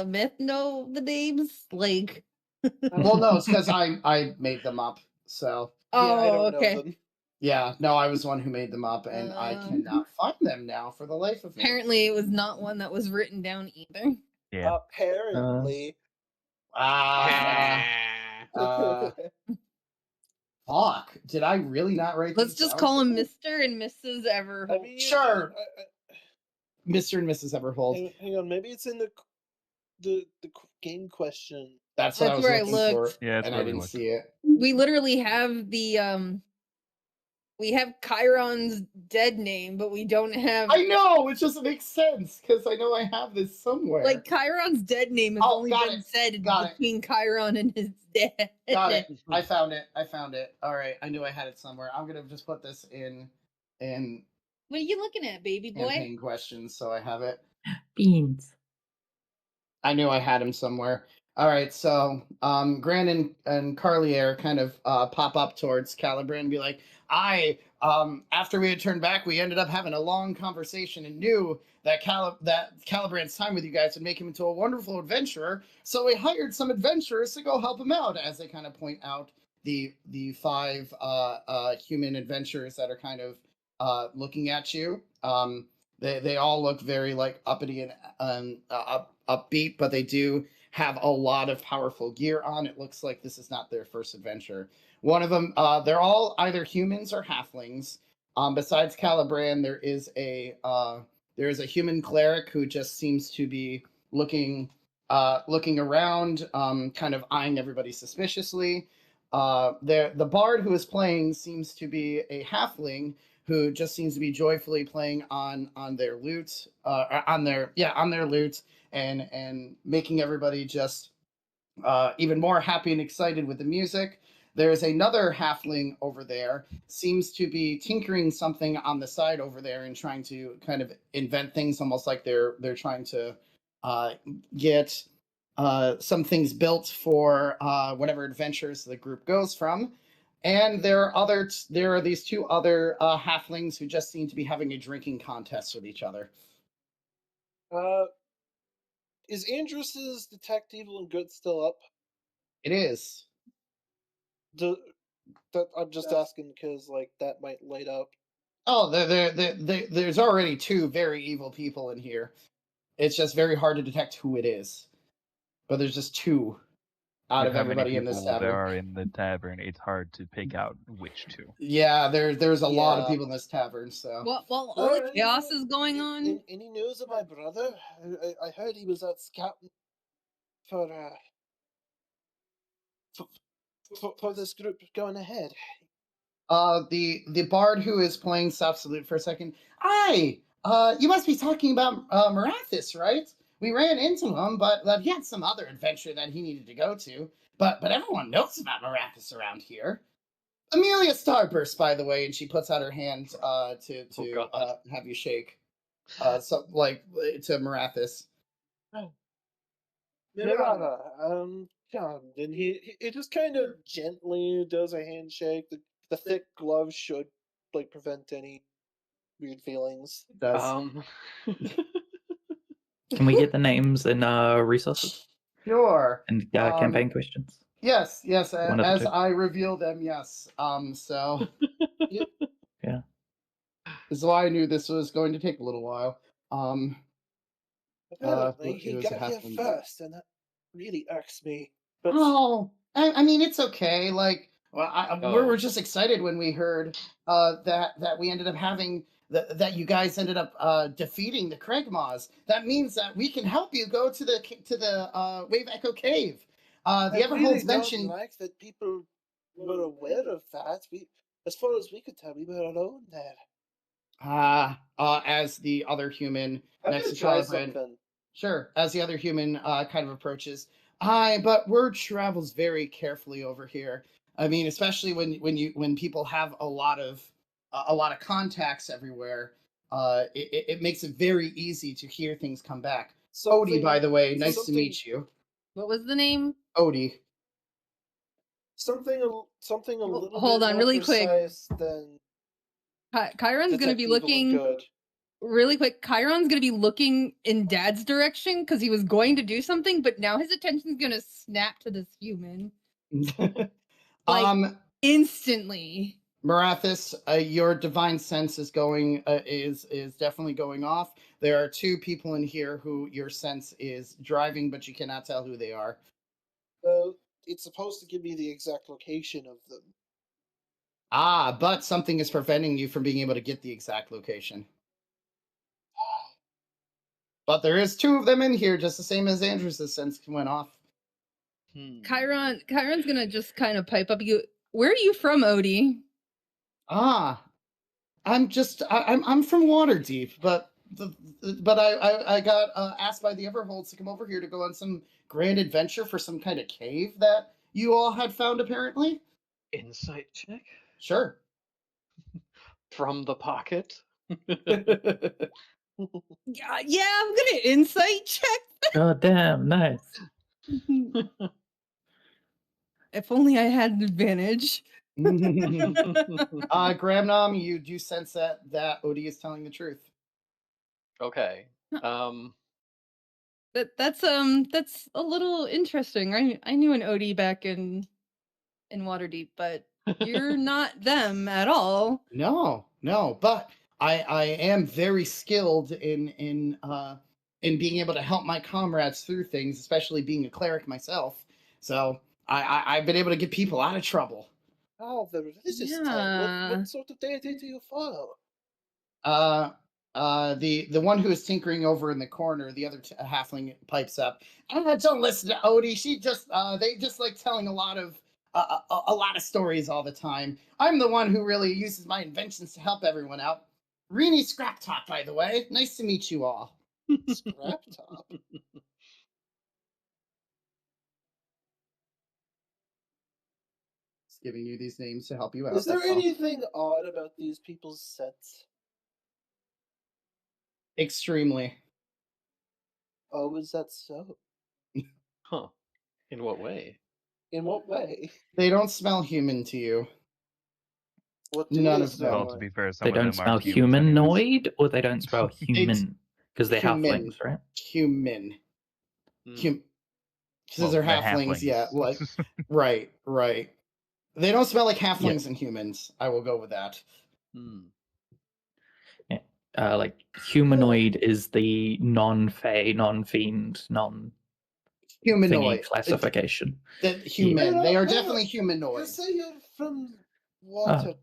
Myth know the names, like. Well, no, it's because I made them up. So. Oh, I don't okay. know them. Yeah, no, I was the one who made them up, and I cannot find them now for the life of me. Apparently, it was not one that was written down either. Yeah. Apparently. Fuck. Did I really not write Let's these just down? call them Mr. and Mrs. Everhold. I mean, Sure. Mr. and Mrs. Everhold. Hang on, maybe it's in the game question. That's what I was where I looking looked. for, Yeah, that's and where I we didn't looked. see it. We literally have the we have Chiron's dead name, but we don't have. I know, it just makes sense because I know I have this somewhere. Like Chiron's dead name has only been said between Chiron and his dad. Got it. I found it. All right, I knew I had it somewhere. I'm gonna just put this in. What are you looking at, baby boy? Campaign questions, so I have it. Beans. I knew I had him somewhere. All right, so Gran and Carlier kind of pop up towards Calibran and be like, after we had turned back, we ended up having a long conversation and knew that Calibran's time with you guys would make him into a wonderful adventurer. So we hired some adventurers to go help him out, as they kind of point out the 5 human adventurers that are kind of looking at you. They all look very like uppity and upbeat, but they do have a lot of powerful gear on. It looks like this is not their first adventure. One of them, they're all either humans or halflings. Besides Calibran, there is a human cleric who just seems to be looking around, kind of eyeing everybody suspiciously. The bard who is playing seems to be a halfling who just seems to be joyfully playing on their lute, on their lute, and making everybody just even more happy and excited with the music. There's another halfling over there, seems to be tinkering something on the side over there and trying to kind of invent things, almost like they're trying to get some things built for whatever adventures the group goes from. And there are these 2 other halflings who just seem to be having a drinking contest with each other. Is Andrus's Detect Evil and Good still up? It is. I'm just asking because like that might light up. Oh, there's already 2 very evil people in here. It's just very hard to detect who it is. But there's just 2 out of everybody in this tavern. There are in the tavern, it's hard to pick out which 2. Yeah, there's a lot of people in this tavern. So while all the chaos is going on, any news of my brother? I heard he was out scouting for this group going ahead. The bard who is playing Soft Salute for a second. You must be talking about Marathis, right? We ran into him, but he had some other adventure that he needed to go to. But everyone knows about Marathis around here. Amelia Starburst, by the way, and she puts out her hand to have you shake. To Marathis. Mirana, and he just kind of gently does a handshake. The thick glove should like prevent any weird feelings. It does. Can we get the names and resources? Sure. And campaign questions? Yes. One of the As 2. I reveal them, yes. So. Okay. So I knew this was going to take a little while. Apparently, It he was a got here halfling. first, and that really irks me. But Oh, I mean, it's okay. Like, well, we're Oh. just excited when we heard that we ended up having that you guys ended up defeating the Crag Maws. That means that we can help you go to the Wave Echo Cave. The I really Everholds don't mentioned. like that people were aware of that. As far as we could tell, we were alone there. As the other human I'm next gonna to try Tavern. something. Sure, as the other human kind of approaches. Hi, but word travels very carefully over here. I mean, especially when people have a lot of contacts everywhere. It makes it very easy to hear things come back. Odie, by the way, nice to meet you. What was the name? Odie. Something a little hold bit on, more really quick. precise than Chiron's gonna be Detective Evil and looking good. really quick. Chiron's gonna be looking in Dad's direction because he was going to do something, but now his attention's gonna snap to this human. Like instantly. Marathis, your divine sense is going is definitely going off. There are two people in here who your sense is driving, but you cannot tell who they are. It's supposed to give me the exact location of them. But something is preventing you from being able to get the exact location. But there is two of them in here, just the same as Andrew's sense went off. Chiron's gonna just kind of pipe up. Where are you from, Odie? I'm from Waterdeep, but I got asked by the Everholds to come over here to go on some grand adventure for some kind of cave that you all had found, apparently. Insight check? Sure. From the pocket? Yeah, I'm gonna insight check. Oh, damn, nice. If only I had an advantage. Gramnom, you do sense that Odie is telling the truth. Okay. That's a little interesting. I knew an Odie back in Waterdeep, but you're not them at all. No, but I am very skilled in being able to help my comrades through things, especially being a cleric myself. So I've been able to get people out of trouble. Oh, the religious type. What sort of deity do you follow? The one who is tinkering over in the corner, the other halfling pipes up. Don't listen to Odie. She just they just like telling a lot of stories all the time. I'm the one who really uses my inventions to help everyone out. Rini Scrap Top, by the way. Nice to meet you all. Scrap Top? Just giving you these names to help you out. Is there anything odd about these people's sets? Extremely. Oh, is that so? Huh. In what way? In what way? They don't smell human to you. What do None they of them. Well, to be fair, some They of them don't smell are humans anyways. humanoid, or they don't spell human because they're Human. halflings, right? Human. Because Well, they're they're halflings, halflings. yeah. Like, right. They don't smell like halflings and humans. I will go with that. Like humanoid is the non-fey, non-fiend, humanoid classification. That human. They are definitely humanoid. You say you're from Waterdeep,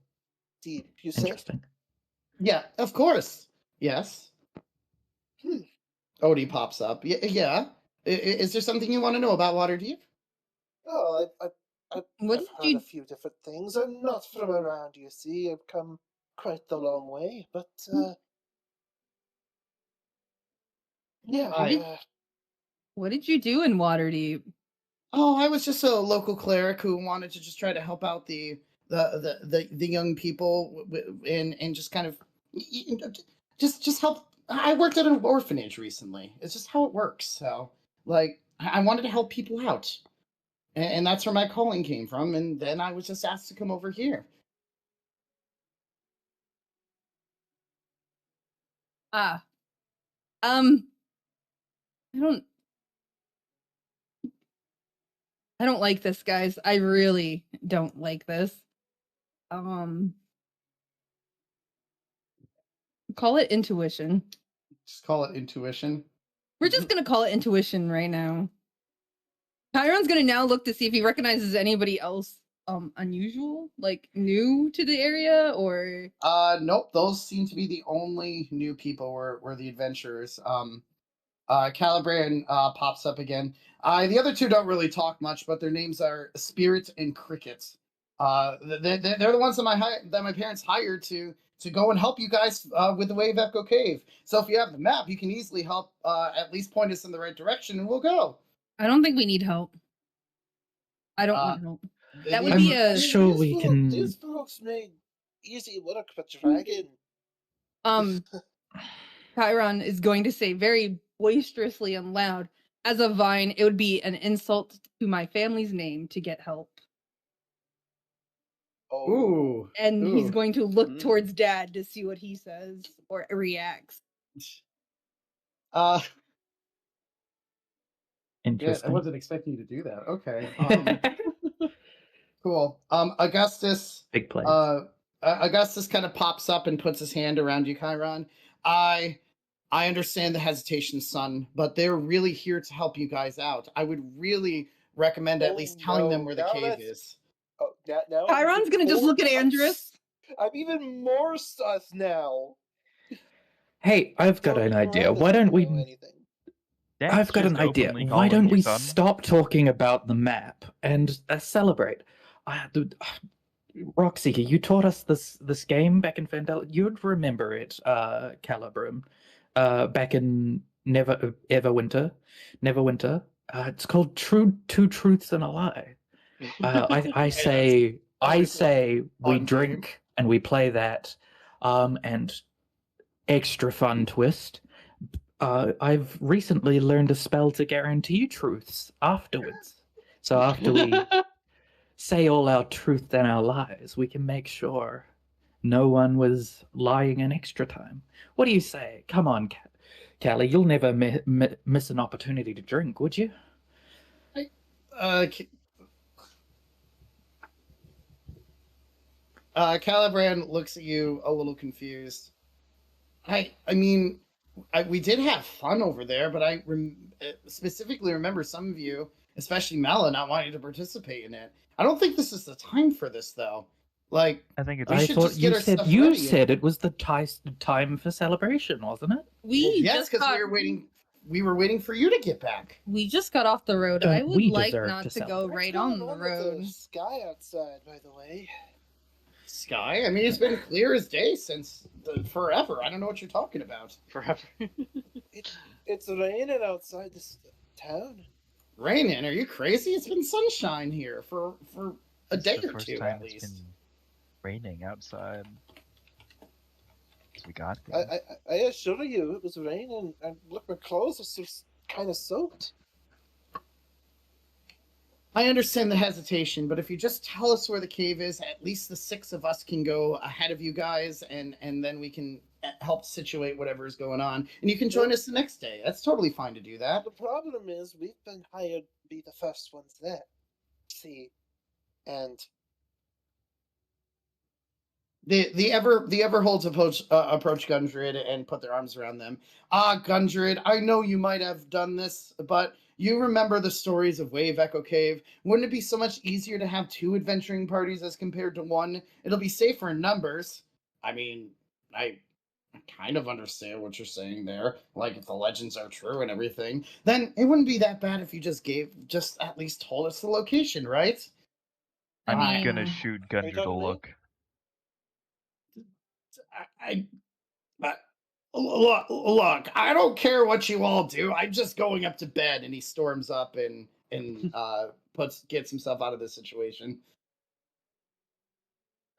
you said? Interesting. Yeah, of course. Yes. Odie pops up. Yeah. Is there something you want to know about Waterdeep? Oh, I've heard a few different things. I'm not from around, you see. I've come quite the long way, but yeah. What did you do in Waterdeep? Oh, I was just a local cleric who wanted to just try to help out the young people and just kind of just help. I worked at an orphanage recently. It's just how it works. So, like, I wanted to help people out, and that's where my calling came from. And then I was just asked to come over here. I don't like this, guys. I really don't like this. Call it intuition. Just call it intuition. We're just gonna call it intuition right now. Chiron's gonna now look to see if he recognizes anybody else unusual, like new to the area, or nope, those seem to be the only new people were the adventurers. Calibran pops up again. The other two don't really talk much, but their names are Spirit and Cricket. They're the ones that my parents hired to go and help you guys with the Wave Echo Cave. So if you have the map, you can easily help at least point us in the right direction, and we'll go. I don't think we need help. I don't want help. That would I'm be a sure we can. These folks made easy work for dragon. Chiron is going to say very boisterously and loud, as a vine, it would be an insult to my family's name to get help. Oh. Ooh. And he's going to look towards Dad to see what he says or reacts. Yeah, Interesting. I wasn't expecting you to do that. Okay. Cool. Augustus. Big place. Augustus kind of pops up and puts his hand around you, Chiron. I understand the hesitation, son, but they're really here to help you guys out. I would really recommend at least telling them where the cave is. Oh, now Chiron's gonna just look at Andrus. I'm even more sus now. Hey, I've got an idea. Why don't we? I've got an idea. Why don't we stop talking about the map and celebrate? Rockseeker, you taught us this game back in Phandelin. You'd remember it, Calibrum, back in Neverwinter. It's called Two Truths and a Lie. I say we drink and we play that, and extra fun twist. I've recently learned a spell to guarantee truths afterwards. So after we say all our truth and our lies, we can make sure no one was lying an extra time. What do you say? Come on, Callie, you'll never miss an opportunity to drink, would you? Calibran looks at you a little confused. I mean, we did have fun over there, but I specifically remember some of you, especially Mela, not wanting to participate in it. I don't think this is the time for this, though. Like, I think it's. I thought you said it was the time for celebration, wasn't it? Yes, because we were waiting for you to get back. We just got off the road. I would like not to go right on the road. The sky outside, by the way. Sky? I mean, it's been clear as day since forever. I don't know what you're talking about. Forever. It's raining outside this town. Raining? Are you crazy? It's been sunshine here for a day or two at least. It's been raining outside. We got here. I assure you, it was raining, and look, my clothes are just kind of soaked. I understand the hesitation, but if you just tell us where the cave is, at least the 6 of us can go ahead of you guys, and then we can help situate whatever is going on, and you can join us the next day. That's totally fine to do that. The problem is we've been hired to be the first ones there. See, and the Everholds approach Gundred and put their arms around them. Gundred, I know you might have done this, but you remember the stories of Wave Echo Cave. Wouldn't it be so much easier to have 2 adventuring parties as compared to 1? It'll be safer in numbers. I mean, I kind of understand what you're saying there. Like, if the legends are true and everything, then it wouldn't be that bad if you just at least told us the location, right? I'm gonna shoot Gundred a look. Look, I don't care what you all do. I'm just going up to bed. And he storms up and gets himself out of this situation.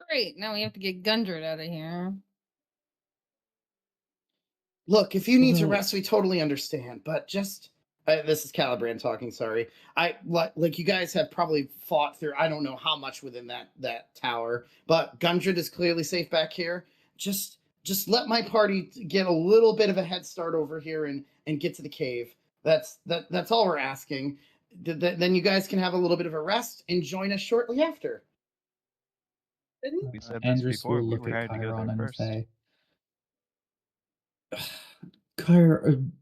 Great. Now we have to get Gundred out of here. Look, if you need to rest, we totally understand. But just this is Calibran talking. Sorry, like you guys have probably fought through. I don't know how much within that tower, but Gundred is clearly safe back here. Just let my party get a little bit of a head start over here and get to the cave. That's all we're asking. Then you guys can have a little bit of a rest and join us shortly after. We said this Andrus before. will We look were at hired to go Chiron there and first. say, Chiron,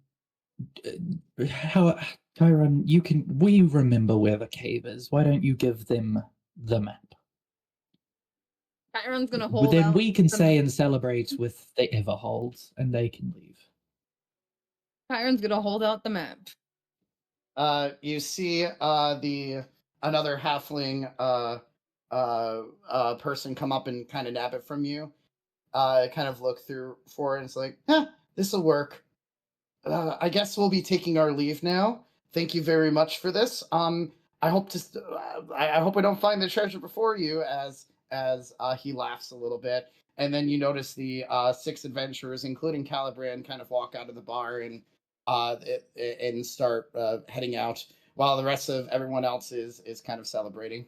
we remember where the cave is. Why don't you give them the map? Chiron's gonna hold Then out we can the say and celebrate with the Everholds, and they can leave. Chiron's gonna hold out the map. You see another halfling person come up and kind of nab it from you. Kind of look through for it, and it's like, this'll work. I guess we'll be taking our leave now. Thank you very much for this. I hope I hope I don't find the treasure before you. As he laughs a little bit, and then you notice the 6 adventurers, including Calibran, kind of walk out of the bar and start heading out, while the rest of everyone else is kind of celebrating.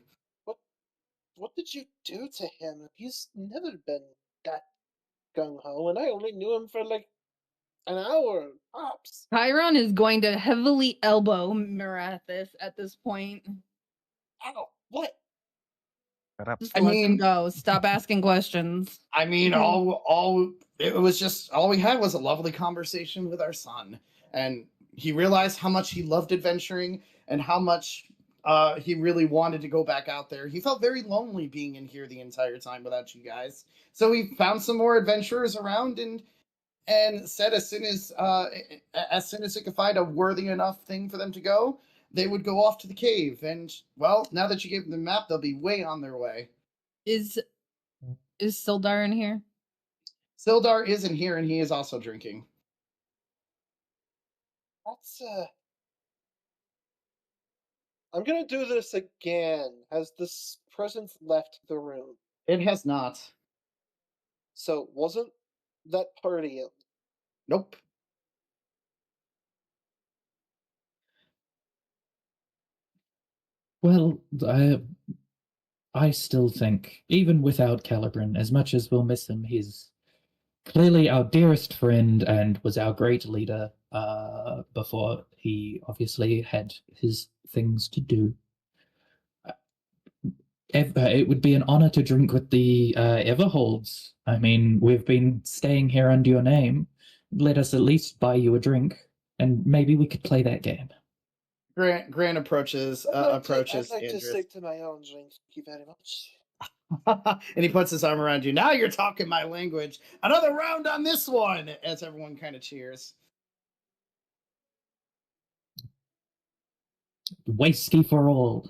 What did you do to him? He's never been that gung ho, and I only knew him for like an hour tops. Chiron is going to heavily elbow Marathis at this point. Ow! What? Just let him go. Stop asking questions. I mean, all it was just all we had was a lovely conversation with our son, and he realized how much he loved adventuring and how much he really wanted to go back out there. He felt very lonely being in here the entire time without you guys. So he found some more adventurers around and said as soon as he could find a worthy enough thing for them to go, they would go off to the cave. And well, now that you gave them the map, they'll be way on their way. Is Sildar in here? Sildar is in here, and he is also drinking. That's I'm gonna do this again. Has this presence left the room? It has not. So wasn't that party in? Nope. Well, I still think, even without Calibran, as much as we'll miss him, he's clearly our dearest friend and was our great leader before he obviously had his things to do. It would be an honor to drink with the Everholds. I mean, we've been staying here under your name. Let us at least buy you a drink, and maybe we could play that game. Grant approaches. I'd like to stick to my own drink. Thank you very much. And he puts his arm around you. Now you're talking my language. Another round on this one, as everyone kind of cheers. Wasty for all.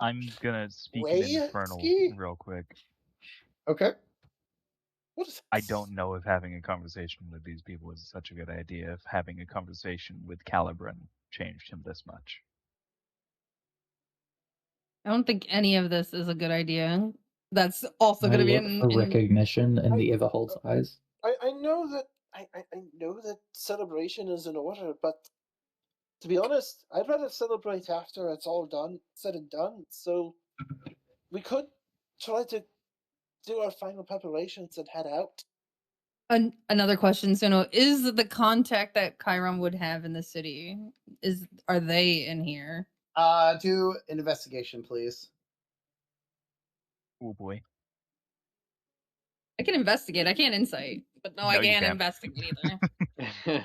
I'm gonna speak in Infernal real quick. Okay. I don't know if having a conversation with these people is such a good idea. If having a conversation with Calibran changed him this much. I don't think any of this is a good idea. That's also going to be in recognition in the Everhold's eyes. I know that I know that celebration is in order, but to be honest, I'd rather celebrate after it's all done, said and done. So we could try to do our final preparations and head out. Another question, Suno, is the contact that Chiron would have in the city, are they in here? Do an investigation, please. Oh boy. I can investigate. I can't insight, but no I can't investigate either.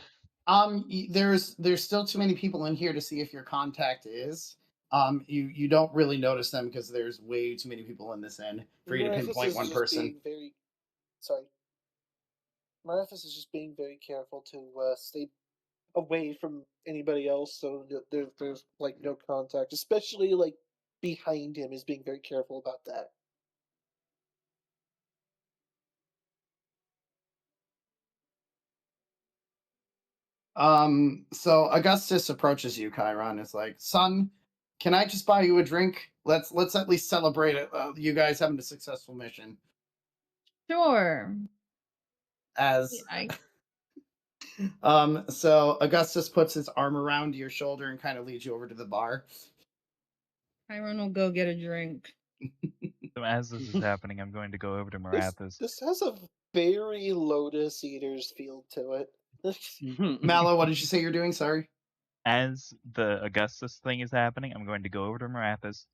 There's still too many people in here to see if your contact is. You don't really notice them because there's way too many people in this inn for you to pinpoint one person. Marathis is just being very careful to stay away from anybody else, so there's like no contact, especially like behind him. Is being very careful about that. So Augustus approaches you, Chiron. Is like, son, can I just buy you a drink? Let's at least celebrate it. You guys having a successful mission. Sure. So Augustus puts his arm around your shoulder and kind of leads you over to the bar. Chiron will go get a drink. So as this is happening, I'm going to go over to Marathis. This has a very Lotus Eaters feel to it. Mallow, what did you say you're doing? Sorry. As the Augustus thing is happening, I'm going to go over to Marathis,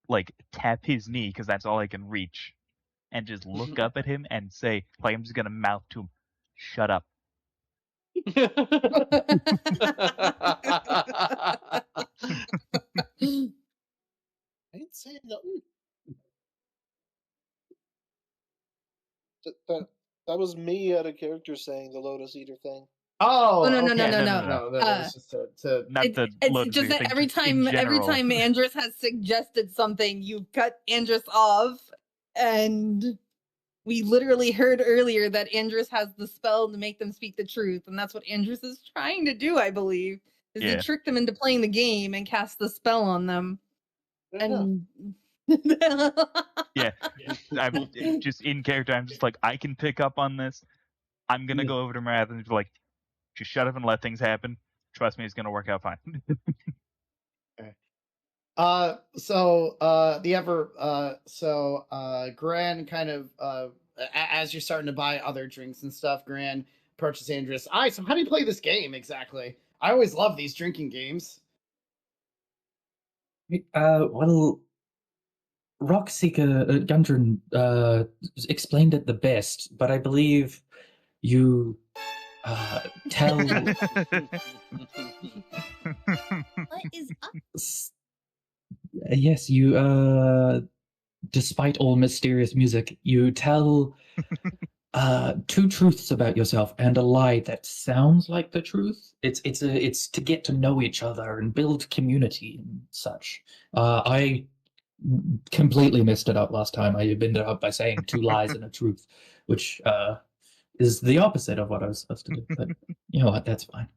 like tap his knee because that's all I can reach, and just look up at him and say, like, I'm just gonna mouth to him, Shut up. I ain't saying nothing. That was me out of character saying the Lotus Eater thing. Oh, no. That was just to Not the It's Lotus just Eater that thing, every just in general. time Andrus has suggested something, you cut Andrus off, and we literally heard earlier that Andrus has the spell to make them speak the truth, and that's what Andrus is trying to do, I believe, is Yeah. to trick them into playing the game and cast the spell on them. And Yeah, I'm just in character. I'm just like, I can pick up on this. I'm gonna go over to Marath and be like, just shut up and let things happen. Trust me, it's gonna work out fine. Gran kind of as you're starting to buy other drinks and stuff, Gran approaches Andrus. So how do you play this game exactly? I always love these drinking games. Well, Rockseeker Gundren explained it the best, but I believe you tell. What is up? Yes, you. Despite all mysterious music, you tell two truths about yourself and a lie that sounds like the truth. It's to get to know each other and build community and such. I completely messed it up last time. I ended up by saying two lies and a truth, which is the opposite of what I was supposed to do. But you know what? That's fine.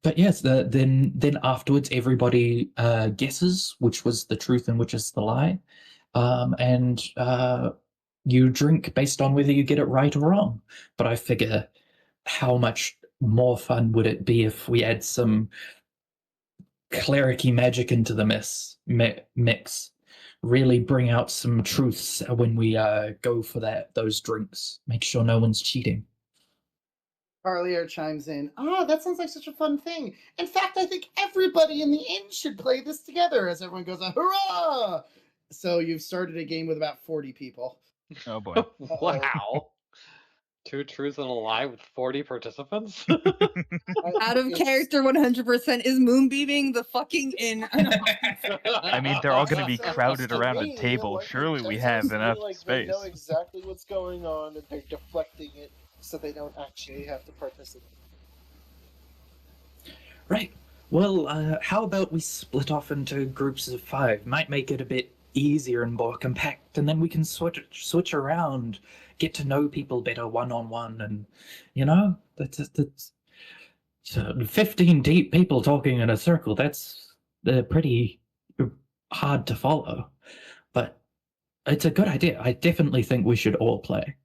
But yes, then afterwards, everybody guesses which was the truth and which is the lie, and you drink based on whether you get it right or wrong. But I figure, how much more fun would it be if we add some clericy magic into the mix? Really bring out some truths when we go for those drinks. Make sure no one's cheating. Carlier chimes in. That sounds like such a fun thing. In fact, I think everybody in the inn should play this together as everyone goes, hurrah! So you've started a game with about 40 people. Oh boy. Wow. Two truths and a lie with 40 participants? Out of character 100% is moonbeaming the fucking inn. I mean, they're all going to be crowded around a table. Like, surely we have enough like space. They know exactly what's going on and they're deflecting it so they don't actually have to participate. Right. Well, how about we split off into groups of 5? Might make it a bit easier and more compact, and then we can switch around, get to know people better one-on-one, and, you know, that's 15 deep people talking in a circle. That's pretty hard to follow, but it's a good idea. I definitely think we should all play.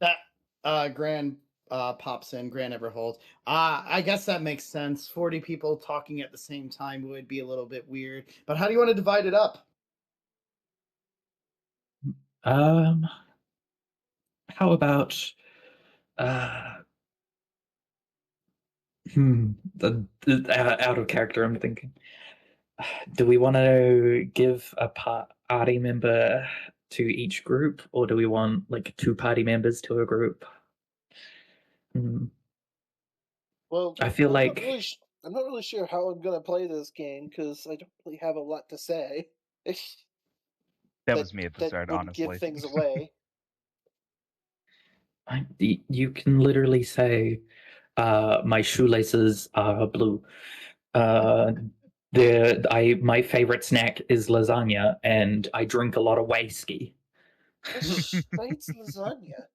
That Gran pops in. Gran Everhold. I guess that makes sense. 40 people talking at the same time would be a little bit weird. But how do you want to divide it up? How about out of character, I'm thinking. Do we want to give a party member to each group, or do we want like 2 party members to a group? Well, I feel I'm not really sure how I'm gonna play this game because I don't really have a lot to say. That was me at the start, honestly. Give things away. You can literally say, "My shoelaces are blue." My favorite snack is lasagna, and I drink a lot of whiskey. It's lasagna.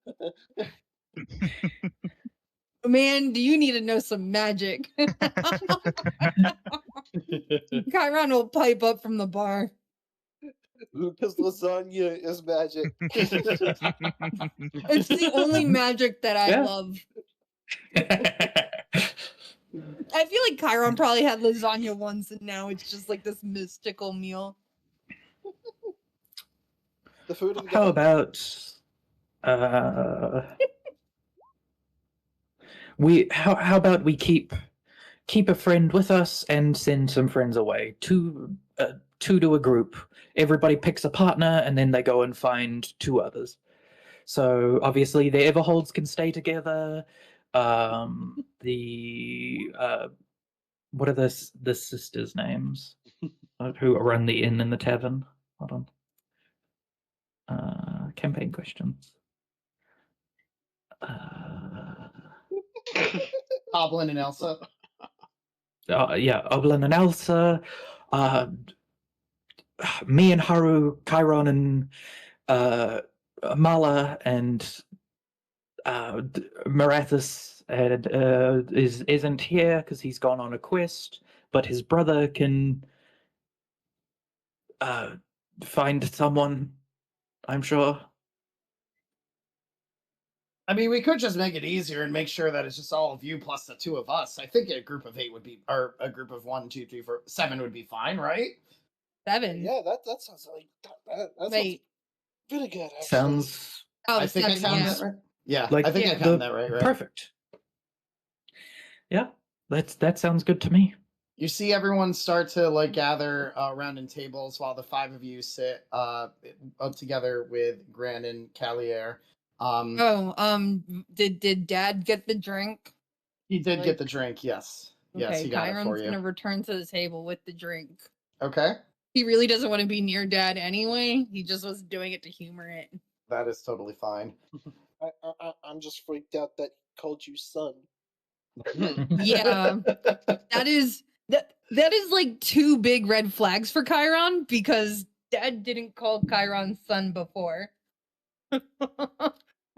Man, do you need to know some magic? Chiron will pipe up from the bar. Because lasagna is magic. It's the only magic that I love. I feel like Chiron probably had lasagna once, and now it's just like this mystical meal. The food of How about how about we keep a friend with us and send some friends away? Two to a group. Everybody picks a partner, and then they go and find 2 others. So obviously the Everholds can stay together. What are the sisters' names who run the inn and the tavern? Hold on. Campaign questions. Oblin and Elsa. Yeah, Oblin and Elsa. Me and Haru, Chiron and Mala and Marathis isn't here because he's gone on a quest, but his brother can find someone, I'm sure. I mean, we could just make it easier and make sure that it's just all of you plus the 2 of us. I think a group of 8 would be, or a group of 1, 2, 3, 4, 7 would be fine, right? 7. Yeah, that sounds like that sounds really good. Actually. Sounds. I think 7, I counted that right. Yeah, like, I think I counted that right. Perfect. Yeah, that sounds good to me. You see everyone start to like gather around in tables while the 5 of you sit together with Gran and Calier. Did Dad get the drink? He did get the drink, yes. Yes, Okay, he got it for Chiron's you. gonna return to the table with the drink. Okay. He really doesn't want to be near Dad anyway. He just was doing it to humor it. That is totally fine. I'm just freaked out that he called you son. Yeah, that is like 2 big red flags for Chiron because Dad didn't call Chiron son before.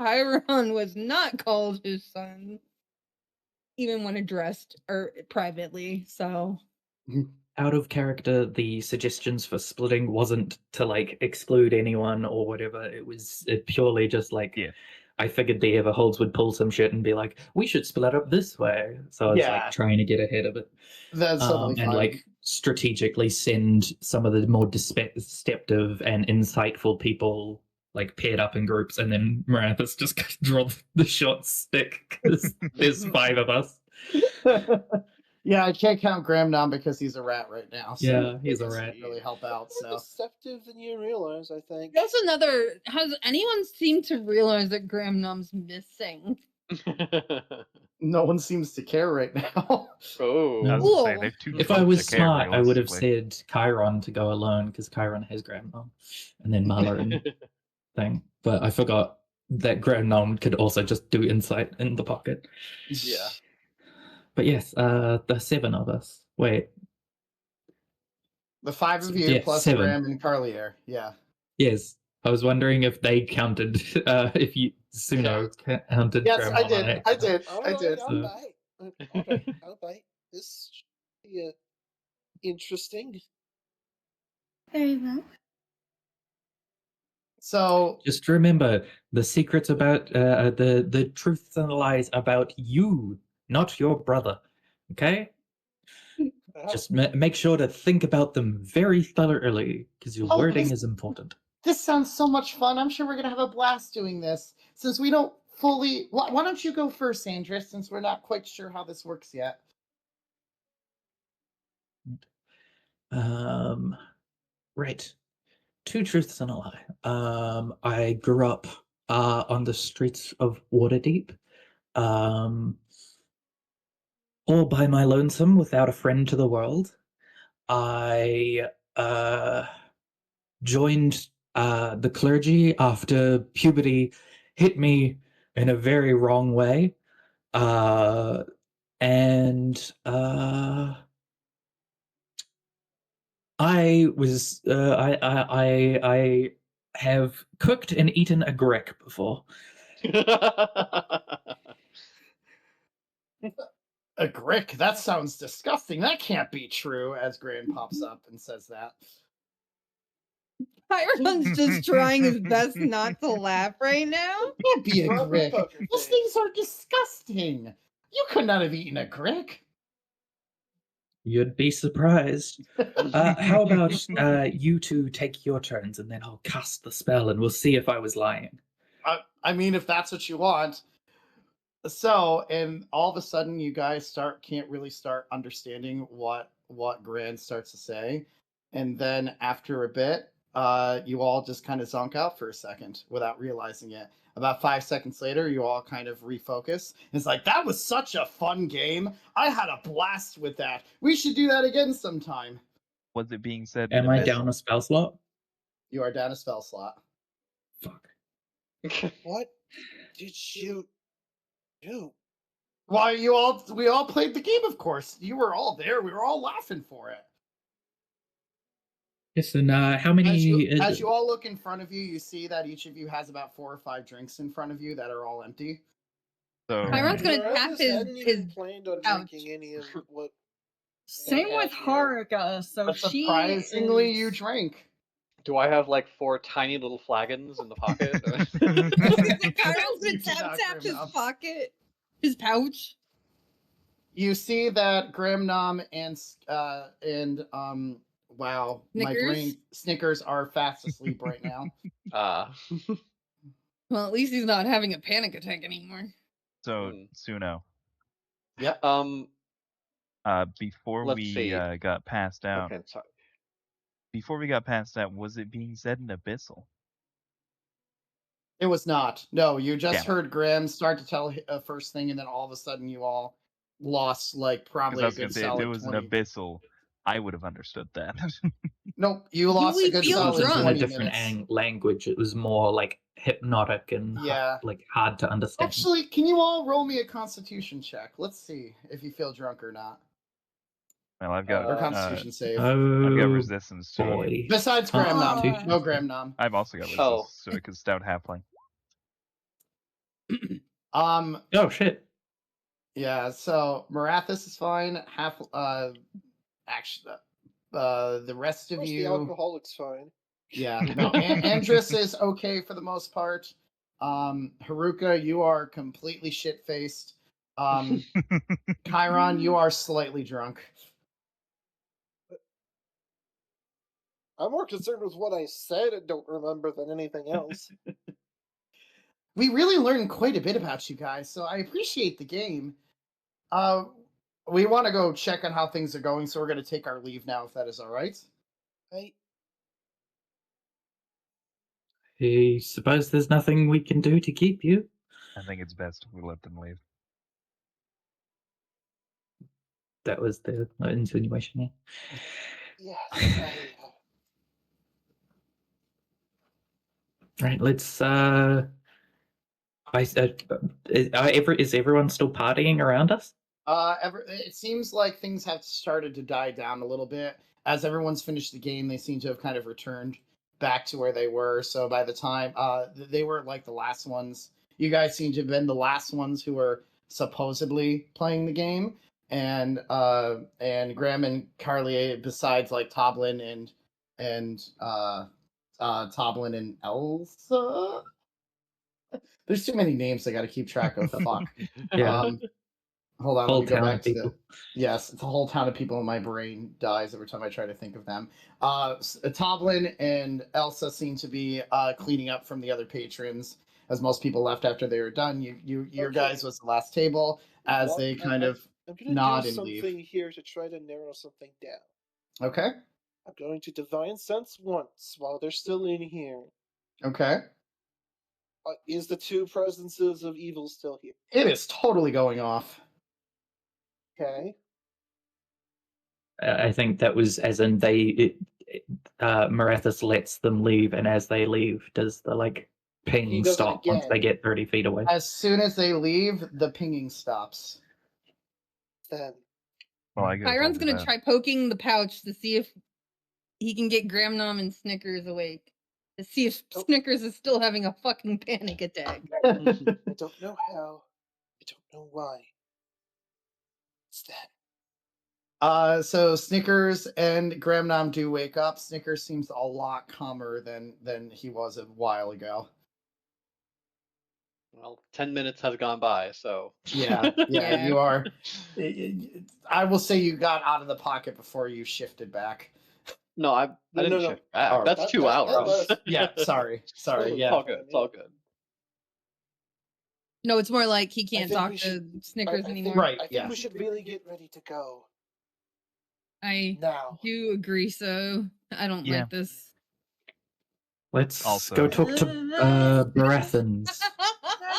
Chiron was not called his son, even when addressed or privately. So, out of character, the suggestions for splitting wasn't to like exclude anyone or whatever. It was purely just like, I figured the Everholds would pull some shit and be like, we should split up this way. So I was like trying to get ahead of it. That's totally fine. And like strategically send some of the more deceptive and insightful people like paired up in groups, and then Marathis just draw the short stick because there's 5 of us. Yeah, I can't count Gramnom because he's a rat right now. So yeah, he's a rat. Really help out. More deceptive than you realize, I think. That's another. Has anyone seemed to realize that Gramnom's missing? No one seems to care right now. If I was smart, I would have said Chiron to go alone because Chiron has Gramnom, and then Mala and thing. But I forgot that Gramnom could also just do insight in the pocket. Yeah. But yes, the 7 of us. Wait. The 5 of you plus 7. Graham and Carlier. Yeah. Yes. I was wondering if they counted, if you Suno counted. Yes, Graham I did. I did. I did. I'll bite. I'll bite. This should be interesting. Very well. So just remember the secrets about the truths and the lies about you, not your brother. Okay? Just make sure to think about them very thoroughly because your wording is important. This sounds so much fun. I'm sure we're gonna have a blast doing this. Since we don't fully, why don't you go first, Sandra? Since we're not quite sure how this works yet. Right. 2 truths and a lie. I grew up on the streets of Waterdeep, all by my lonesome without a friend to the world. I joined the clergy after puberty hit me in a very wrong way. And I was I have cooked and eaten a grek before. A grek? That sounds disgusting. That can't be true. As Gran pops up and says that. Chiron's just trying his best not to laugh right now. It can't be a grek. Those things are disgusting. You could not have eaten a grek. You'd be surprised. How about you 2 take your turns and then I'll cast the spell and we'll see if I was lying. I mean, if that's what you want. So, and all of a sudden you guys can't really start understanding what Gran starts to say. And then after a bit, you all just kind of zonk out for a second without realizing it. About 5 seconds later, you all kind of refocus. It's like, that was such a fun game. I had a blast with that. We should do that again sometime. Was it being said? Am I down a spell slot? You are down a spell slot. Fuck. What did you do? Why, we all played the game, of course. You were all there. We were all laughing for it. Yes, and how many... As you all look in front of you, you see that each of you has about 4 or 5 drinks in front of you that are all empty. So Chiron's gonna Morales tap his hadn't even planned on pouch. drinking any of what. Same with have here. Haruka, so But she surprisingly, is... you drank. Do I have like 4 tiny little flagons in the pocket? Chiron's You gonna do not, tap his Grimnom. pocket, his pouch. You see that Grimnom and wow, my Snickers? brain Snickers are fast asleep right now. Well, at least he's not having a panic attack anymore. So Suno, Yep. before Let's we see. got passed out, Okay, sorry. before we got passed out, was it being said in Abyssal? It was not. No, you just Damn it. heard Graham start to tell a first thing, and then all of a sudden you all lost like Because probably I a was gonna good say, if solid it was 20. an Abyssal, I would have understood that. Nope, you lost a we good feel It solid was in a 20 different minutes. language. It was more like hypnotic and Yeah. like hard to understand. Actually, can you all roll me a Constitution check? Let's see if you feel drunk or not. Well, I've Or got Constitution save. I've got Oh resistance to it. boy. Besides Graham Nom. Constitution. No Graham Nom. I've also got resistance Oh. to it because stout halfling. Oh shit. Yeah, so Marathis is fine. Actually, the rest Of of course, the you, alcoholic's fine. yeah, no, Andrus is okay for the most part. Haruka, you are completely shit faced. Chiron, you are slightly drunk. I'm more concerned with what I said and don't remember than anything else. We really learned quite a bit about you guys, so I appreciate the game. We want to go check on how things are going, so we're going to take our leave now, if that is all right. I suppose there's nothing we can do to keep you. I think it's best if we let them leave. That was the insinuation, yeah. Yes, Right, let's is everyone still partying around us? It seems like things have started to die down a little bit. As everyone's finished the game, they seem to have kind of returned back to where they were. So by the time they were like the last ones, you guys seem to have been the last ones who were supposedly playing the game. And Graham and Carly, besides like Toblin and Toblin and Elsa. There's too many names I got to keep track of. Fuck. Yeah. Hold on, Whole let me go town back of to people. Yes, it's a whole town of people, and my brain dies every time I try to think of them. Toblin and Elsa seem to be cleaning up from the other patrons, as most people left after they were done. Your guys was the last table, as they kind of I'm gonna nod do and something leave. here to try to narrow something down. Okay. I'm going to divine sense once while they're still in here. Okay. Is the 2 presences of evil still here? It is totally going off. Okay. I think that was as in Marathis lets them leave, and as they leave, does the like ping He does it stop once again. they get 30 feet away? As soon as they leave, the pinging stops. Then. Well, I guess Chiron's gonna try poking the pouch to see if he can get Gramnom and Snickers awake. To see if Snickers is still having a fucking panic attack. I don't know how. I don't know why. It's that. So Snickers and Gramnom do wake up. Snickers seems a lot calmer than he was a while ago. Well, 10 minutes has gone by, so... Yeah, you are. I will say you got out of the pocket before you shifted back. No, I didn't shift back. Oh, That's 2 hours. Yeah, sorry. Yeah. It's all good. It's all good. No, it's more like he can't talk to should, Snickers I anymore. think, I think we should really get ready to go. I Now. do agree, so I don't like this. Let's Also- go talk to Barathans.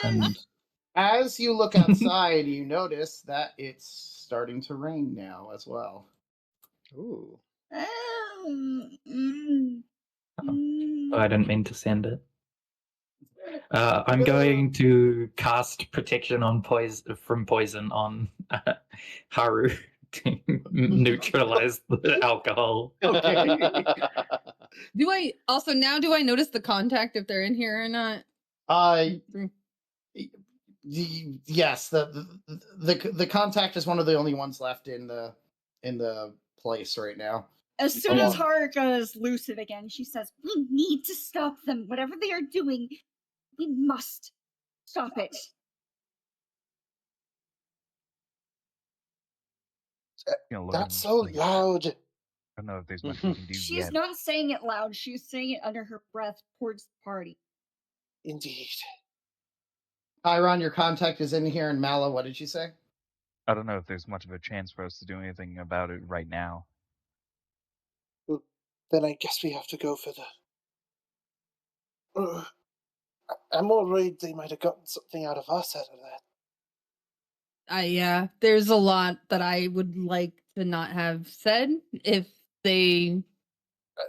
And As you look outside, you notice that it's starting to rain now as well. Ooh. I didn't mean to send it. I'm going to cast protection on from poison on Haru to neutralize the alcohol. Okay. Do I notice the contact if they're in here or not? Yes, the contact is one of the only ones left in the place right now. As soon as Haruka is lucid again, she says, "We need to stop them. Whatever they are doing, we must stop it." That's so loud. I don't know if there's much we can do She's yet. not saying it loud. She's saying it under her breath towards the party. Indeed. Chiron, your contact is in here, and Mala, what did you say? I don't know if there's much of a chance for us to do anything about it right now. Well, then I guess we have to go for the... I'm more worried they might have gotten something out of us out of that. Yeah, there's a lot that I would like to not have said if they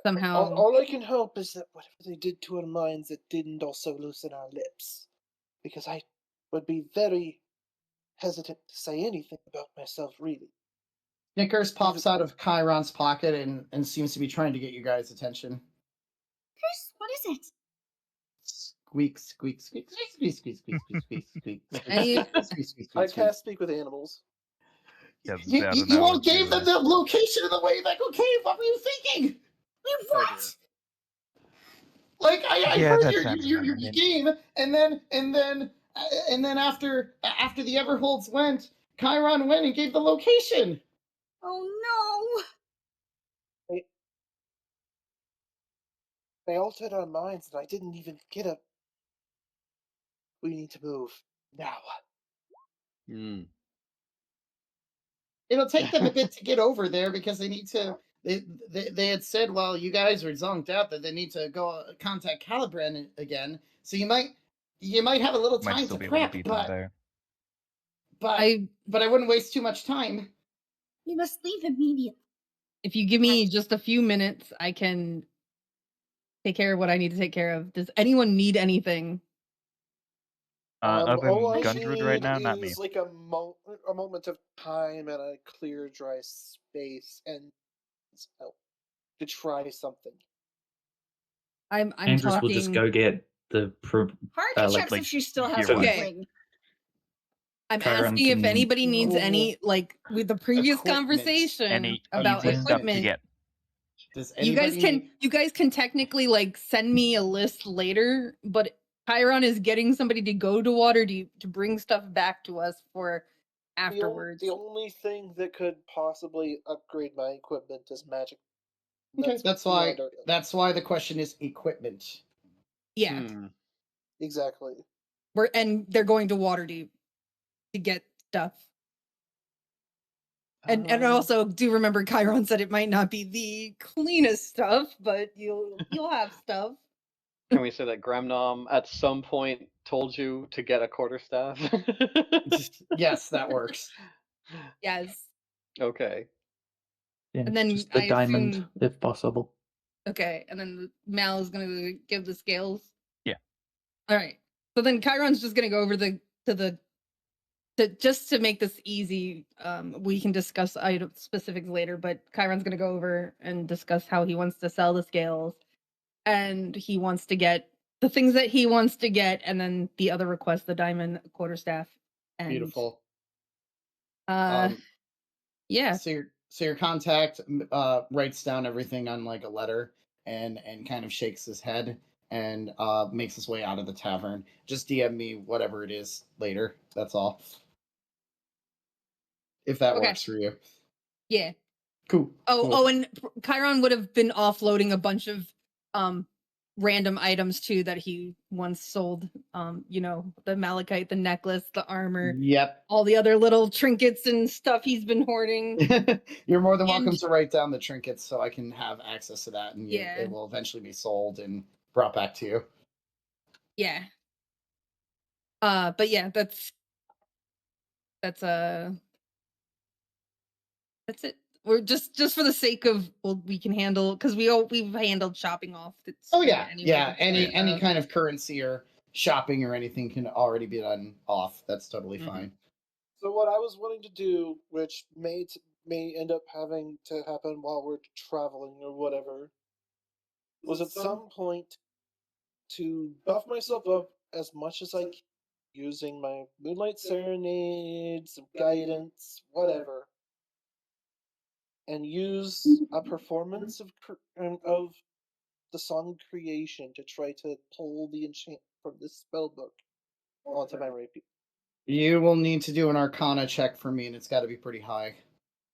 somehow... All I can hope is that whatever they did to our minds, it didn't also loosen our lips. Because I would be very hesitant to say anything about myself, really. Snickers pops out of Chiron's pocket and seems to be trying to get you guys' attention. Chris, what is it? Squeak, squeak, squeak, squeak, squeak, squeak, squeak, squeak, squeak, squeak. I can't speak with animals. You all gave them the location of the Wayback Cave. What were you thinking? What? Like I heard your game, and then after the Everholds went, Chiron went and gave the location. Oh no! They altered our minds, and I didn't even get a. We need to move now. It'll take them a bit to get over there because they need to. They had said while you guys were zonked out that they need to go contact Calibran again. So you might have a little time to prep, but I wouldn't waste too much time. We must leave immediately. If you give me just a few minutes, I can take care of what I need to take care of. Does anyone need anything? Other than Gundred right now, not me. Like a moment of time and a clear, dry space, and to try something. I'm Andrews talking... will just go get the checks if she still has a ring. I'm asking if anybody needs any, like with the previous conversation about equipment. You guys can technically like send me a list later, but Chiron is getting somebody to go to Waterdeep to bring stuff back to us for afterwards. The only thing that could possibly upgrade my equipment is magic. Okay, that's why the question is equipment. Yeah. Exactly. They're going to Waterdeep to get stuff. And also do remember Chiron said it might not be the cleanest stuff, but you'll have stuff. Can we say that Gremnom at some point told you to get a quarterstaff? Yes, that works. Yes. Okay. Yeah, and then just the diamond, if possible. Okay, and then Mal is gonna give the scales. Yeah. All right. So then Chiron's just gonna go over just to make this easy. We can discuss item specifics later, but Chiron's gonna go over and discuss how he wants to sell the scales, and he wants to get the things that he wants to get, and then the other request, the diamond quarterstaff. And, beautiful. Yeah. So your contact writes down everything on like a letter and kind of shakes his head and makes his way out of the tavern. Just DM me whatever it is later. That's all. If that works for you. Yeah. Cool. Oh, and Chiron would have been offloading a bunch of random items too that he once sold. The malachite, the necklace, the armor. Yep. All the other little trinkets and stuff he's been hoarding. You're more than welcome to write down the trinkets so I can have access to that, and yeah, it will eventually be sold and brought back to you. Yeah. But yeah, that's it. We're just for the sake of, well, we can handle, because we've handled shopping off. Oh yeah, anyway, yeah. Any kind of currency or shopping or anything can already be done off. That's totally fine. So what I was wanting to do, which may end up having to happen while we're traveling or whatever, was at some point to buff myself up as much as I can, using my Moonlight Serenade, some guidance, whatever, and use a performance of the song creation to try to pull the enchant from this spell book onto my rapier. You will need to do an Arcana check for me, and it's got to be pretty high.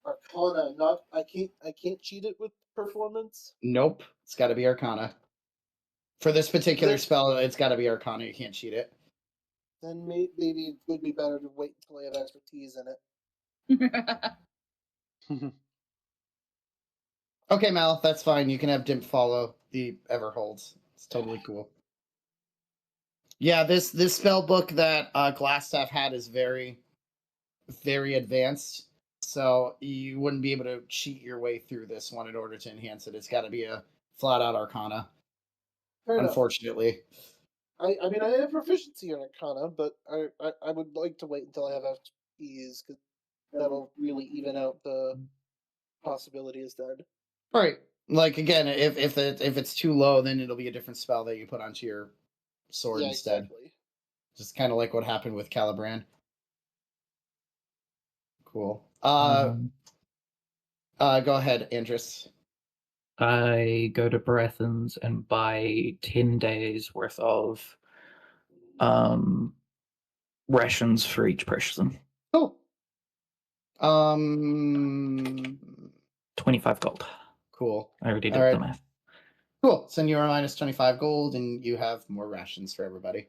Arcana, not I can't cheat it with performance. Nope, it's got to be Arcana. For this particular spell, it's got to be Arcana. You can't cheat it. Then maybe it would be better to wait until I have expertise in it. Okay, Mal, that's fine. You can have Dimp follow the Everholds. It's totally cool. Yeah, this spell book that Glassstaff had is very, very advanced. So you wouldn't be able to cheat your way through this one in order to enhance it. It's got to be a flat-out Arcana. Fair unfortunately. Enough. I mean, I have proficiency in Arcana, but I would like to wait until I have expertise, because that'll really even out the possibilities then. Right. Like, again, if it's too low, then it'll be a different spell that you put onto your sword instead. Exactly. Just kind of like what happened with Caliban. Cool. Go ahead, Andrus. I go to Barathon's and buy 10 days worth of rations for each person. Cool. 25 gold. Cool. I already did the math. Cool. So you are minus 25 gold, and you have more rations for everybody.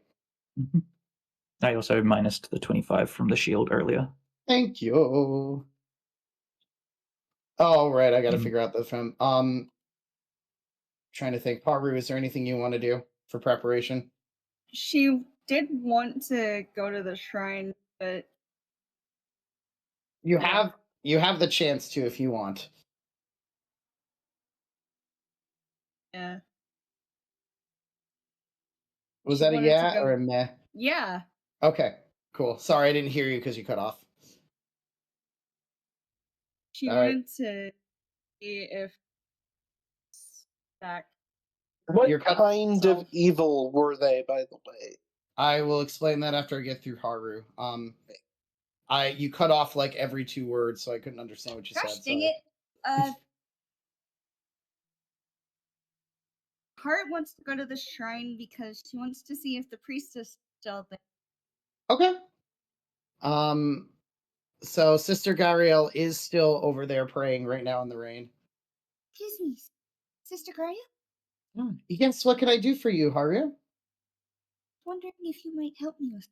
Mm-hmm. I also minused the 25 from the shield earlier. Thank you. Oh, right. I got to figure out the film. Trying to think. Paru, is there anything you want to do for preparation? She did want to go to the shrine, but you have the chance to if you want. Yeah. Was that a yeah or a meh? Yeah. Okay, cool. Sorry, I didn't hear you because you cut off. She wanted to see if back. What kind of evil were they, by the way? I will explain that after I get through Haru. You cut off like every 2 words, so I couldn't understand what you said. Gosh dang it. Heart wants to go to the shrine because she wants to see if the priestess is still there. Okay. So Sister Gariel is still over there praying right now in the rain. Excuse me, Sister Gariel? Yes, what can I do for you, Haru? Wondering if you might help me with.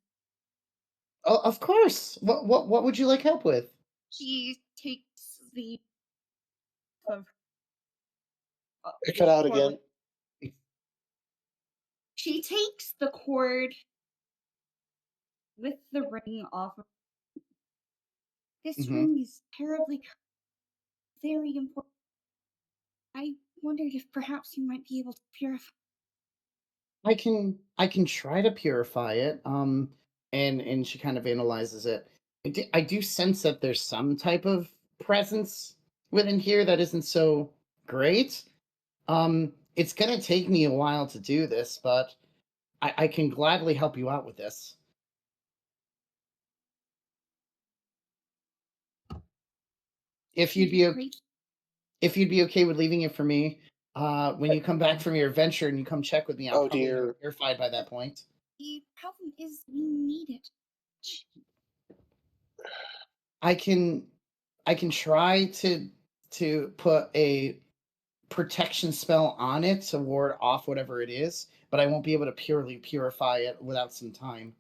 Oh, of course. What would you like help with? She takes the cut out again. She takes the cord with the ring off. This ring is terribly, very important. I wondered if perhaps you might be able to purify. I can try to purify it. And she kind of analyzes it. I do sense that there's some type of presence within here that isn't so great. It's gonna take me a while to do this, but I can gladly help you out with this. If you'd be okay with leaving it for me, when you come back from your adventure and you come check with me, I'll probably be purified by that point. The problem is we need it. I can try to put a protection spell on it to ward off whatever it is, but I won't be able to purely purify it without some time.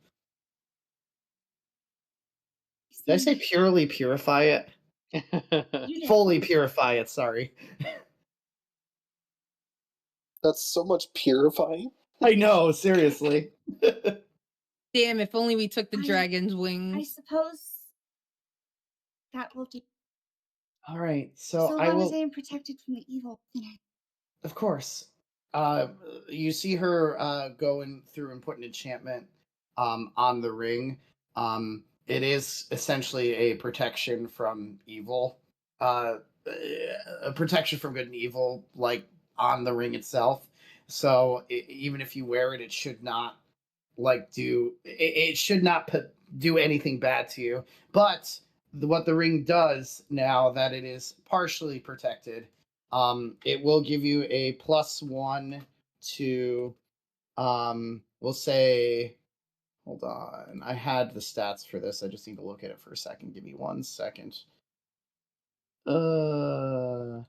Did I say purely purify it? Fully purify it, sorry. That's so much purifying. I know, seriously. Damn, if only we took the dragon's I wings. suppose that will do. All right, so So I long as will. I am protected from the evil. Of course. You see her going through and put an enchantment on the ring. It is essentially a protection from evil. A protection from good and evil, like on the ring itself. So even if you wear it, it should not it should not do anything bad to you. But what the ring does now that it is partially protected, it will give you a +1 to we'll say, hold on, I had the stats for this, I just need to look at it for a second. Give me 1 second. +1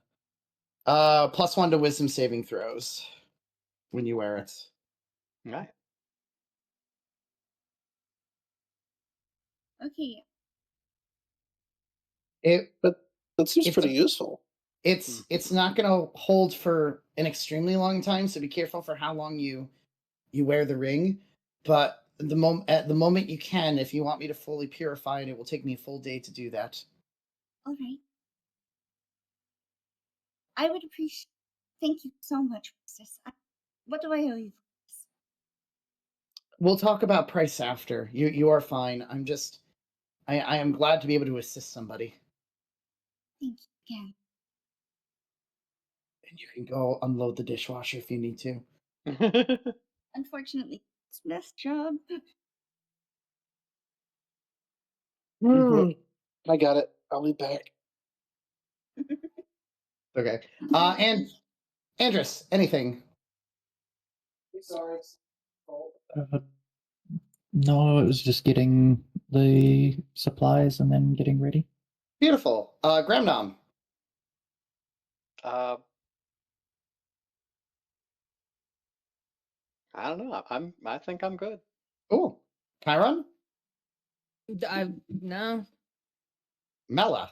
to wisdom saving throws when you wear it. Right. Okay. But that seems pretty useful. It's not going to hold for an extremely long time, so be careful for how long you wear the ring. But at the moment you can, if you want me to fully purify it, it will take me a full day to do that. All right. I would appreciate. Thank you so much, Princess. What do I owe you for this? We'll talk about price after. You are fine. I am glad to be able to assist somebody. Thank you again. And you can go unload the dishwasher if you need to. Unfortunately, it's Smith's job. I got it. I'll be back. Okay. And Andrus, anything? Sorry. No, it was just getting the supplies and then getting ready. Beautiful. Gramnom. I don't know. I think I'm good. Cool. Chiron? No. Mela.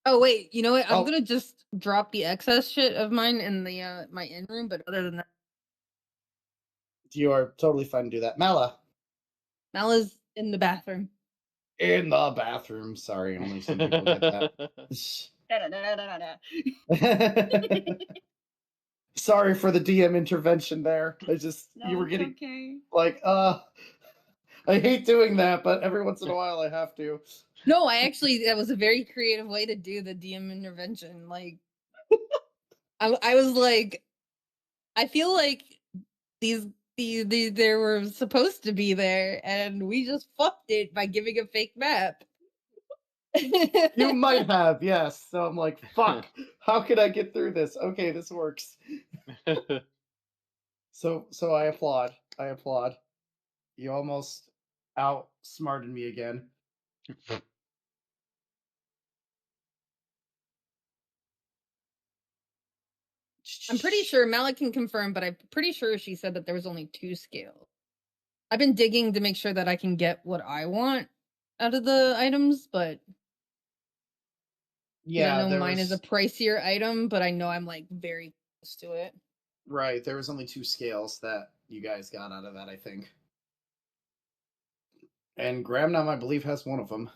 Oh wait, you know what? I'm gonna just drop the excess shit of mine in the my in room, but other than that, you are totally fine to do that. Mela's in the bathroom. In the bathroom. Sorry, only some people get that. Sorry for the DM intervention there. You were getting okay. like, I hate doing that, but every once in a while I have to. No, that was a very creative way to do the DM intervention. Like, I was like, I feel like these they were supposed to be there, and we just fucked it by giving a fake map. You might have, yes. So I'm like, fuck. How could I get through this? Okay, this works. So I applaud. You almost outsmarted me again. I'm pretty sure Mala can confirm, but I'm pretty sure she said that there was only 2 scales. I've been digging to make sure that I can get what I want out of the items, but yeah, I know mine is a pricier item, but I know I'm like very close to it. Right, there was only 2 scales that you guys got out of that, I think. And Gramnom, I believe, has one of them.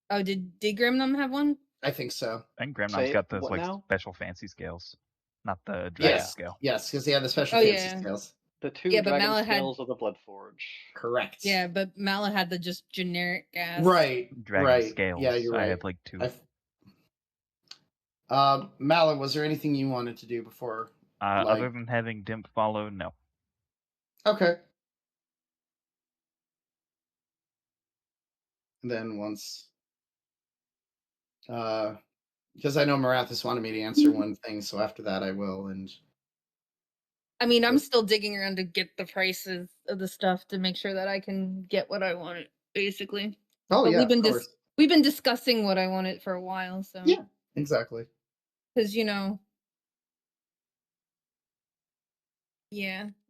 Oh, did Gramnom have one? I think so. I think Gramnom's got those special fancy scales, not the dragon scale. Yes, because he had the special fancy scales. The 2 dragon scales of the Bloodforge. Correct. Yeah, but Mala had the just generic ass. Right. Dragon scales. Yeah, you're right. I had like 2. Mala, was there anything you wanted to do before? Other than having Dimp follow, no. Okay. And then once, because I know Marathis wanted me to answer one thing, so after that I will. And I mean, I'm still digging around to get the prices of the stuff to make sure that I can get what I wanted, basically. Oh, but yeah, we've been discussing what I wanted for a while, so yeah, exactly. Because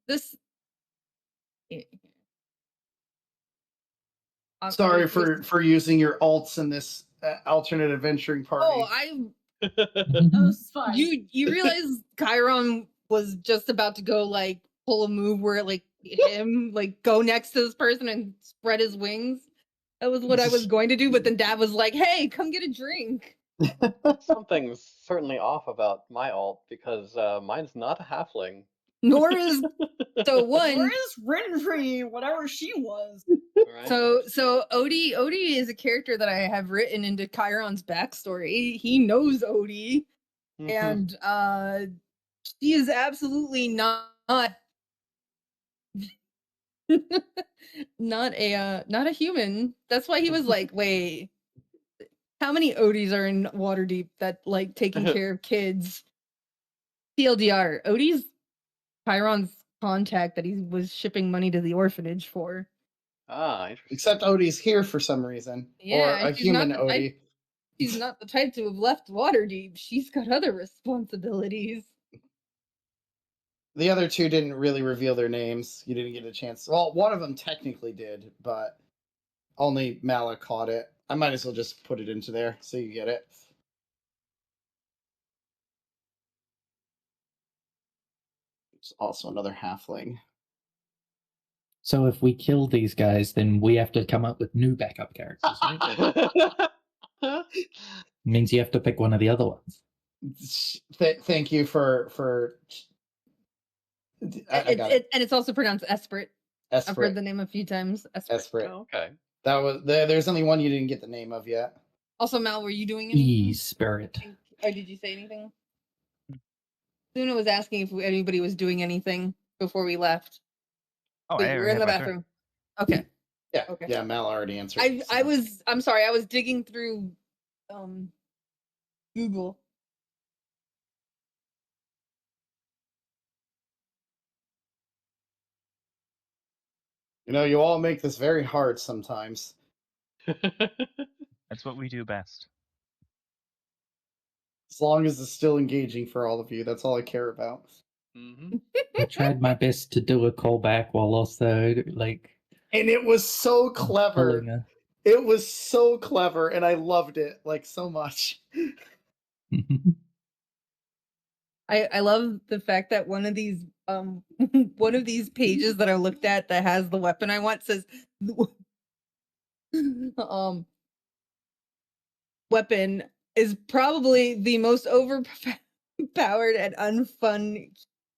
this. Sorry for using your alts in this alternate adventuring party. Oh, That was fine. You realize Chiron was just about to go like pull a move where it like him like go next to this person and spread his wings. That was what I was going to do, but then Dad was like, "Hey, come get a drink." Something's certainly off about my alt because mine's not a halfling. Nor is one. Nor is Renfree, whatever she was. Right? So Odie is a character that I have written into Chiron's backstory. He knows Odie, and she is absolutely not not a human. That's why he was like, wait, how many Odies are in Waterdeep that like taking care of kids? TLDR, Odie's Chiron's contact that he was shipping money to the orphanage for. Ah, interesting. Except Odie's here for some reason. Yeah, or a human Odie. She's not the type to have left Waterdeep. She's got other responsibilities. The other two didn't really reveal their names. You didn't get a chance. Well, one of them technically did, but only Mala caught it. I might as well just put it into there so you get it. It's also another halfling. So if we kill these guys, then we have to come up with new backup characters, right? Means you have to pick one of the other ones. Thank you for. And it's also pronounced Esprit. I've heard the name a few times. Esprit. Oh, okay. That was there's only one you didn't get the name of yet. Also, Mal, were you doing anything? Spirit. Or did you say anything? Suno was asking if anybody was doing anything before we left. Oh, Wait, we're in the bathroom. Okay. Yeah. Okay. Yeah, Mal already answered. I'm sorry, I was digging through Google. You know, you all make this very hard sometimes. That's what we do best. As long as it's still engaging for all of you, that's all I care about. I tried my best to do a callback while also like. And it was so clever. It was so clever, and I loved it like so much. I love the fact that one of these pages that I looked at that has the weapon I want says weapon is probably the most overpowered and unfun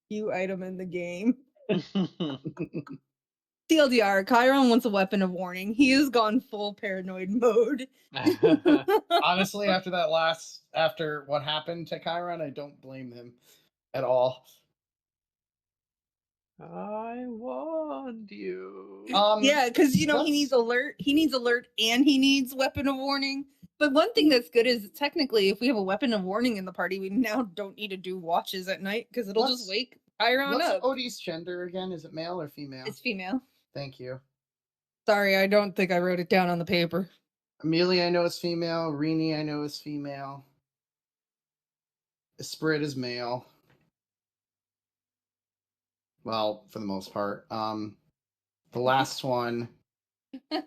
Q item in the game. TLDR, Chiron wants a weapon of warning. He has gone full paranoid mode. Honestly, after what happened to Chiron, I don't blame him at all. I want you. Yeah, because he needs alert. He needs alert, and he needs weapon of warning. But one thing that's good is technically, if we have a weapon of warning in the party, we now don't need to do watches at night because it'll just wake Chiron up. What's Odie's gender again? Is it male or female? It's female. Thank you. Sorry, I don't think I wrote it down on the paper. Amelia, I know is female. Rini, I know is female. Esprit is male. Well, for the most part. The last one. I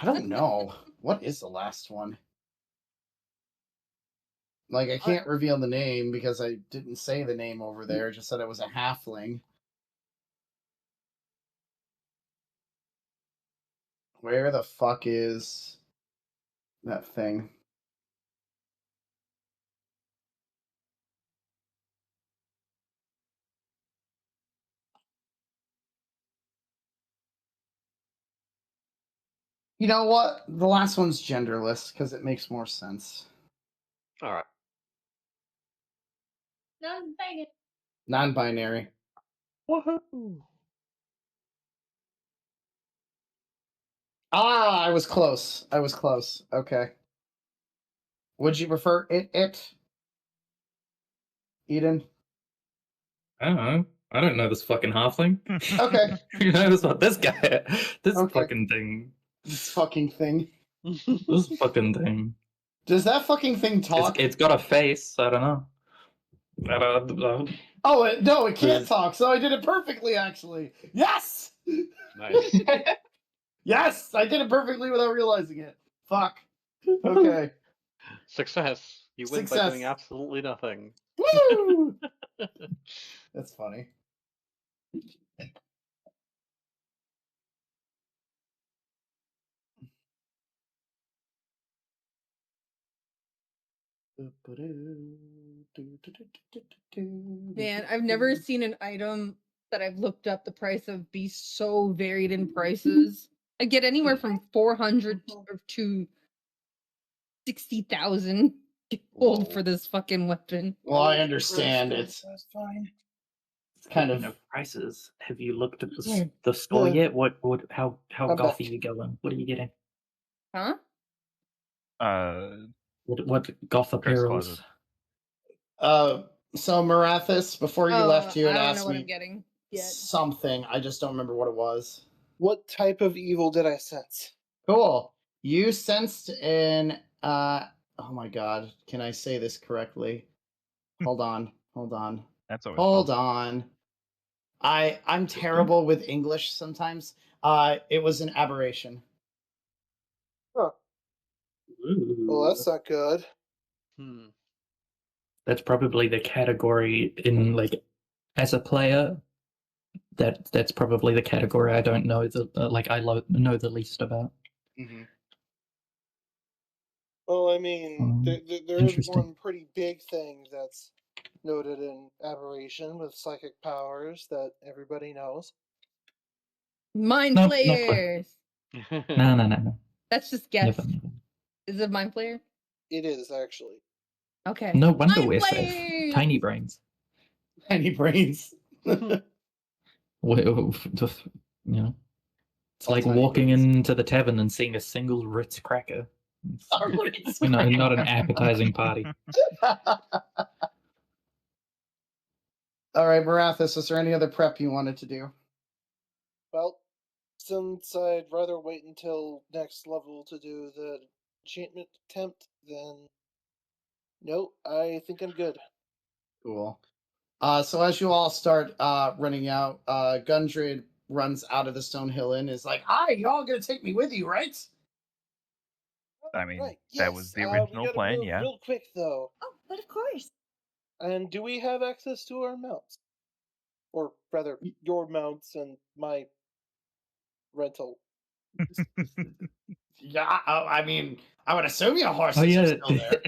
don't know. What is the last one? Like, I can't reveal the name because I didn't say the name over there. I just said it was a halfling. Where the fuck is that thing? You know what? The last one's genderless because it makes more sense. All right. Non-binary. Non-binary. Woohoo! Ah, I was close. Okay. Would you prefer it? Eden? I don't know. I don't know this fucking halfling. Okay. You know this guy. This fucking thing. This fucking thing. This fucking thing. Does that fucking thing talk? It's got a face. I don't know. Oh, no, it can't talk, so I did it perfectly, actually. Yes! Nice. Yes! I did it perfectly without realizing it. Fuck. Okay. Success. You win by doing absolutely nothing. Woo! That's funny. Man, I've never seen an item that I've looked up the price of be so varied in prices. I get anywhere from 400 to 60,000 gold for this fucking weapon. Well, I understand. That's fine. It's kind Speaking of prices. Have you looked at the store yet? How I'm goth back. are you going? What are you getting? Huh? What goth apparels? So Marathis, before you left, you had I don't asked know what me I'm getting yet. something. I just don't remember what it was. What type of evil did I sense? Cool. You sensed an oh my god, can I say this correctly? Hold on. That's always Hold fun. on. I'm terrible with English sometimes. It was an aberration. Huh. Well, that's not good. That's probably the category in like as a player. That's probably the category I don't know know the least about. Mm-hmm. Well, I mean, there is Interesting. one pretty big thing that's noted in aberration with psychic powers that everybody knows. Mind Nope, Flayers! No. That's just guess. Never. Is it Mind Flayer? It is, actually. Okay. No wonder Mind we're safe. Flayers! Tiny brains. Tiny brains. It's like walking into the tavern and seeing a single Ritz cracker. Not an appetizing party. All right, Marathis, is there any other prep you wanted to do? Well, since I'd rather wait until next level to do the enchantment attempt, then no, I think I'm good. Cool. So as you all start running out, Gundred runs out of the Stone Hill Inn, is like, "Hi, y'all gonna take me with you, right?" I mean, Right, that was yes, the original we gotta plan, move yeah. real quick, though. Oh, but of course. And do we have access to our mounts? Or rather, your mounts and my rental. Yeah, I mean, I would assume your horses Oh are yeah, still there.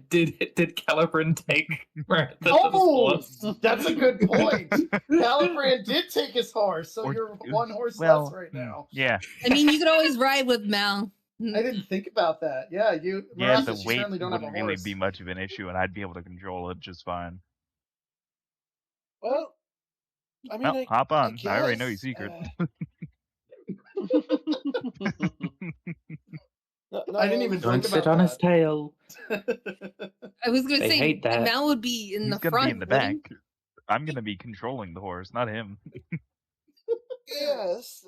did Calibran take Marathis' Oh, horse? that's a good point. Calibran did take his horse, so you're one horse less right now. Yeah. I mean, you could always ride with Mal. I didn't think about that. Yeah, The Marathis, you weight certainly don't have a wouldn't really horse. be much of an issue, and I'd be able to control it just fine. Well, I mean, Well, hop on. I already know your guess, secret. I didn't even Don't think sit about on his that. tail. I was gonna They say hate that. Mal would be in He's the gonna front. be in the back. I'm gonna be controlling the horse, not him. Yes,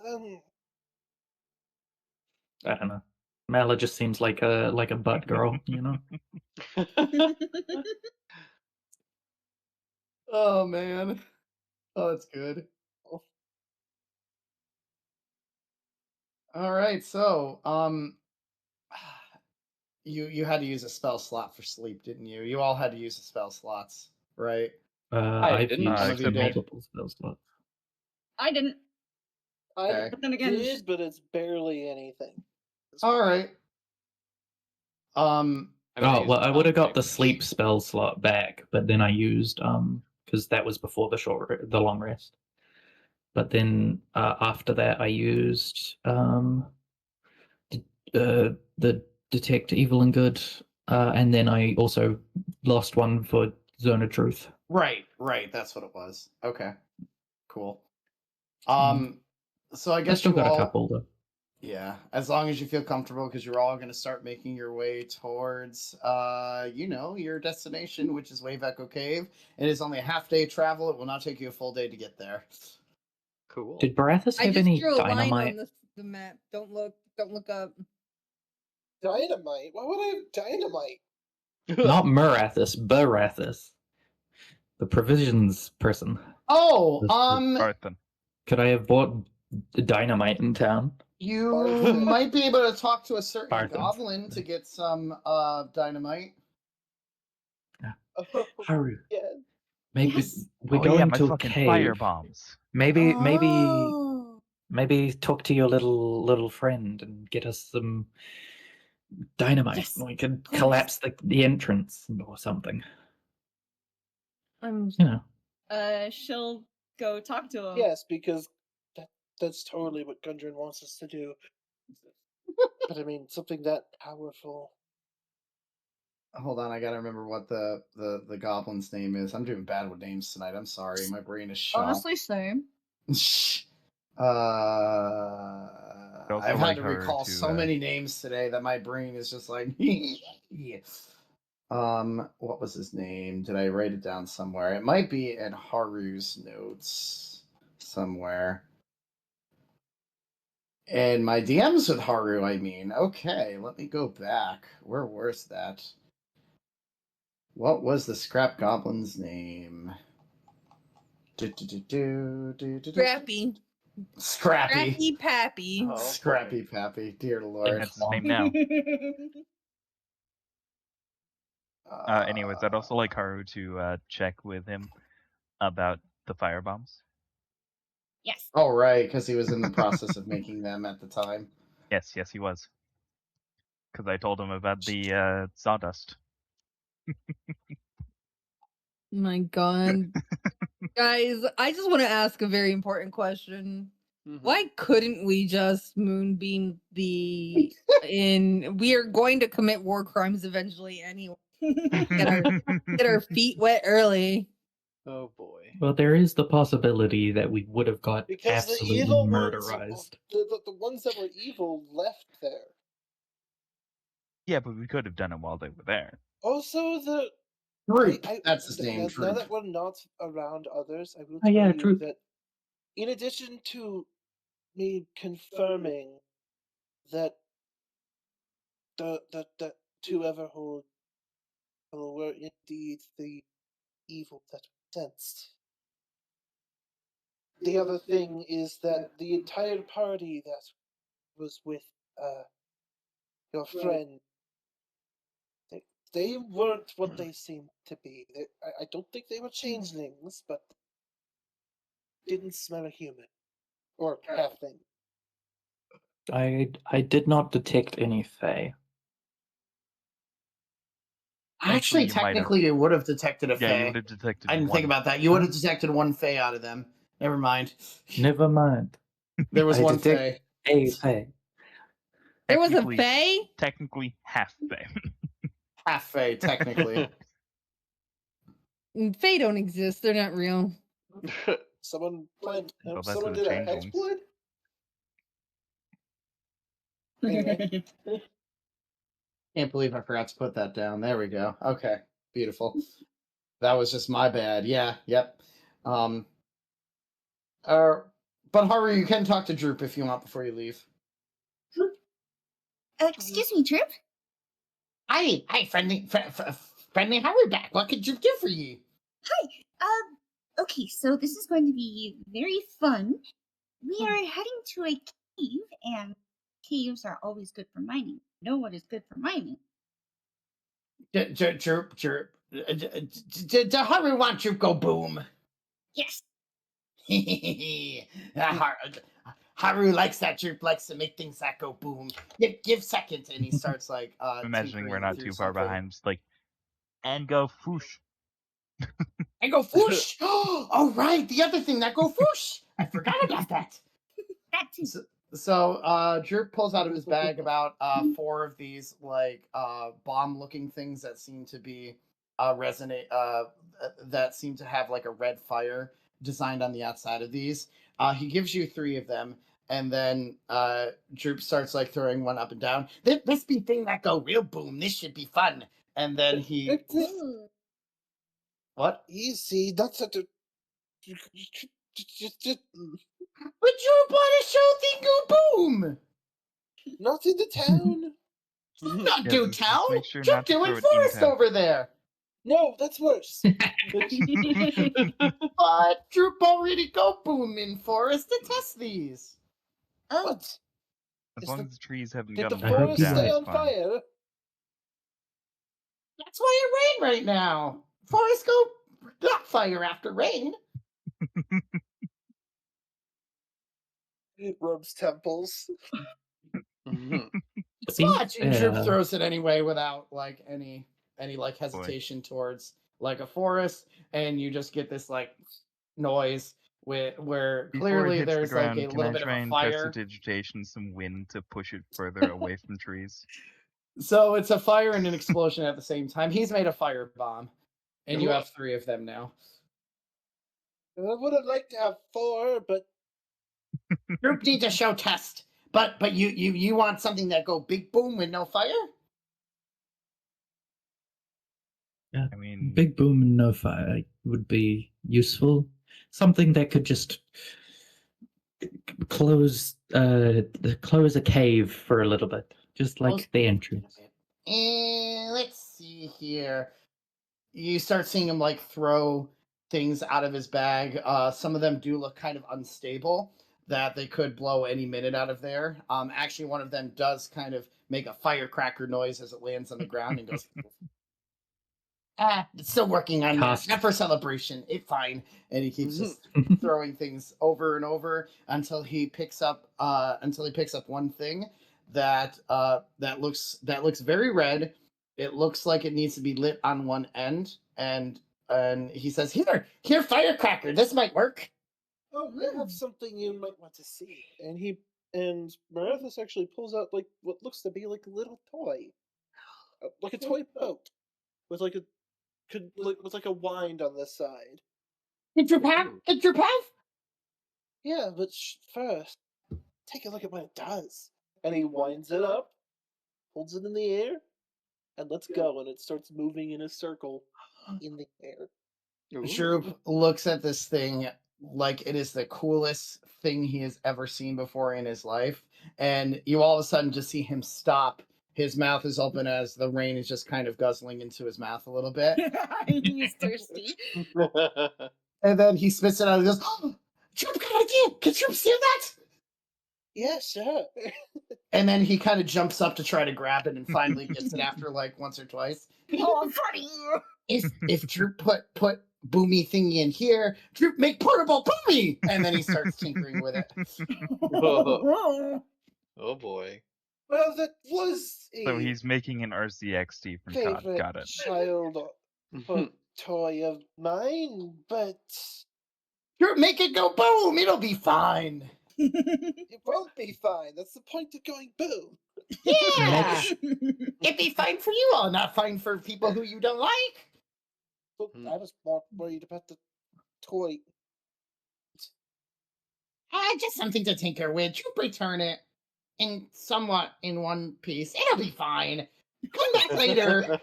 I don't know. Mala just seems like a butt girl, you know. Oh man. Oh, that's good. All right, so you had to use a spell slot for sleep, didn't you? You all had to use the spell slots, right? I've used One of you did. multiple spell slots. I didn't. I But then again, did, but it's barely anything. All right. Oh well, I would have got the sleep spell slot back, but then I used because that was before the long rest. But then after that, I used the detect evil and good, and then I also lost one for Zone of Truth. Right. That's what it was. Okay. Cool. So I I guess still you got all, a couple though. yeah, as long as you feel comfortable, because you're all going to start making your way towards, your destination, which is Wave Echo Cave. It is only a half-day travel. It will not take you a full day to get there. Cool. Did Barathis I have just any drew a line dynamite? on the map. Don't look up. Dynamite? Why would I have dynamite? Not Marathis, Barathis. The provisions person. Oh, Arthur. Could I have bought dynamite in town? you might be able to talk to a certain Barthen. goblin to get some dynamite. Haru, Yeah. maybe Yes. we're Oh going yeah, my to a fucking cave. fire bombs. Maybe Oh. talk to your little friend and get us some dynamite. Yes, We could of course. collapse the entrance or something. I'm You know. She'll go talk to him. Yes, because that's totally what Gundren wants us to do. But I mean, something that powerful. Hold on, I gotta remember what the goblin's name is. I'm doing bad with names tonight. I'm sorry, my brain is shot. Honestly, same. I've had to recall so many names today that my brain is just like. What was his name? Did I write it down somewhere? It might be in Haru's notes somewhere. And my DMs with Haru, I mean. Okay, let me go back. Where was that? What was the scrap goblin's name? Scrappy. Scrappy. Pappy. Oh, Scrappy Pappy. Dear I think Lord. that's his name now. Anyways, I'd also like Haru to check with him about the fire bombs. Yes. Oh, right, because he was in the process of making them at the time. Yes, he was. Because I told him about the sawdust. My God. Guys, I just want to ask a very important question. Why couldn't we just moonbeam the we are going to commit war crimes eventually anyway. Get our feet wet early. Oh boy. Well, there is the possibility that we would have got Because the absolutely evil murderized. ones, the ones that were evil left there. Yeah, but we could have done it while they were there. Also, the Droop. That's his name. Now Droop. that we're not around others, I will Oh, tell yeah, you Droop. that in addition to me confirming that the two Everhold were indeed the evil that we sensed. The other thing is that the entire party that was with your friend, they weren't what they seemed to be. I don't think they were changelings, but didn't smell a human or halfling. I did not detect any fae. Actually, you might have. technically, you would have detected a Yeah, fae. you would have detected I didn't one. think about that. You would have detected one fae out of them. Never mind. Never mind. There was I one detect fae. a fae. There was a Technically- fae? Technically, half fae. Half fae, technically. Fae don't exist. They're not real. Someone played. Well, that's Someone the did a changelings. hexblood. Anyway. Can't believe I forgot to put that down. There we go. Okay, beautiful. That was just my bad. Yeah, yep. But Haru, you can talk to Droop if you want before you leave. Excuse me, Droop. Hi, friendly Haru back. What could Droop do for you? Hi. Okay, so this is going to be very fun. We are heading to a cave, and caves are always good for mining. You know what is good for mining? Droop. Haru want Droop go boom? Yes. Haru likes that. Droop likes to make things that go boom. Give seconds, and he starts like. I'm imagining we're not too far something. behind. Just like, and go foosh. And go foosh. Oh right, the other thing that go foosh. I forgot about that. That too. So Droop pulls out of his bag about 4 of these like bomb-looking things that seem to be resonate. That seem to have like a red fire designed on the outside of these. He gives you 3 of them, and then Droop starts like throwing one up and down. This be thing that go real boom. This should be fun. And then he. What? Easy. That's a. But Droop want to show thing go boom. Not in the town. Not Yeah, do just town. make sure Droop not to doing throw it in forest town. over there. No, that's worse. But Droop already go boom in forest to test these. Oh, What? As long as the trees haven't Did the gotten burned forest down, stay it's on fine. fire? That's why it rain right now. Forests go not fire after rain. It rubs temples. Watch, and Droop throws it anyway without like any like hesitation towards like a forest, and you just get this like noise where clearly there's like a little bit of a fire. Prestidigitation, some wind to push it further away from trees. So it's a fire and an explosion at the same time. He's made a fire bomb, and you have 3 of them now. I would have liked to have 4, but Droop needs a show test. But you want something that go big boom with no fire? Yeah, I mean, big boom and no fire would be useful. Something that could just close a cave for a little bit, just like the entrance. Let's see here. You start seeing him like throw things out of his bag. Some of them do look kind of unstable, that they could blow any minute out of there. Actually, one of them does kind of make a firecracker noise as it lands on the ground and goes, it's still working on that. Not for celebration. It's fine. And he keeps just throwing things over and over until he picks up one thing that looks very red. It looks like it needs to be lit on one end, and he says, Here, firecracker, this might work. Oh, I have something you might want to see. And Marathis actually pulls out like what looks to be like a little toy, like a toy boat with like a wind on this side. Did you have? Yeah, but first, take a look at what it does. And he winds it up, holds it in the air, and lets go, and it starts moving in a circle in the air. Droop looks at this thing like it is the coolest thing he has ever seen before in his life, and you all of a sudden just see him stop. His mouth is open as the rain is just kind of guzzling into his mouth a little bit. He's thirsty. And then he spits it out and goes, oh, Droop got an idea! Can Droop steal that? Yeah, sure. And then he kind of jumps up to try to grab it and finally gets it after like once or twice. Oh, I'm funny. If Droop put boomy thingy in here, Droop make portable boomy, and then he starts tinkering with it. Oh boy. Well, that was so he's making an RCXD from Todd. Got it. Child toy of mine, but Droop, make it go boom. It'll be fine. It won't be fine. That's the point of going boom. Yeah. It'd be fine for you all, not fine for people who you don't like. But I was more worried about the toy. Just something to tinker with. Droop return it in one piece. It'll be fine. Come back later.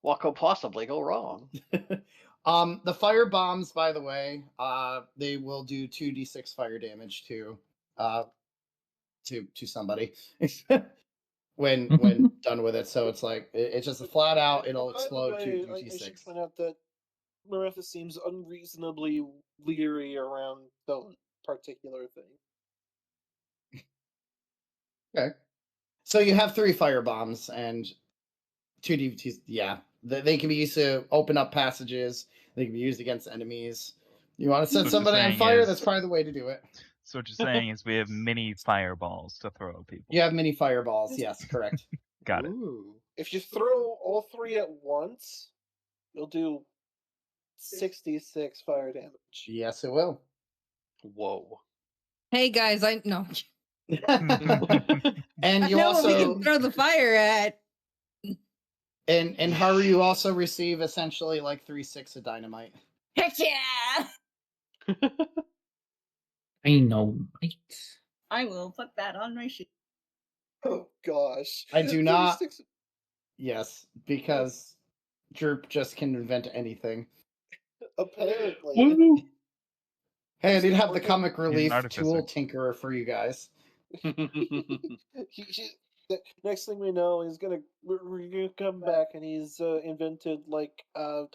What could possibly go wrong? The fire bombs, by the way, they will do 2d6 fire damage to somebody when done with it. So it's like it's just a flat out. It'll explode. By the way, I should point out that Martha seems unreasonably leery around the particular thing. Okay, so you have 3 fire bombs and 2 DVTs. Yeah, they can be used to open up passages. They can be used against enemies. You want to set somebody on fire? That's probably the way to do it. So what you're saying is we have mini fireballs to throw at people. You have mini fireballs. Yes, correct. Got it. If you throw all 3 at once, you'll do 66 fire damage. Yes, it will. Whoa. Hey guys, no. And you I know also what we can throw the fire at. And Haru, you also receive essentially like 3 sticks of dynamite. Heck yeah! Dynamite. I will put that on my sheet. Oh gosh. I do not. Yes, because Droop just can invent anything. Apparently. Hey, I did have the comic relief tool tinkerer for you guys. Next thing we know, we're gonna come back and he's invented like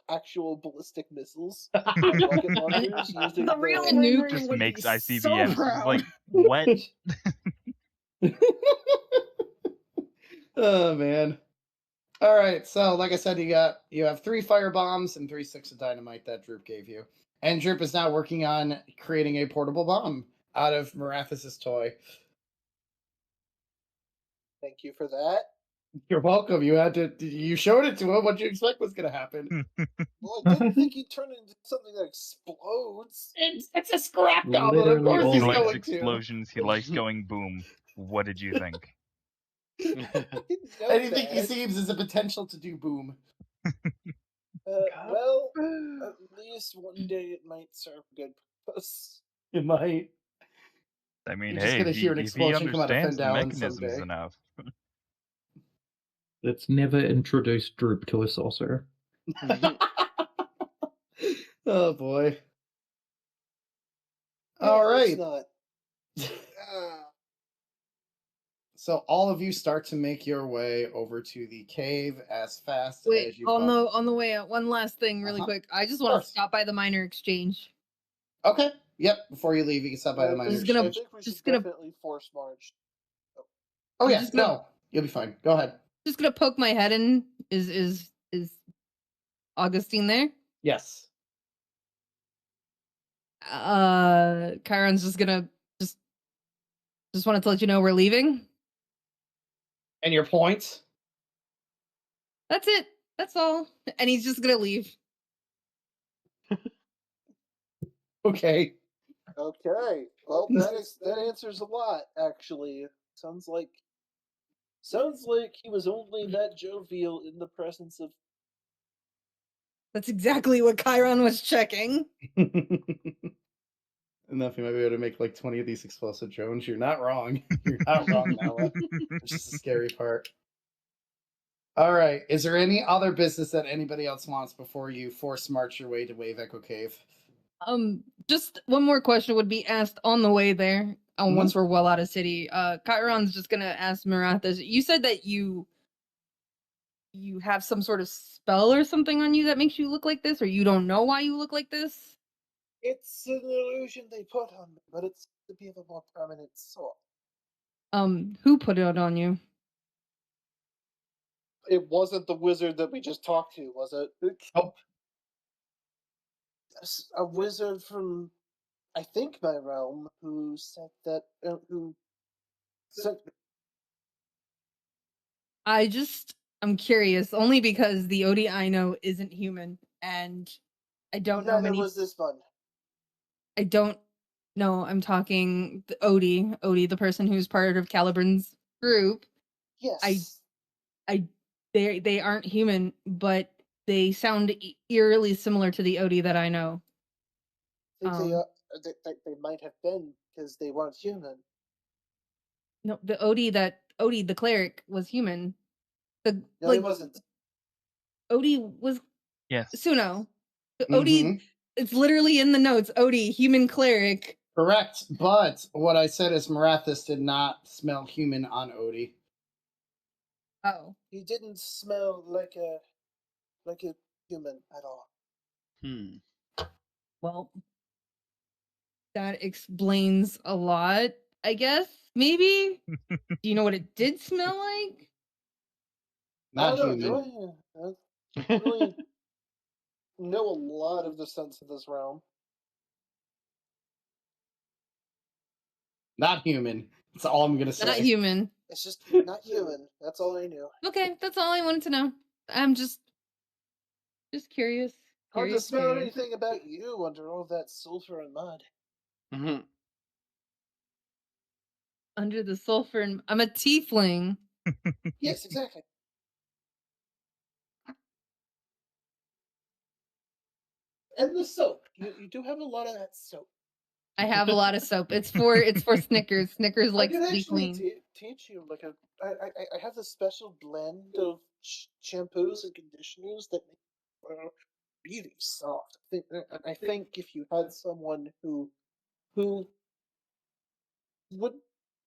actual ballistic missiles. Rocket launchers using The real nuke just would makes be ICBMs. so It's proud. like, what? Oh man. All right, so like I said, you have 3 fire bombs and 3 sticks of dynamite that Droop gave you, and Droop is now working on creating a portable bomb out of Marathas's toy. Thank you for that. You're welcome. You showed it to him. What you expect was going to happen? Well, I didn't think he'd turn into something that explodes. It's a scrap goblin. Of course He he's likes going explosions. He likes going boom. What did you think? Anything he seems is a potential to do boom. Well, at least one day it might serve a good purpose. It might. I mean, You're just hey, gonna hear an if he explosion come out of understands the Phandelin mechanisms someday. enough. Let's never introduce Droop to a saucer. Oh boy. No, All it's right. not. So all of you start to make your way over to the cave as fast Wait, as you on the way out, one last thing really quick. I just want to stop by the minor exchange. Okay. Yep. Before you leave, you can stop by the minor exchange. I think we should definitely force march. Oh yes, no, you'll be fine. Go ahead. Just gonna poke my head in. Is Augustine there? Yes. Chiron's just gonna just wanted to let you know we're leaving. And your points? That's it. That's all. And he's just gonna leave. Okay. Okay. Well, that answers a lot. Actually, sounds like he was only that jovial in the presence of. That's exactly what Chiron was checking. Enough, you might be able to make like 20 of these explosive drones. You're not wrong. You're not wrong, Nala. Which is the scary part. All right. Is there any other business that anybody else wants before you force march your way to Wave Echo Cave? Just one more question would be asked on the way there. Once we're well out of city, Chiron's just gonna ask Marathas. You said that you have some sort of spell or something on you that makes you look like this, or you don't know why you look like this? It's an illusion they put on me, but it's to be of a more permanent sort. Who put it on you? It wasn't the wizard that we just talked to, was it? Oh. A wizard from, I think, my realm, who said that, who sent me. I'm curious, only because the Odie I know isn't human, and I don't know Neither was this one. I don't know. I'm talking the Odie, the person who's part of Calibran's group. Yes. They aren't human, but they sound eerily similar to the Odie that I know. I think they might have been because they weren't human. No, the Odie the cleric was human. No, he wasn't. Odie was Suno. Odie, it's literally in the notes. Odie, human cleric. Correct, but what I said is Marathas did not smell human on Odie. Oh. He didn't smell like a human at all. Well, that explains a lot, I guess. Maybe? Do you know what it did smell like? Not human. I don't really know a lot of the sense of this realm. Not human. That's all I'm gonna say. Not human. It's just not human. That's all I knew. Okay, that's all I wanted to know. I'm just curious. Hard to smell anything about you under all that sulfur and mud. Under the sulfur and I'm a tiefling. Yes, exactly. And the soap. You do have a lot of that soap. I have a lot of soap. It's for Snickers. Snickers likes to be clean. I can actually teach you I have this special blend of shampoos and conditioners that make really soft. I think if you had someone who would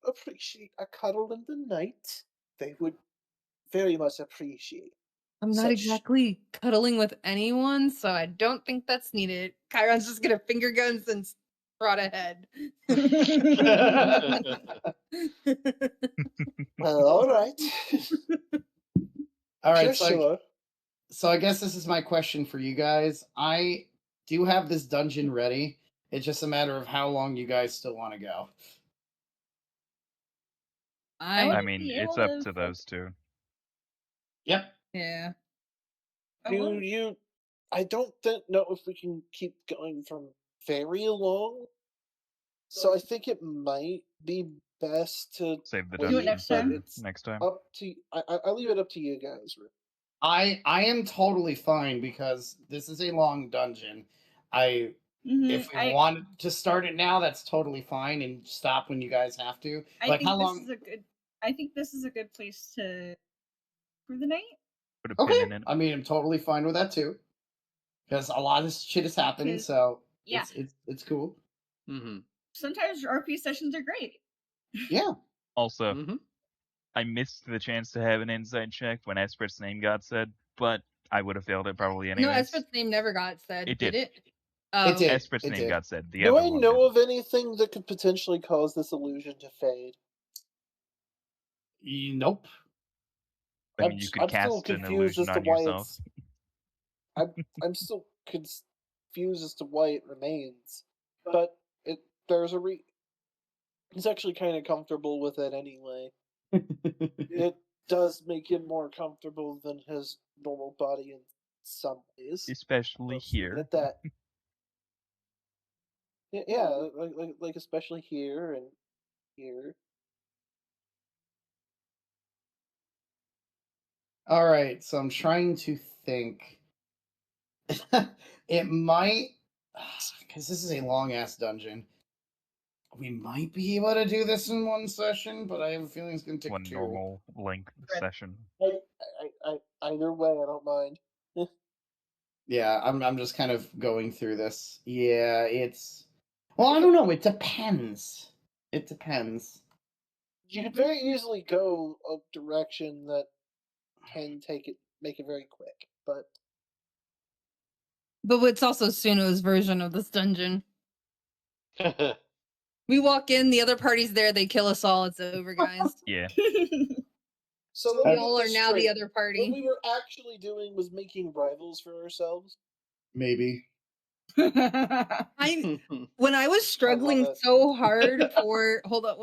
appreciate a cuddle in the night, they would very much appreciate. I'm not exactly cuddling with anyone, so I don't think that's needed. Chiron's just gonna finger guns and trot ahead. Well, all right. All right, Sure. So I guess this is my question for you guys. I do have this dungeon ready. It's just a matter of how long you guys still want to go. I mean, it's up to those two. Yep. Yeah. I don't know if we can keep going for very long. So I think it might be best to save the wait, dungeon next time. It's next time. Up to I leave it up to you guys. I am totally fine because this is a long dungeon. If we wanted to start it now, that's totally fine, and stop when you guys have to. I think this is a good place to for the night. Put a pin in it. I mean, I'm totally fine with that too, because a lot of this shit is happening. So yeah, it's cool. Mm-hmm. Sometimes RP sessions are great. Yeah. Also, I missed the chance to have an insight check when Espert's name got said, but I would have failed it probably anyways. No, Espert's name never got said. It did. It? It did. Espert's name got said. The Do other I one know didn't. of anything that could potentially cause this illusion to fade? Nope. I mean, you could cast an illusion on yourself. I'm still confused as to why it remains, but there's a He's actually kind of comfortable with it anyway. It does make him more comfortable than his normal body in some ways, especially here. At that. Yeah, like especially here and here. All right, so I'm trying to think. It might, because this is a long ass dungeon. We might be able to do this in one session, but I have a feeling it's going to take one two. normal length session. Either way, I don't mind. Yeah, I'm just kind of going through this. Yeah, it's. Well, I don't know. It depends. It depends. You could very easily go a direction that can make it very quick, but it's also Suno's version of this dungeon. We walk in, the other party's there, they kill us all, it's over, guys. Yeah. So we all are now the other party. What we were actually doing was making rivals for ourselves. Maybe. When I was struggling so hard for hold up.